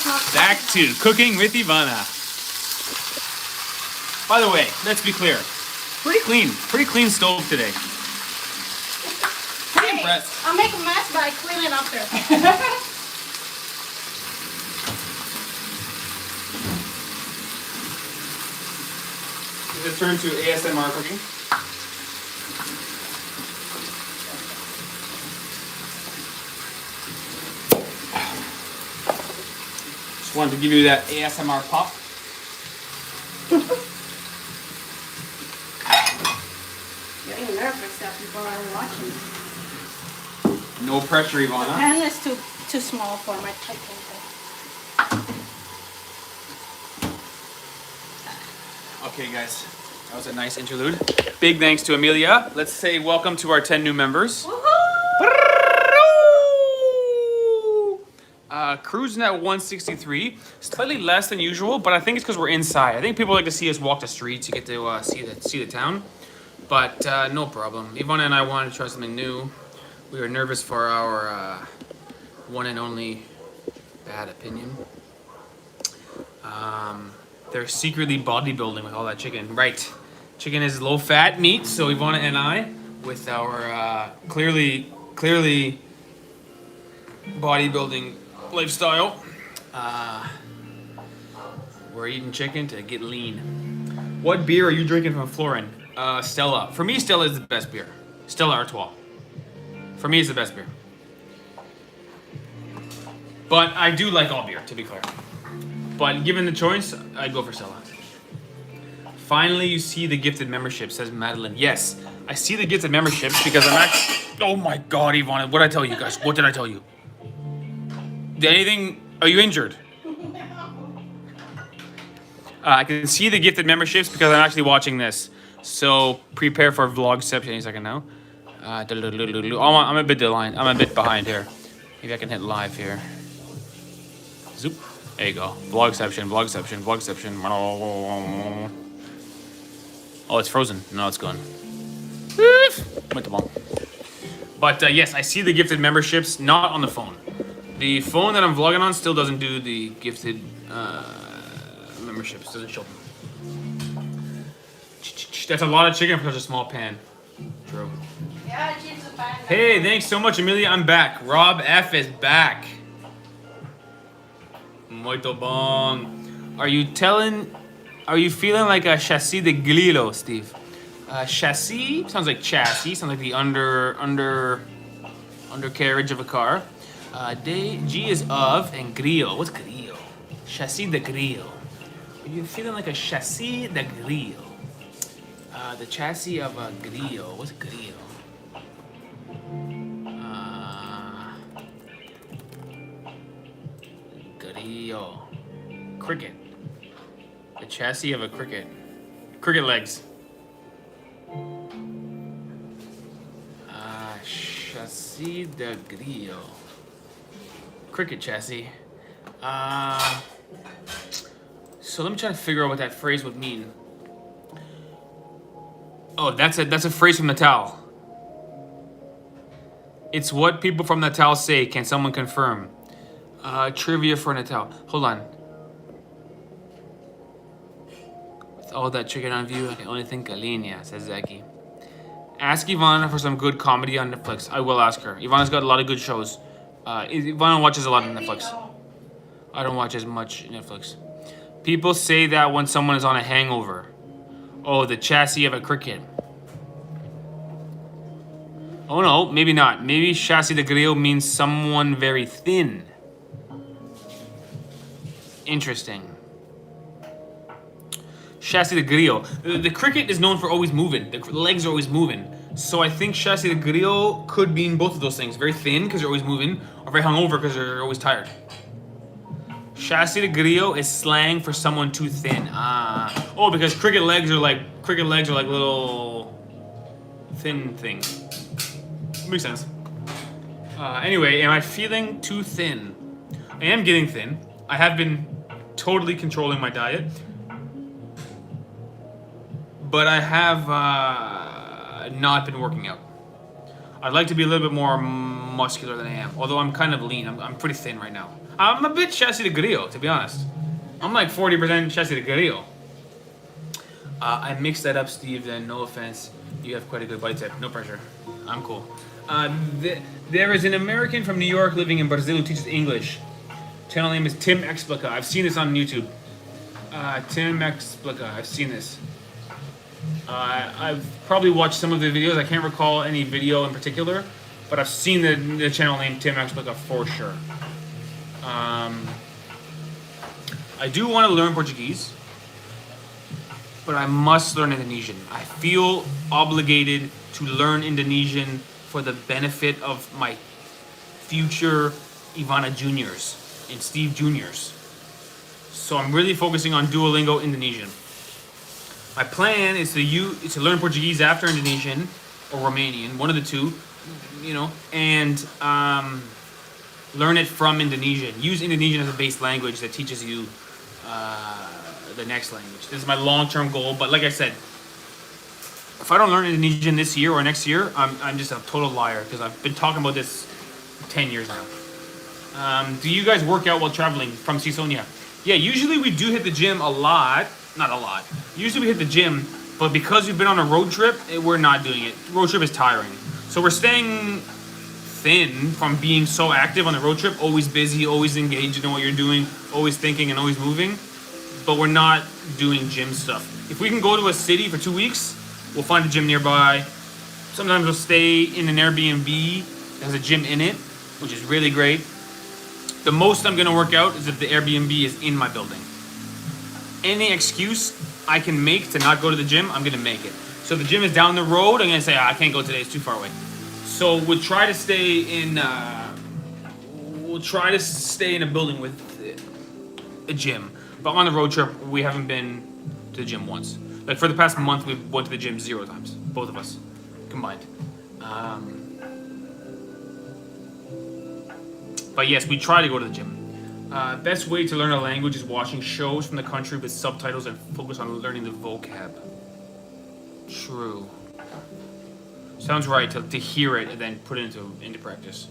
all. Back to cooking with Ivana. By the way, let's be clear. Pretty clean stove today. Pretty impressed. I'll make a mess by cleaning after. Let's turn to ASMR cooking. Just wanted to give you that ASMR pop. Getting nervous that people are watching. No pressure, The Ivana. pan is too small for my chicken. Okay, guys. That was a nice interlude. Big thanks to Amelia. Let's say welcome to our 10 new members. Woohoo! Cruising at 163, slightly less than usual, but I think it's because we're inside. I think people like to see us walk the streets to get to see the town, but no problem. Ivana and I wanted to try something new. We were nervous for our one and only bad opinion. They're secretly bodybuilding with all that chicken. Right. Chicken is low-fat meat, so Ivana and I, with our clearly bodybuilding lifestyle, we're eating chicken to get lean. What beer are you drinking from Florin? Stella. For me, Stella is the best beer. Stella Artois. For me, it's the best beer. But I do like all beer, to be clear. But given the choice, I'd go for Stella. Finally, you see the gifted membership, says Madeline. Yes, I see the gifted memberships because I'm actually... Oh my God, Ivana, what did I tell you guys? What did I tell you? Did anything... Are you injured? I can see the gifted memberships because I'm actually watching this. So prepare for vlogception any second now. I'm a bit behind here. Maybe I can hit live here. Zoop. There you go. Vlogception. Oh, it's frozen. No, it's gone. Went the ball. But yes, I see the gifted memberships, not on the phone. The phone that I'm vlogging on still doesn't do the gifted memberships. Doesn't show them. That's a lot of chicken for such a small pan. True. Yeah, she's a fan. Hey, thanks so much, Amelia. I'm back. Rob F is back. Muito bom. Are you feeling like a chassis de Grillo, Steve? Chassis sounds like chassis. Sounds like the undercarriage of a car. G is of, and Grillo. What's Grillo? Chassis de Grillo. Are you feeling like a chassis de Grillo? The chassis of a Grillo. What's Grillo? Grillo. Cricket. The chassis of a cricket. Cricket legs. Chassis de Grillo. Cricket chassis. So let me try to figure out what that phrase would mean. Oh, that's a phrase from Natal. It's what people from Natal say. Can someone confirm? Trivia for Natal. Hold on. With all that chicken on view, I can only think Alenia, says Zaki. Ask Ivana for some good comedy on Netflix. I will ask her. Ivana's got a lot of good shows. Ivana watches a lot of Netflix. I don't watch as much Netflix. People say that when someone is on a hangover. Oh, the chassis of a cricket. Oh no, maybe not. Maybe chassis de griot means someone very thin. Interesting. Chassis de griot. The cricket is known for always moving. The legs are always moving. So I think chassis de griot could mean both of those things. Very thin because they're always moving, or very hungover because they're always tired. Chassis de griot is slang for someone too thin. Oh, because cricket legs are like little thin things. Makes sense. Anyway, am I feeling too thin? I am getting thin. I have been totally controlling my diet. But I have not been working out. I'd like to be a little bit more muscular than I am. Although I'm kind of lean. I'm pretty thin right now. I'm a bit chassis de griot, to be honest. I'm like 40% chassis de griot. I mixed that up, Steve, then no offense. You have quite a good body type. No pressure. I'm cool. There is an American from New York living in Brazil who teaches English. Channel name is Tim Explica. I've seen this on YouTube. Tim Explica. I've seen this. I've probably watched some of the videos. I can't recall any video in particular, but I've seen the channel name Tim Explica for sure. I do want to learn Portuguese, but I must learn Indonesian. I feel obligated to learn Indonesian for the benefit of my future Ivana Juniors and Steve Juniors. So I'm really focusing on Duolingo Indonesian. My plan is to learn Portuguese after Indonesian or Romanian, one of the two, and learn it from Indonesian. Use Indonesian as a base language that teaches you the next language. This is my long-term goal, but like I said, if I don't learn Indonesian this year or next year, I'm just a total liar because I've been talking about this for 10 years now. Do you guys work out while traveling from Cisonia? Yeah, usually we do hit the gym a lot. Not a lot. Usually we hit the gym, but because we've been on a road trip, we're not doing it. Road trip is tiring. So we're staying thin from being so active on the road trip, always busy, always engaged in what you're doing, always thinking and always moving. But we're not doing gym stuff. If we can go to a city for 2 weeks, we'll find a gym nearby. Sometimes we'll stay in an Airbnb that has a gym in it, which is really great. The most I'm gonna work out is if the Airbnb is in my building. Any excuse I can make to not go to the gym, I'm gonna make it. So if the gym is down the road, I'm gonna say, I can't go today, it's too far away. So we'll try to stay in a building with a gym. But on the road trip, we haven't been to the gym once. Like for the past month, we went to the gym 0 times, both of us combined. But yes, we try to go to the gym. Best way to learn a language is watching shows from the country with subtitles and focus on learning the vocab. True. Sounds right to hear it and then put it into practice.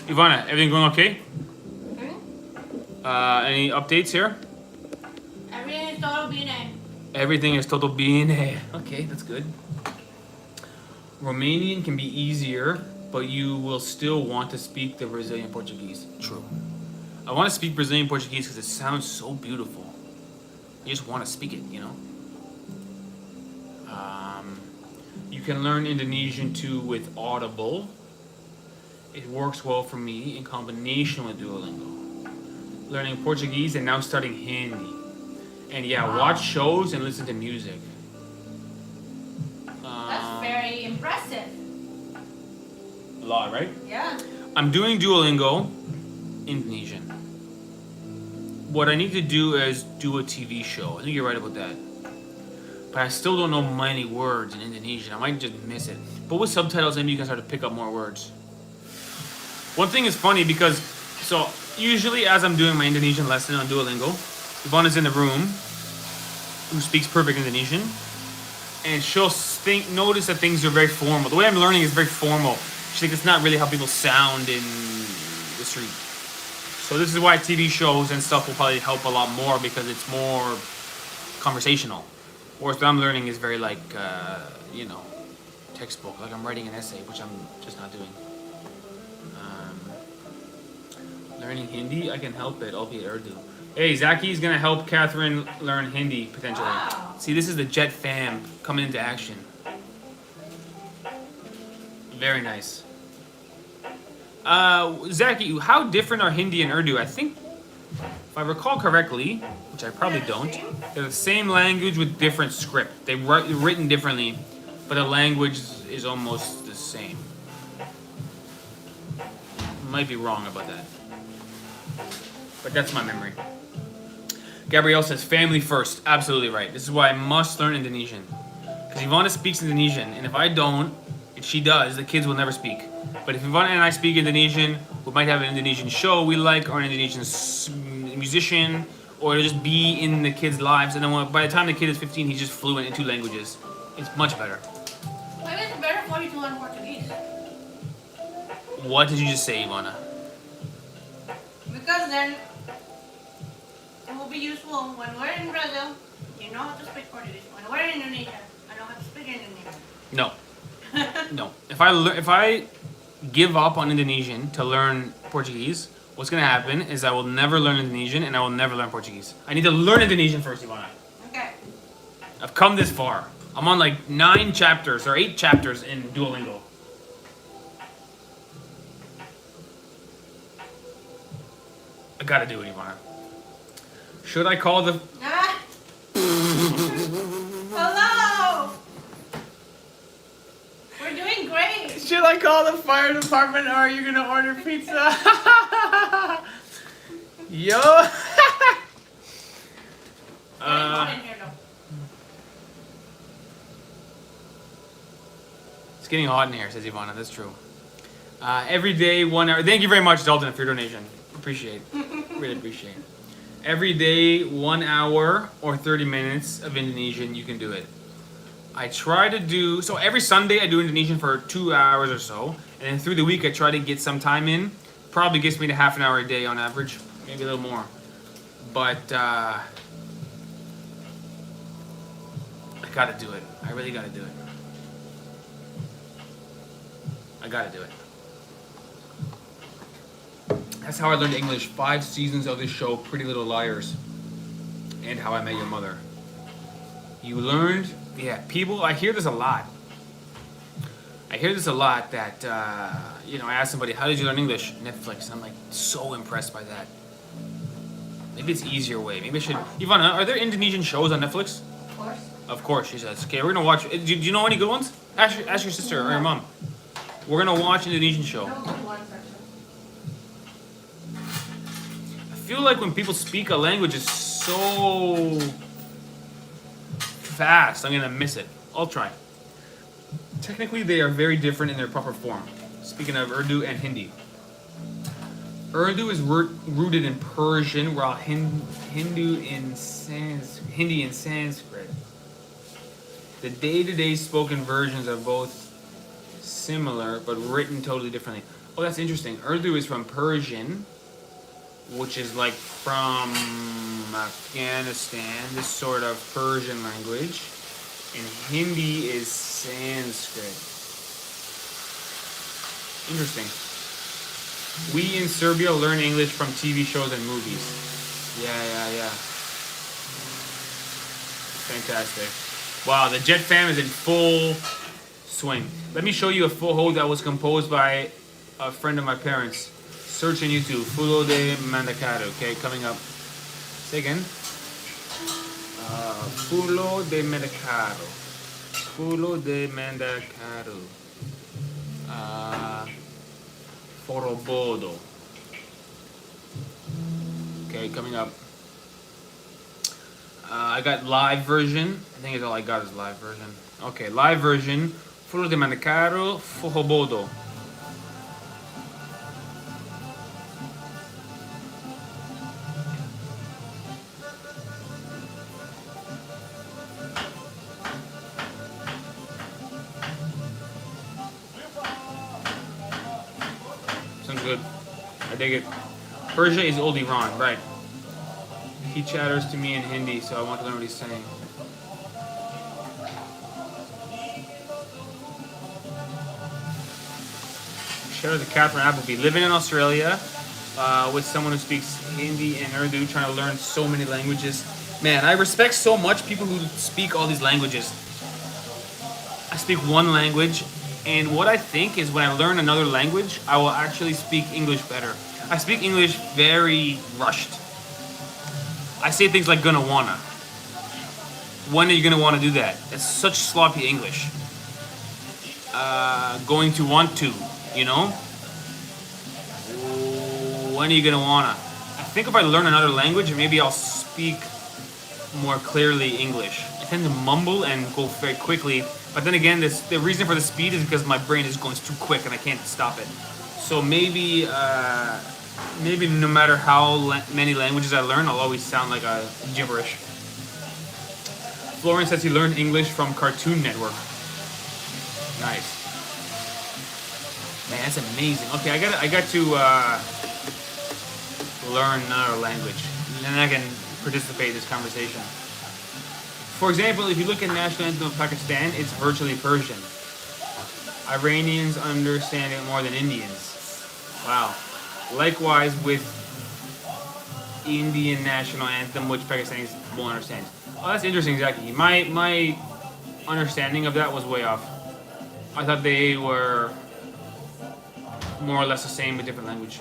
Ivana, everything going okay? Any updates here? Everything is todo bien. Everything is total bene. Okay, that's good. Romanian can be easier, but you will still want to speak the Brazilian Portuguese. True. I want to speak Brazilian Portuguese because it sounds so beautiful. You just want to speak it, You can learn Indonesian too with Audible. It works well for me in combination with Duolingo. Learning Portuguese and now studying Hindi. And watch shows and listen to music. That's very impressive. A lot, right? Yeah. I'm doing Duolingo Indonesian. What I need to do is do a TV show. I think you're right about that. But I still don't know many words in Indonesian. I might just miss it. But with subtitles, maybe you can start to pick up more words. One thing is funny because, so usually as I'm doing my Indonesian lesson on Duolingo, Ivana's in the room, who speaks perfect Indonesian, and she'll notice that things are very formal. The way I'm learning is very formal. She's like, it's not really how people sound in the street. So this is why TV shows and stuff will probably help a lot more because it's more conversational. Whereas what I'm learning is very like, you know, textbook. Like I'm writing an essay, which I'm just not doing. Learning Hindi, I can help it, albeit Urdu. Hey, Zaki's gonna help Catherine learn Hindi potentially. Wow. See, this is the Jet fam coming into action. Very nice. Zaki, how different are Hindi and Urdu? I think, if I recall correctly, which I probably don't, they're the same language with different script. They're written differently, but the language is almost the same. Might be wrong about that. But that's my memory. Gabrielle says, family first. Absolutely right. This is why I must learn Indonesian. Because Ivana speaks Indonesian, and if I don't, if she does, the kids will never speak. But if Ivana and I speak Indonesian, we might have an Indonesian show we like, or an Indonesian musician, or it'll just be in the kids' lives. And then by the time the kid is 15, he's just fluent in 2 languages. It's much better. Maybe it's better for you to learn Portuguese. What did you just say, Ivana? Because then it will be useful when we're in Brazil. You know how to speak Portuguese. When we're in Indonesia, I know how to speak Indonesian. No. No. If I give up on Indonesian to learn Portuguese, what's gonna happen is I will never learn Indonesian and I will never learn Portuguese. I need to learn Indonesian first, Ivana. Okay. I've come this far. I'm on like 9 chapters or 8 chapters in Duolingo. I gotta do it, Ivana. Should I call the... Ah. Hello. We're doing great. Should I call the fire department or are you gonna order pizza? Yo! Hot in here, though. It's getting hot in here, says Ivana. That's true. Every day, 1 hour. Thank you very much, Dalton, for your donation. Appreciate. Really appreciate. Every day, 1 hour or 30 minutes of Indonesian, you can do it. I try to do, so every Sunday I do Indonesian for 2 hours or so. And then through the week I try to get some time in. Probably gets me to half an hour a day on average. Maybe a little more. But, I gotta do it. I really gotta do it. I gotta do it. That's how I learned English. 5 seasons of this show, Pretty Little Liars, and How I Met Your Mother. You learned, yeah, people, I hear this a lot. I hear this a lot that, you know, I ask somebody, how did you learn English? Netflix. I'm like, so impressed by that. Maybe it's easier way. Maybe I should, Ivana, are there Indonesian shows on Netflix? Of course. Of course, she says. Okay, we're gonna watch, do you know any good ones? Ask your sister or your mom. We're gonna watch Indonesian show. No good ones, actually. I feel like when people speak a language is so fast, I'm gonna miss it. I'll try. Technically, they are very different in their proper form. Speaking of Urdu and Hindi. Urdu is rooted in Persian, while Hindi in Sanskrit. The day-to-day spoken versions are both similar, but written totally differently. Oh, that's interesting. Urdu is from Persian, which is like from Afghanistan, this sort of Persian language. And Hindi is Sanskrit. Interesting. We in Serbia learn English from TV shows and movies. Yeah. Fantastic. Wow, the Jet fam is in full swing. Let me show you a full hold that was composed by a friend of my parents. Search on YouTube, Fulo de Mandacaro, okay, coming up. Say again. Fulo de Mandacaro. Fulo de Mandacaro. Forobodo. Okay, coming up. I got live version. I think it's all I got is live version. Okay, live version. Fulo de Mandacaro, Forobodo. dig it. Persia is old Iran, right? He chatters to me in Hindi, so I want to learn what he's saying. Shout out to Catherine Appleby. Living in Australia with someone who speaks Hindi and Urdu, trying to learn so many languages. Man, I respect so much people who speak all these languages. I speak one language, and what I think is when I learn another language, I will actually speak English better. I speak English very rushed. I say things like gonna wanna. When are you gonna wanna do that? That's such sloppy English. Going to want to, you know? When are you gonna wanna? I think if I learn another language, maybe I'll speak more clearly English. I tend to mumble and go very quickly, but then again, the reason for the speed is because my brain is going too quick and I can't stop it. So maybe no matter how many languages I learn, I'll always sound like a gibberish. Florian says he learned English from Cartoon Network. Nice. Man, that's amazing. Okay, I got to learn another language, and then I can participate in this conversation. For example, if you look at the national anthem of Pakistan, it's virtually Persian. Iranians understand it more than Indians. Wow. Likewise with Indian national anthem, which Pakistanis won't understand. Oh, that's interesting, Zaki. My understanding of that was way off. I thought they were more or less the same but different language.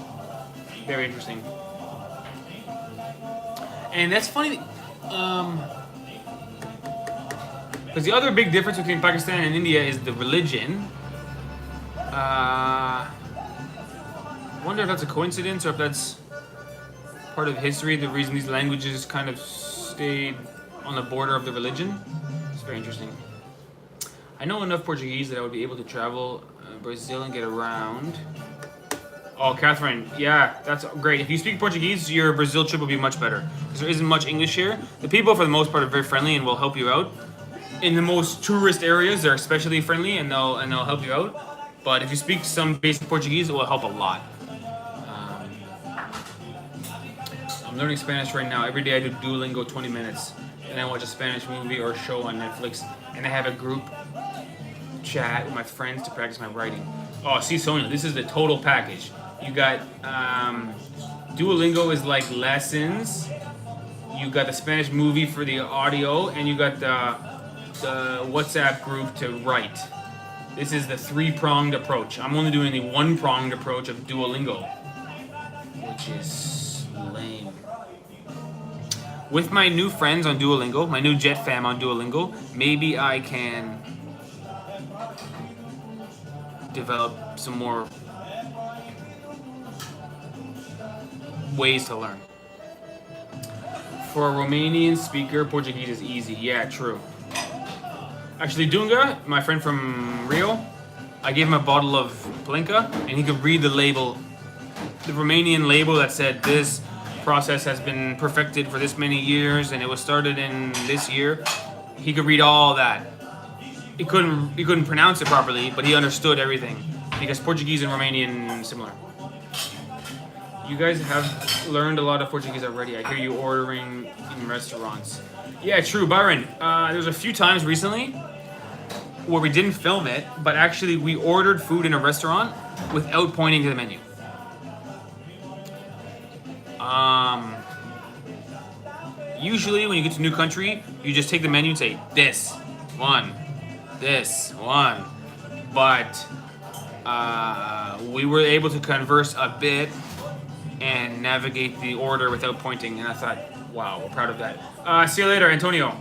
Very interesting. And that's funny, because the other big difference between Pakistan and India is the religion. I wonder if that's a coincidence or if that's part of history, the reason these languages kind of stayed on the border of the religion. It's very interesting. I know enough Portuguese that I would be able to travel Brazil and get around. Oh, Catherine, yeah, that's great. If you speak Portuguese, your Brazil trip will be much better because there isn't much English here. The people, for the most part, are very friendly and will help you out. In the most tourist areas, they're especially friendly and they'll help you out. But if you speak some basic Portuguese, it will help a lot. I'm learning Spanish right now. Every day I do Duolingo 20 minutes. And I watch a Spanish movie or show on Netflix. And I have a group chat with my friends to practice my writing. Oh, see, Sonia, this is the total package. You got Duolingo is like lessons. You got the Spanish movie for the audio. And you got the WhatsApp group to write. This is the three-pronged approach. I'm only doing the one-pronged approach of Duolingo, which is lame. With my new friends on Duolingo, my new Jet fam on Duolingo, maybe I can develop some more ways to learn. For a Romanian speaker, Portuguese is easy. Yeah, true. Actually, Dunga, my friend from Rio, I gave him a bottle of Plinka, and he could read the label, the Romanian label that said this process has been perfected for this many years, and it was started in this year. He could read all that. He couldn't pronounce it properly, but he understood everything because Portuguese and Romanian similar. You guys have learned a lot of Portuguese already. I hear you ordering in restaurants. Yeah, true, Byron. There's a few times recently where we didn't film it, but actually we ordered food in a restaurant without pointing to the menu. Usually when you get to a new country, you just take the menu and say, this one. But we were able to converse a bit and navigate the order without pointing, and I thought, wow, we're proud of that. See you later, Antonio.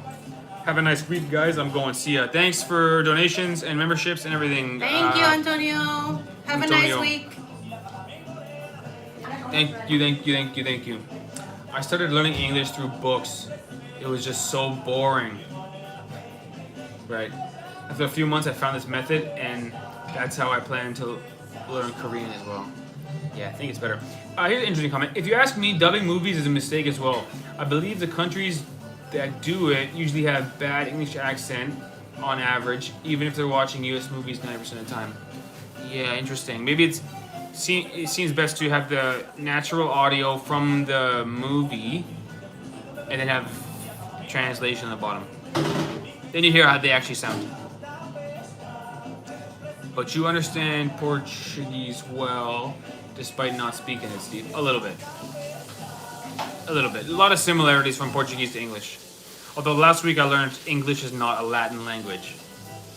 Have a nice week, guys. I'm going. See ya. Thanks for donations and memberships and everything. Thank you, Antonio. Have Antonio. a nice week. Thank you. I started learning English through books. It was just so boring. Right. After a few months, I found this method, and that's how I plan to learn Korean as well. Yeah, I think it's better. Here's an interesting comment. If you ask me, dubbing movies is a mistake as well. I believe the countries that do it usually have bad English accent on average, even if they're watching US movies 90% of the time. Yeah, interesting. Maybe it's it seems best to have the natural audio from the movie and then have translation on the bottom. Then you hear how they actually sound. But you understand Portuguese well, despite not speaking it, Steve. A little bit. A little bit. A lot of similarities from Portuguese to English. Although last week I learned English is not a Latin language,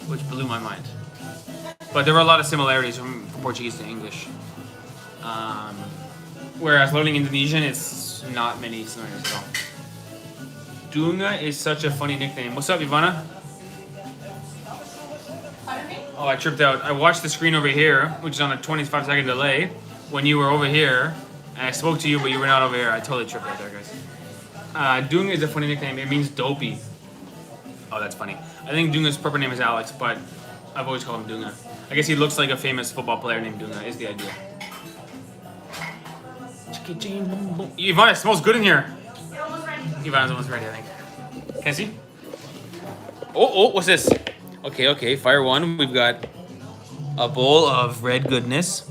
which blew my mind. But there were a lot of similarities from Portuguese to English. Whereas learning Indonesian, it's not many similarities at all. Dunga is such a funny nickname. What's up, Ivana? Pardon me? Oh, I tripped out. I watched the screen over here, which is on a 25-second delay, when you were over here, and I spoke to you, but you were not over here. I totally tripped out there, guys. Dunga is a funny nickname. It means dopey. Oh, that's funny. I think Dunga's proper name is Alex, but I've always called him Dunga. I guess he looks like a famous football player named Dunga, is the idea. Ivana, it smells good in here. You're almost ready. Ivana's almost ready, I think. Can I see? Oh, what's this? Okay, fire one. We've got a bowl of red goodness.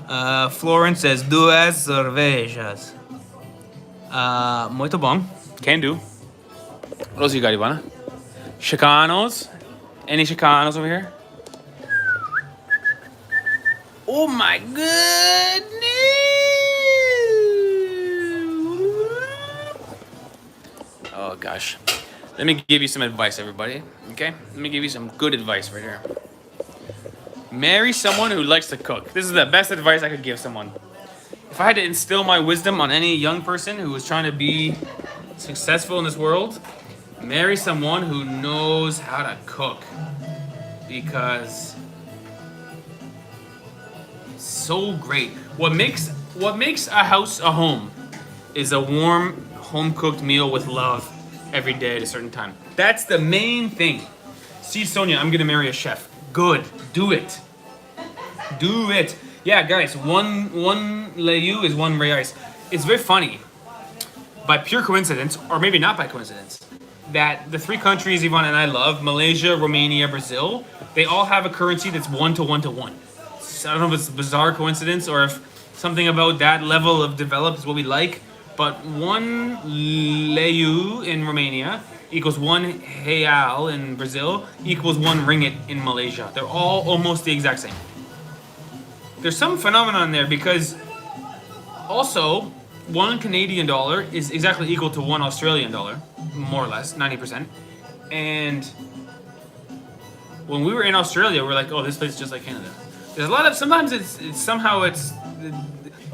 Florence says, duas cervejas. Muito bom. Can do. What else you got, Ivana? Chicanos. Any Chicanos over here? Oh my goodness! Oh gosh. Let me give you some advice, everybody. Okay? Let me give you some good advice right here. Marry someone who likes to cook. This is the best advice I could give someone. If I had to instill my wisdom on any young person who is trying to be successful in this world, marry someone who knows how to cook. Because it's so great. What makes a house a home is a warm, home-cooked meal with love every day at a certain time. That's the main thing. See, Sonia, I'm gonna marry a chef. Good. Do it. Do it. Yeah, guys, one Leyu is one reais. It's very funny, by pure coincidence, or maybe not by coincidence, that the three countries Yvonne and I love, Malaysia, Romania, Brazil, they all have a currency that's 1 to 1 to 1. I don't know if it's a bizarre coincidence or if something about that level of developed is what we like, but one Leyu in Romania equals one real in Brazil equals one ringgit in Malaysia. They're all almost the exact same. There's some phenomenon there because also one Canadian dollar is exactly equal to one Australian dollar, more or less, 90%. And when we were in Australia, we're like, oh, this place is just like Canada. There's a lot of, sometimes it's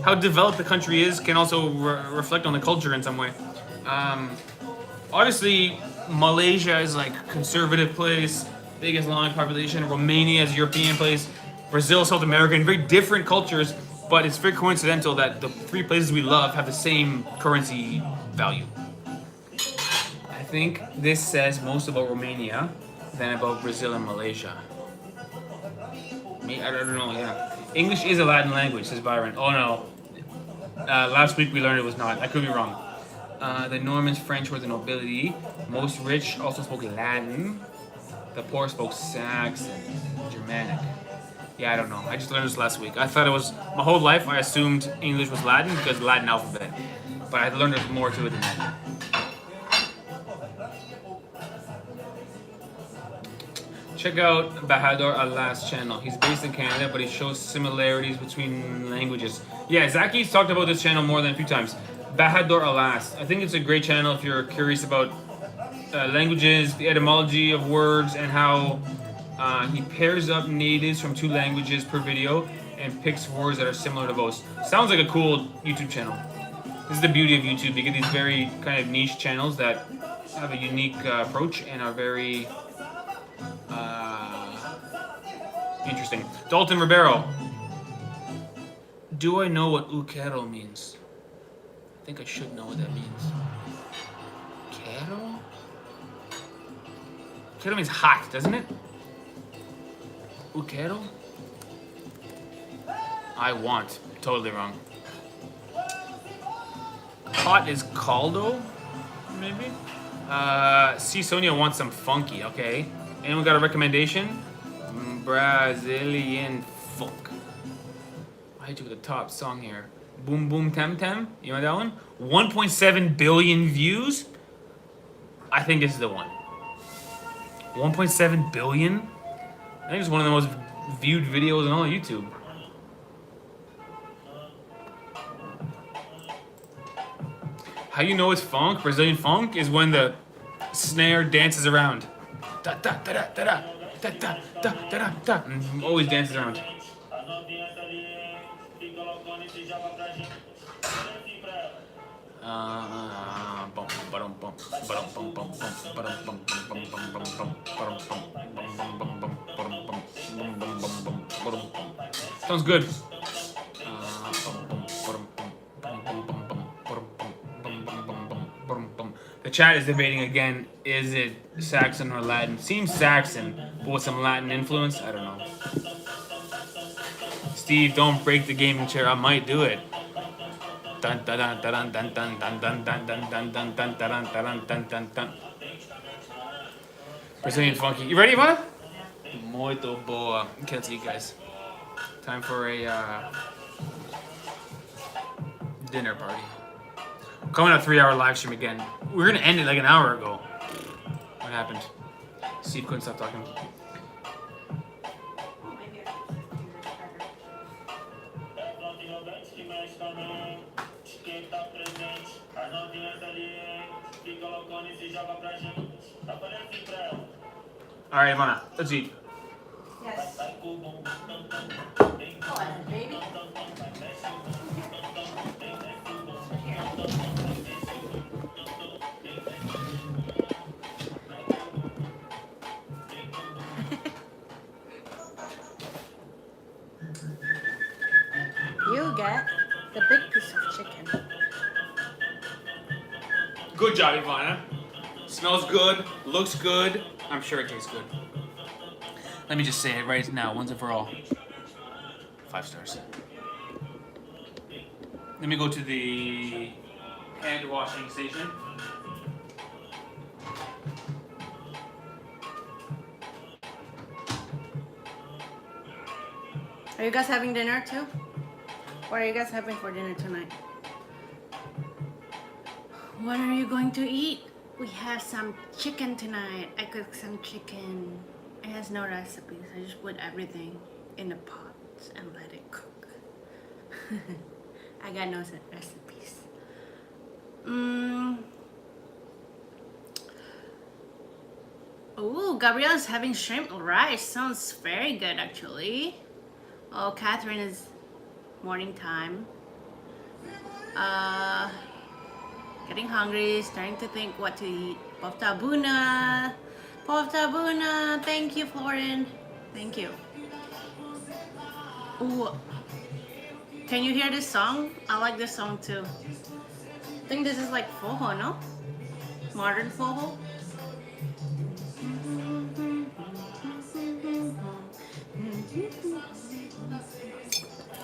how developed the country is can also reflect on the culture in some way. Obviously, Malaysia is like conservative place, big Islamic population. Romania is European place. Brazil, South American, very different cultures, but it's very coincidental that the three places we love have the same currency value. I think this says most about Romania than about Brazil and Malaysia. I don't know, yeah. English is a Latin language, says Byron. Oh no. Last week we learned it was not. I could be wrong. The Normans, French were the nobility. Most rich also spoke Latin. The poor spoke Saxon, Germanic. Yeah, I don't know. I just learned this last week. I thought it was, my whole life I assumed English was Latin because of Latin alphabet. But I learned there's more to it than that. Check out Bahadur Allah's channel. He's based in Canada, but he shows similarities between languages. Yeah, Zaki's talked about this channel more than a few times. Bahadur Allah's. I think it's a great channel if you're curious about languages, the etymology of words, and how he pairs up natives from two languages per video and picks words that are similar to both. Sounds like a cool YouTube channel. This is the beauty of YouTube. You get these very kind of niche channels that have a unique approach and are very interesting. Dalton Ribeiro. Do I know what ukero means? I think I should know what that means. Quero? Quero means hot, doesn't it? Ukero? I want. Totally wrong. Hot is caldo, maybe? See, Sonia wants some funky, okay. Anyone got a recommendation? Brazilian folk. I hit you with the top song here. Boom Boom Tem. You know that one? 1.7 billion views. I think this is the one. 1.7 billion? I think it's one of the most viewed videos on all of YouTube. How you know it's funk? Brazilian funk is when the snare dances around. Da da da da da da da da da da da. And always dances around. Sounds good. The chat is debating again, is it Saxon or Latin? Seems Saxon, but with some Latin influence, I don't know. Steve, don't break the gaming chair, I might do it. Dun dun dun dun dun dun dun dun dun dun dun dun dun dun dun dun dun dun. Brazilian funky. You ready, Ivana? Muito boa. Okay, let's eat, guys. Time for a dinner party. Coming up 3-hour live stream again. We were gonna end it like an hour ago. What happened? Steve couldn't stop talking. Alright, Ivana, let's eat. Yes. Go ahead, baby. You get the big piece of chicken. Good job, Ivana. Smells good, looks good. I'm sure it tastes good. Let me just say it right now, once and for all. 5 stars. Let me go to the hand washing station. Are you guys having dinner too? What are you guys having for dinner tonight? What are you going to eat? We have some chicken tonight. I cooked some chicken. It has no recipes. I just put everything in the pot and let it cook. I got no recipes. Oh, Gabrielle's having shrimp rice. Sounds very good actually. Oh, Catherine is morning time. Getting hungry, starting to think what to eat. Povtabuna. Povtabuna. Thank you, Florin. Thank you. Ooh. Can you hear this song? I like this song too. I think this is like Foho, no? Modern Foho.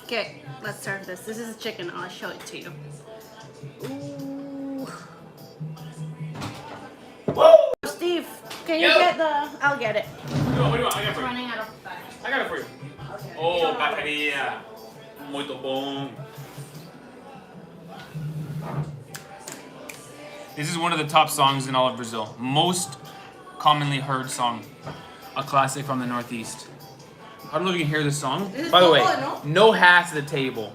Okay, let's serve this. This is chicken. I'll show it to you. Ooh. Woo! Steve, can you Yo. get the... I'll get it. What do you want? I got it for you. Running out of battery. I got it for you. Okay. Oh, bateria. Muito bom. This is one of the top songs in all of Brazil. Most commonly heard song. A classic from the Northeast. I don't know if you can hear this song. This is By the way, Fogo, no hats at the table.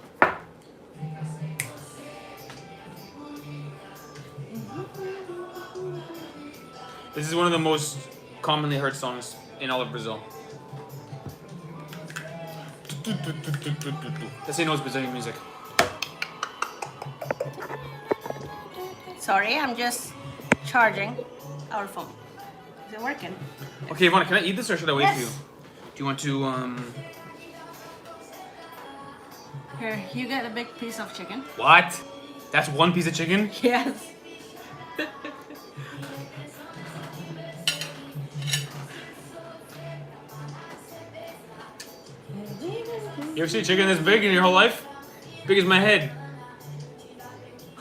This is one of the most commonly heard songs in all of Brazil. That's how you know it's Brazilian music. Sorry, I'm just charging our phone. Is it working? Okay, Ivana, can I eat this or should I wait Yes. for you? Do you want to, Here, you get a big piece of chicken. What? That's one piece of chicken? Yes. You ever see a chicken this big in your whole life? Big as my head.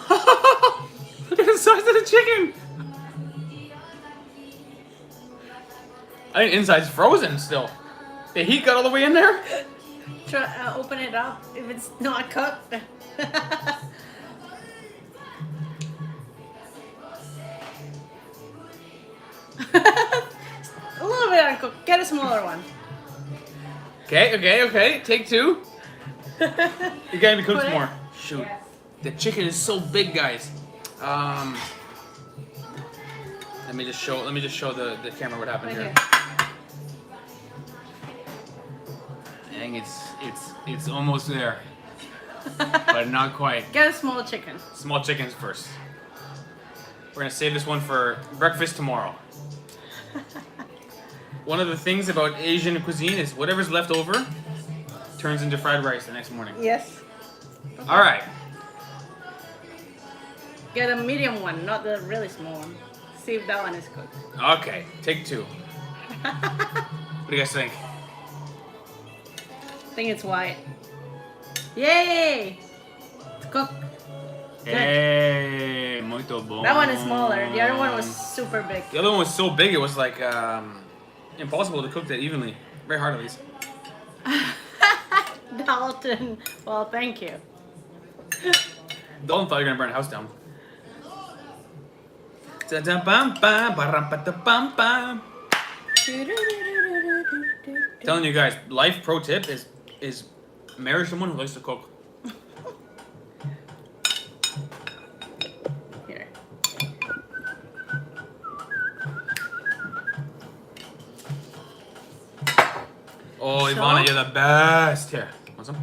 Look at the size of the chicken! I think inside's frozen still. The heat got all the way in there? try open it up if it's not cooked. A little bit uncooked. Get a smaller one. Okay. Take two. You gotta be cooked Put it- more. Shoot. Yes. The chicken is so big, guys. Let me just show the camera what happened Right here. here. Dang, it's almost there, but not quite. Get a small chicken. Small chickens first. We're gonna save this one for breakfast tomorrow. One of the things about Asian cuisine is whatever's left over turns into fried rice the next morning. Yes. All right. Get a medium one, not the really small one. See if that one is cooked. Okay, take two. What do you guys think? I think it's white. Yay! It's cooked. Hey, muito bom. That one is smaller. The other one was super big. The other one was so big it was like impossible to cook that evenly. Very hard at least. Dalton, well, thank you. Dalton thought you were gonna burn a house down. Da-da-bam-bam, telling you guys, life pro tip is marry someone who likes to cook. Here. Oh, So? Ivana, you're the best. Here, want some?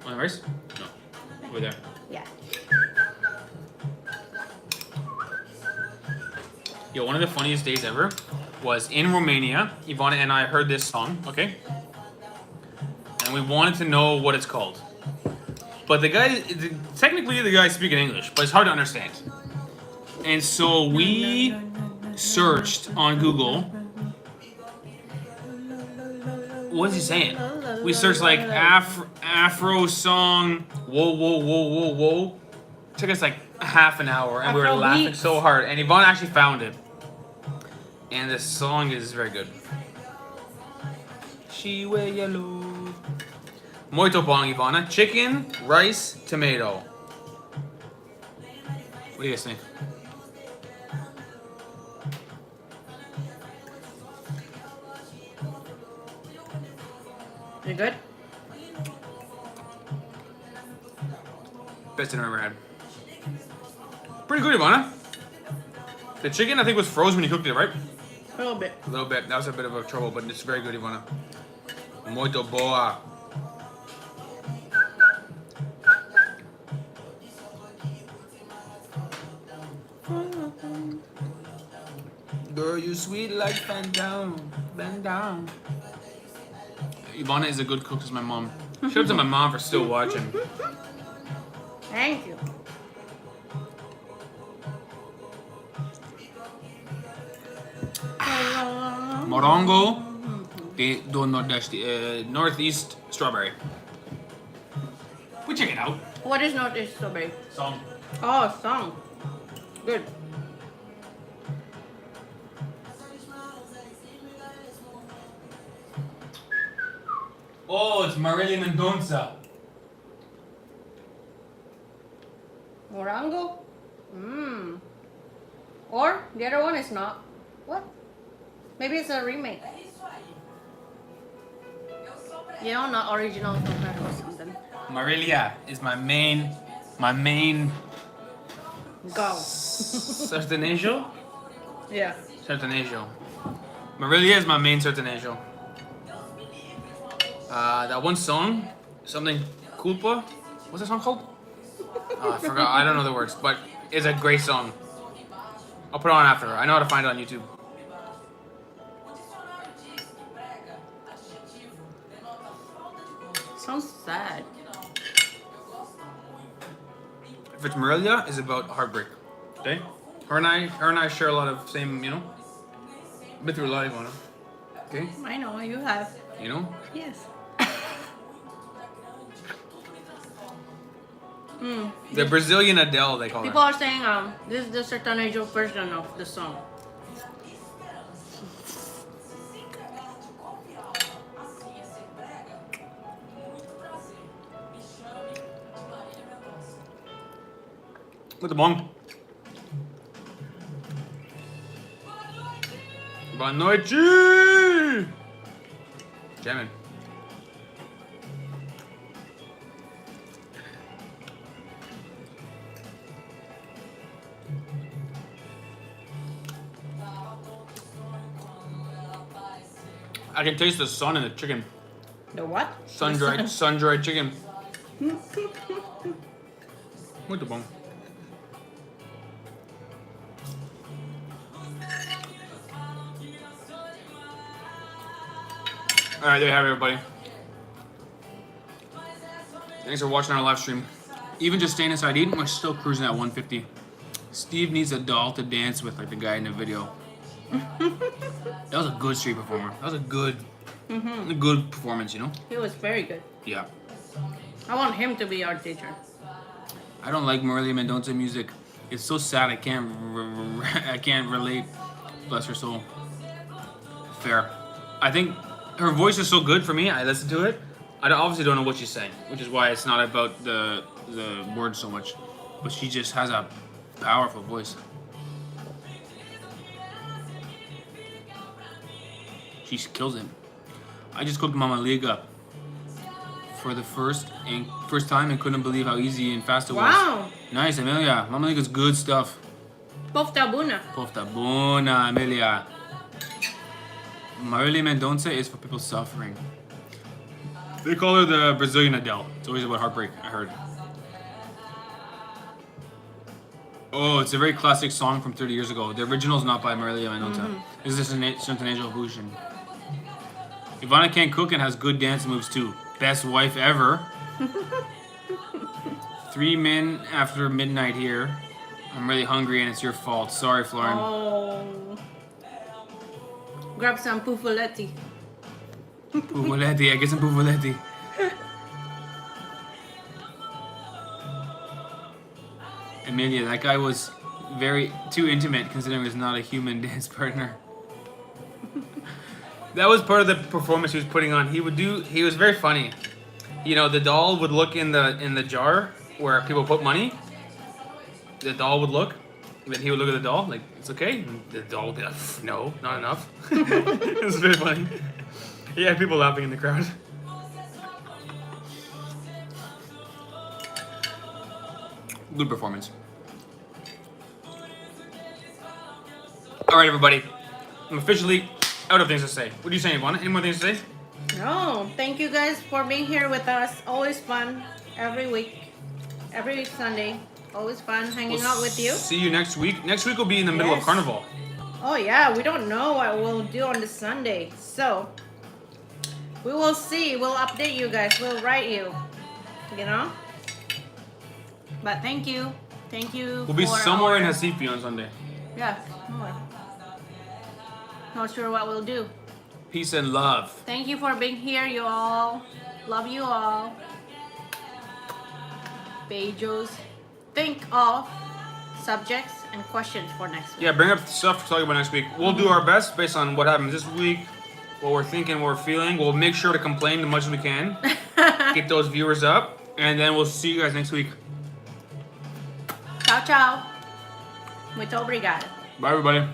Want rice? No, over there. Yeah. Yo, one of the funniest days ever was in Romania. Ivana and I heard this song, okay? And we wanted to know what it's called. But technically the guy's speaking English, but it's hard to understand. And so we searched on Google. What is he saying? We searched like Afro song, whoa. Took us like half an hour and we were Afro laughing beats. so hard. And Ivana actually found it. And the song is very good. She wear yellow. Muito bom, Ivana. Chicken, rice, tomato. What do you guys think? You good? Best dinner I've ever had. Pretty good, Ivana. The chicken, I think, was frozen when you cooked it, right? A little bit. A little bit. That was a bit of a trouble, but it's very good, Ivana. Muito boa. Girl, you sweet like bend down, bend down. Ivana is a good cook as my mom. Shout out to my mom for still watching. Thank you. Morongo do northeast strawberry. We check it out. What is not this so big? Song. Oh, song. Good. Oh, it's Marilyn Mendonça. Morango? Mmm. Or the other one is not. What? Maybe it's a remake. You know, not original compared or something. Marilia is my main Go. sertanejo. Yeah. Sertanejo. Marilia is my main sertanejo. That one song, something culpa. What's that song called? Oh, I forgot. I don't know the words, but it's a great song. I'll put it on after. I know how to find it on YouTube. Sounds sad. If it's Marilia, it's about heartbreak. Okay? Her and I share a lot of same, you know. Been through a lot, Ivana. Okay? I know, you have. You know? Yes. The Brazilian Adele, they call People her. are saying this is the Sertanejo version of the song. Muito bom. Boa noite! Jamming. I can taste the sun in the chicken. The what? Sun-dried chicken. Muito bom. Alright, there you have it, everybody. Thanks for watching our live stream. Even just staying inside eating, we're still cruising at 150. Steve needs a doll to dance with, like the guy in the video. That was a good street performer. That was a good performance, you know? He was very good. Yeah. I want him to be our teacher. I don't like Marília Mendonça music. It's so sad. I can't relate. Bless her soul. Fair. I think her voice is so good for me. I listen to it. I obviously don't know what she's saying, which is why it's not about the words so much. But she just has a powerful voice. She kills it. I just cooked Mama Liga for the first time and couldn't believe how easy and fast it was. Wow. Nice, Amelia. Mama Liga's good stuff. Pofta buna. Pofta buna, Amelia. Marília Mendonça is for people suffering. They call her the Brazilian Adele. It's always about heartbreak, I heard. Oh, it's a very classic song from 30 years ago. The original is not by Marília Mendonça. This is a Sertanejo version. Ivana can't cook and has good dance moves too. Best wife ever. 3 men after midnight here. I'm really hungry and it's your fault. Sorry, Florin. Oh. Grab some pufuletti. Pufuletti, I get some pufuletti. Amelia, that guy was too intimate considering he was not a human dance partner. That was part of the performance he was putting on. He was very funny. You know, the doll would look in the jar where people put money. The doll would look, and then he would look at the doll, like, it's okay. And the doll would be like, no, not enough. It was very funny. He had people laughing in the crowd. Good performance. Alright, everybody. I'm officially out of things to say. What are you saying, Ivana? Any more things to say? No, thank you guys for being here with us. Always fun every week Sunday. Always fun hanging out with you. See you next week. Next week will be in the middle of Carnival. Oh yeah, we don't know what we'll do on the Sunday. So, we will see. We'll update you guys. We'll write you. You know? But thank you. Thank you. We'll be somewhere in Recife on Sunday. Yeah, somewhere. Not sure what we'll do. Peace and love. Thank you for being here, you all. Love you all. Pages. Think of subjects and questions for next week. Yeah, bring up stuff to talk about next week. We'll do our best based on what happens this week, what we're thinking, what we're feeling. We'll make sure to complain as much as we can. Get those viewers up. And then we'll see you guys next week. Ciao, ciao. Muito obrigada. Bye, everybody.